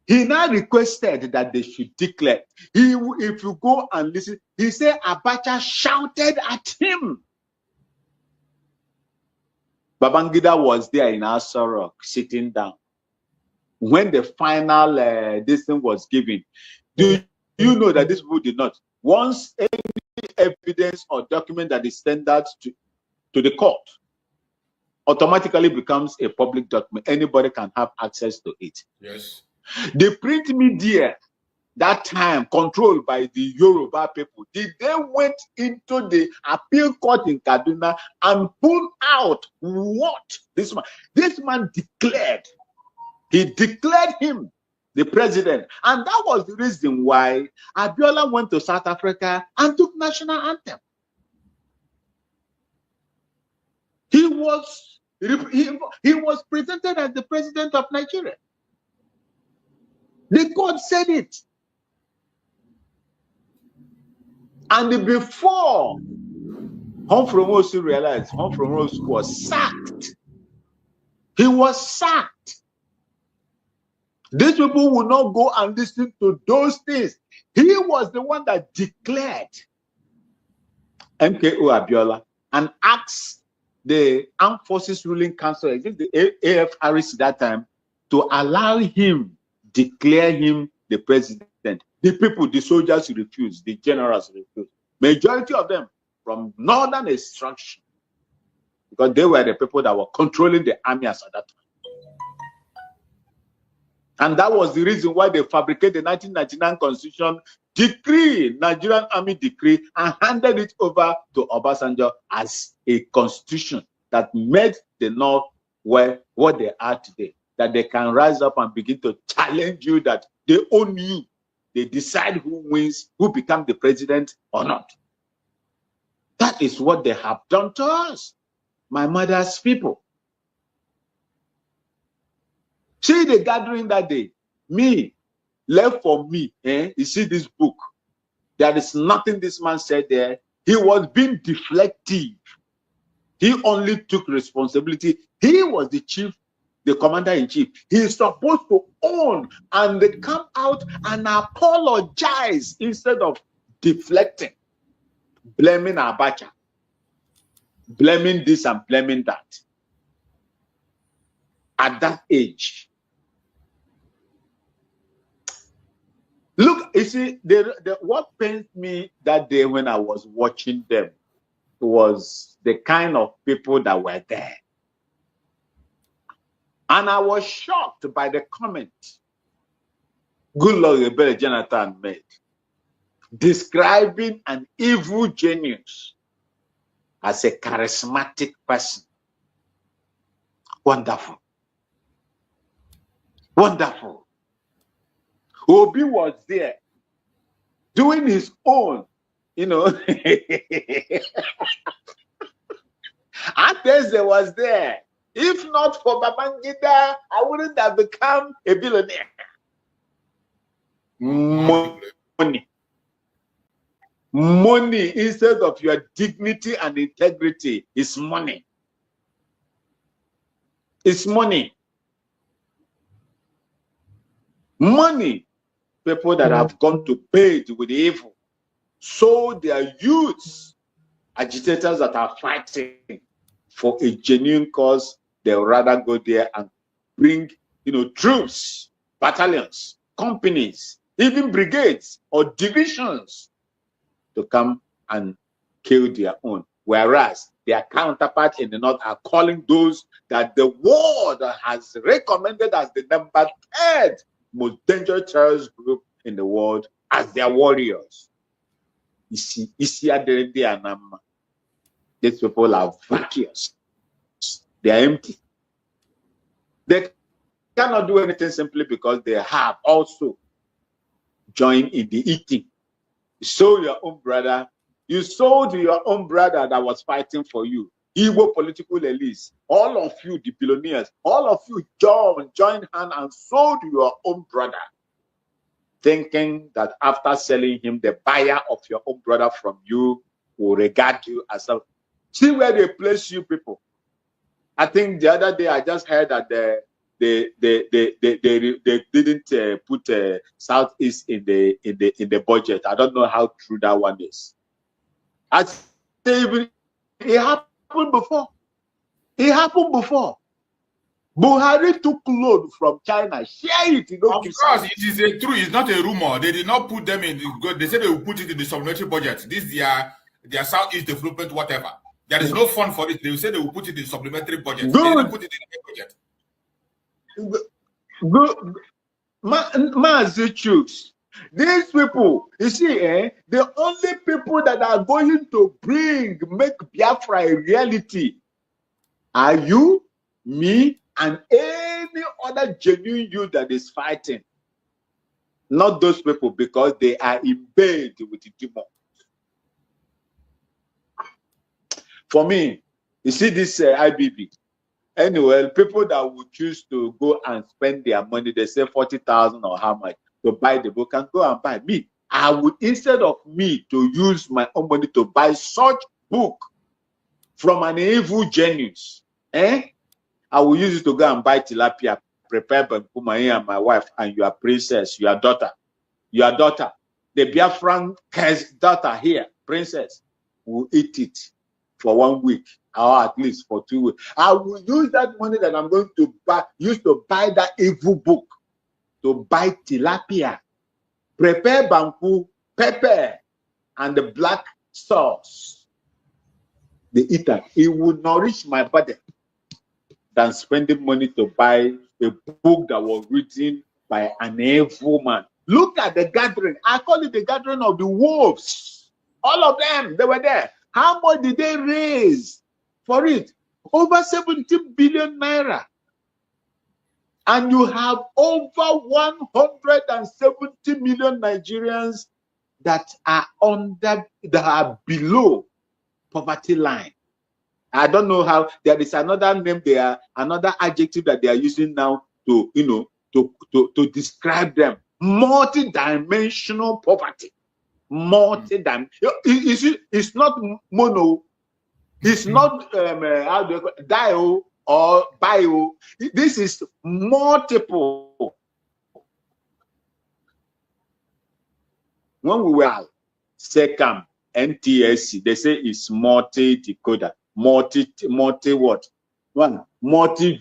he now requested that they should declare. If you go and listen, he said Abacha shouted at him. Babangida was there in Aso Rock, sitting down. When the final this thing was given, do you know that these people did not? Once any evidence or document that is tendered to the court, automatically becomes a public document. Anybody can have access to it. Yes. The print media that time controlled by the Yoruba people, they went into the appeal court in Kaduna and pulled out what this man declared. He declared him the president. And that was the reason why Abiola went to South Africa and took national anthem. He was presented as the president of Nigeria. The court said it. And before Humphrey realized, Humphrey was sacked. He was sacked. These people will not go and listen to those things. He was the one that declared MKO Abiola and asked the Armed Forces Ruling Council, the AFRC that time, to allow him, declare him the president. The people, the soldiers refused, the generals refused. Majority of them from northern extraction, because they were the people that were controlling the armies at that time. And that was the reason why they fabricated the 1999 Constitution decree, Nigerian Army decree, and handed it over to Obasanjo as a constitution that made the North what they are today. That they can rise up and begin to challenge you, that they own you. They decide who wins, who becomes the president or not. That is what they have done to us, my mother's people. See the gathering that day. Me, left for me. You see this book. There is nothing this man said there. He was being deflective. He only took responsibility. He was the chief, the commander-in-chief. He is supposed to own and they come out and apologize instead of deflecting, blaming Abacha, blaming this and blaming that. At that age. Look, you see, what pained me that day when I was watching them was the kind of people that were there. And I was shocked by the comment Goodluck Ebele Jonathan made, describing an evil genius as a charismatic person. Wonderful. Wonderful. Obi was there doing his own, Ateze was there. If not for Babangida, I wouldn't have become a billionaire. Money. Money instead of your dignity and integrity is money. It's money. Money. People that have gone to bed with evil, sold their youths, agitators that are fighting for a genuine cause, they'll rather go there and bring, troops, battalions, companies, even brigades or divisions to come and kill their own. Whereas their counterparts in the North are calling those that the world has recommended as the number 3rd most dangerous terrorist group in the world as their warriors. These people are vacuous. They are empty. They cannot do anything simply because they have also joined in the eating. You sold your own brother. You sold your own brother that was fighting for you. Igbo political elites, all of you, the billionaires, all of you joined hand and sold your own brother, thinking that after selling him, the buyer of your own brother from you will regard you as a... See where they place you people. I think the other day I just heard that they didn't put Southeast in the budget. I don't know how true that one is. I say it happened before. It happened before. Buhari took loan from China, share it. Of course, it is a true. It's not a rumor. They did not put them in. They said they will put it in the supplementary budget. This their Southeast development, whatever. There is no fund for it. They will say they will put it in supplementary budget. Good. They didn't put it in the budget. Good. Mazi Chooks. These people, you see, the only people that are going to make Biafra a reality are you, me, and any other genuine you that is fighting. Not those people, because they are in bed with the demon. For me, you see this IBB. Anyway, people that would choose to go and spend their money, they say 40,000 or how much to buy the book, and go and buy. Me, I would, instead of me to use my own money to buy such book from an evil genius, I will use it to go and buy tilapia, prepare Bankumai and my wife and your princess, your daughter, the Biafran daughter here, princess, will eat it for 1 week or at least for 2 weeks. I will use that money that I'm going to buy that evil book to buy tilapia, prepare banku, pepper, and the black sauce. They eat that. It will nourish my body than spending money to buy a book that was written by an evil man. Look at the gathering. I call it the gathering of the wolves. All of them, they were there. How much did they raise for it? Over 17 billion naira. And you have over 170 million Nigerians that are below poverty line. I don't know how. There is another name there, another adjective that they are using now to describe them. Multi-dimensional poverty. Multi-dimensional. It's not mono. It's not how do you call it, dio or bio. This is multiple. When we were SECAM, NTSC, they say it's multi-decoder. Multi what? One multi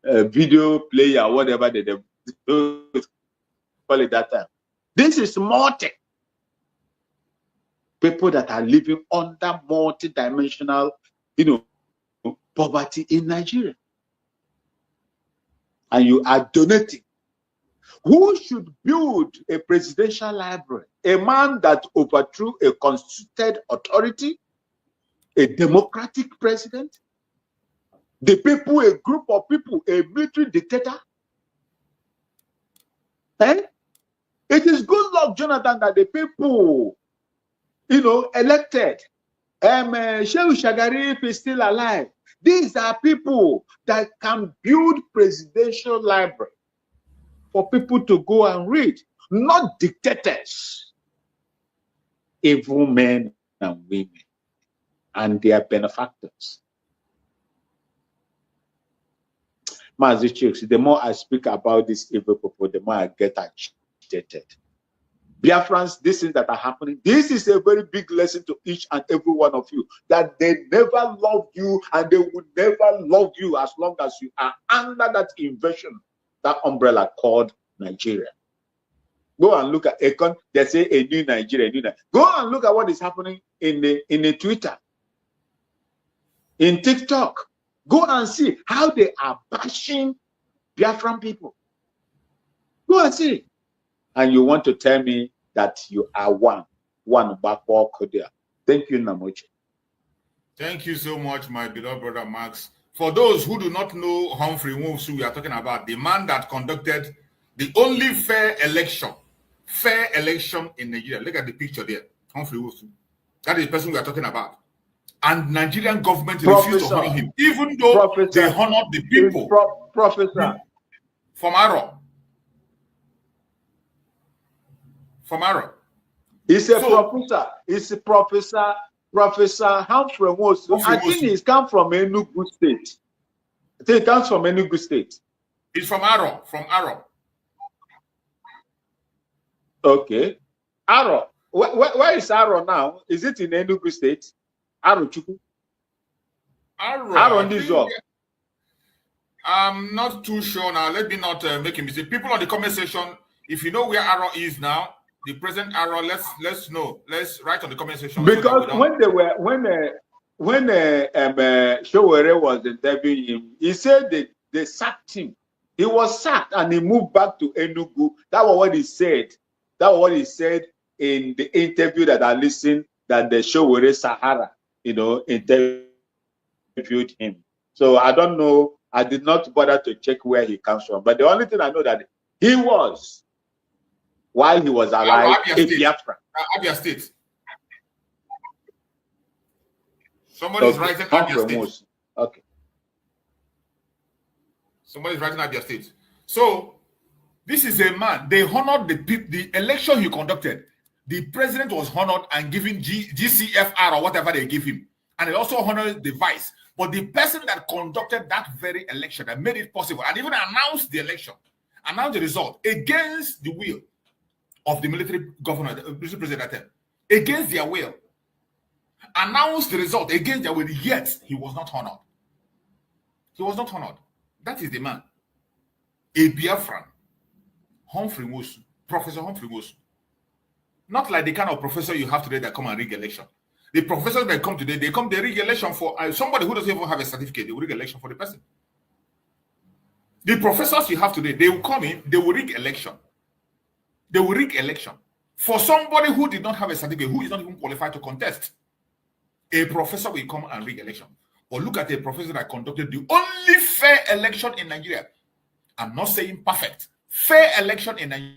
video player, whatever they call it that time. This is multi. People that are living under multi-dimensional, poverty in Nigeria. And you are donating. Who should build a presidential library? A man that overthrew a constituted authority? A democratic president? The people, a group of people, a military dictator? It is good luck, Jonathan, that the people, elected. Shehu Shagari is still alive. These are people that can build presidential library for people to go and read, not dictators, evil men and women, and their benefactors. Mazi Chooks, the more I speak about these evil people, the more I get agitated. Biafrans, these things that are happening, this is a very big lesson to each and every one of you, that they never loved you and they would never love you as long as you are under that invasion, that umbrella called Nigeria. Go and look at they say a new Nigeria, Go and look at what is happening in the Twitter, in TikTok. Go and see how they are bashing Biafran people. Go and see. And you want to tell me that you are one backward Kodia. Thank you, Namoche. Thank you so much, my beloved brother Max. For those who do not know Humphrey Wolves, who we are talking about, the man that conducted the only fair election in Nigeria. Look at the picture there, Humphrey Wolves. That is the person we are talking about. And Nigerian government refused to honor him, even though they honored the people. Professor. From Arrow. He's a professor. He's a professor. Professor Humphrey Wolves. I think he's come from Enugu State. I think he comes from Enugu State. He's from Arrow. Okay. Arrow. Where is Arrow now? Is it in Enugu State? Arochukwu. Aro, this up. I'm not too sure now. Let me not make a mistake. People on the comment section, if you know where Aro is now, the present Aro, let's know. Let's write on the comment section. Because so when Showere was interviewing him, he said they sacked him. He was sacked and he moved back to Enugu. That was what he said. That was what he said in the interview that I listened, that the Showere Sahara, interviewed him. So I don't know. I did not bother to check where he comes from. But the only thing I know that he was, while he was alive, a Biafra. Abia State. Somebody's writing Abia State. Okay. Somebody's writing Abia State. So this is a man. They honored the election he conducted. The president was honored and given GCFR or whatever they give him. And they also honored the vice. But the person that conducted that very election, that made it possible, and even announced the election, announced the result against the will of the military governor, the military president at the time, against their will, announced the result against their will, yet he was not honored. He was not honored. That is the man. A Biafran, Humphrey Wosu, Professor Humphrey Wosu. Not like the kind of professor you have today that come and rig election. The professors that come today, they rig election for somebody who doesn't even have a certificate. They will rig election for the person. The professors you have today, they will come in, they will rig election. They will rig election for somebody who did not have a certificate, who is not even qualified to contest. A professor will come and rig election. Or look at a professor that conducted the only fair election in Nigeria. I'm not saying perfect. Fair election in Nigeria.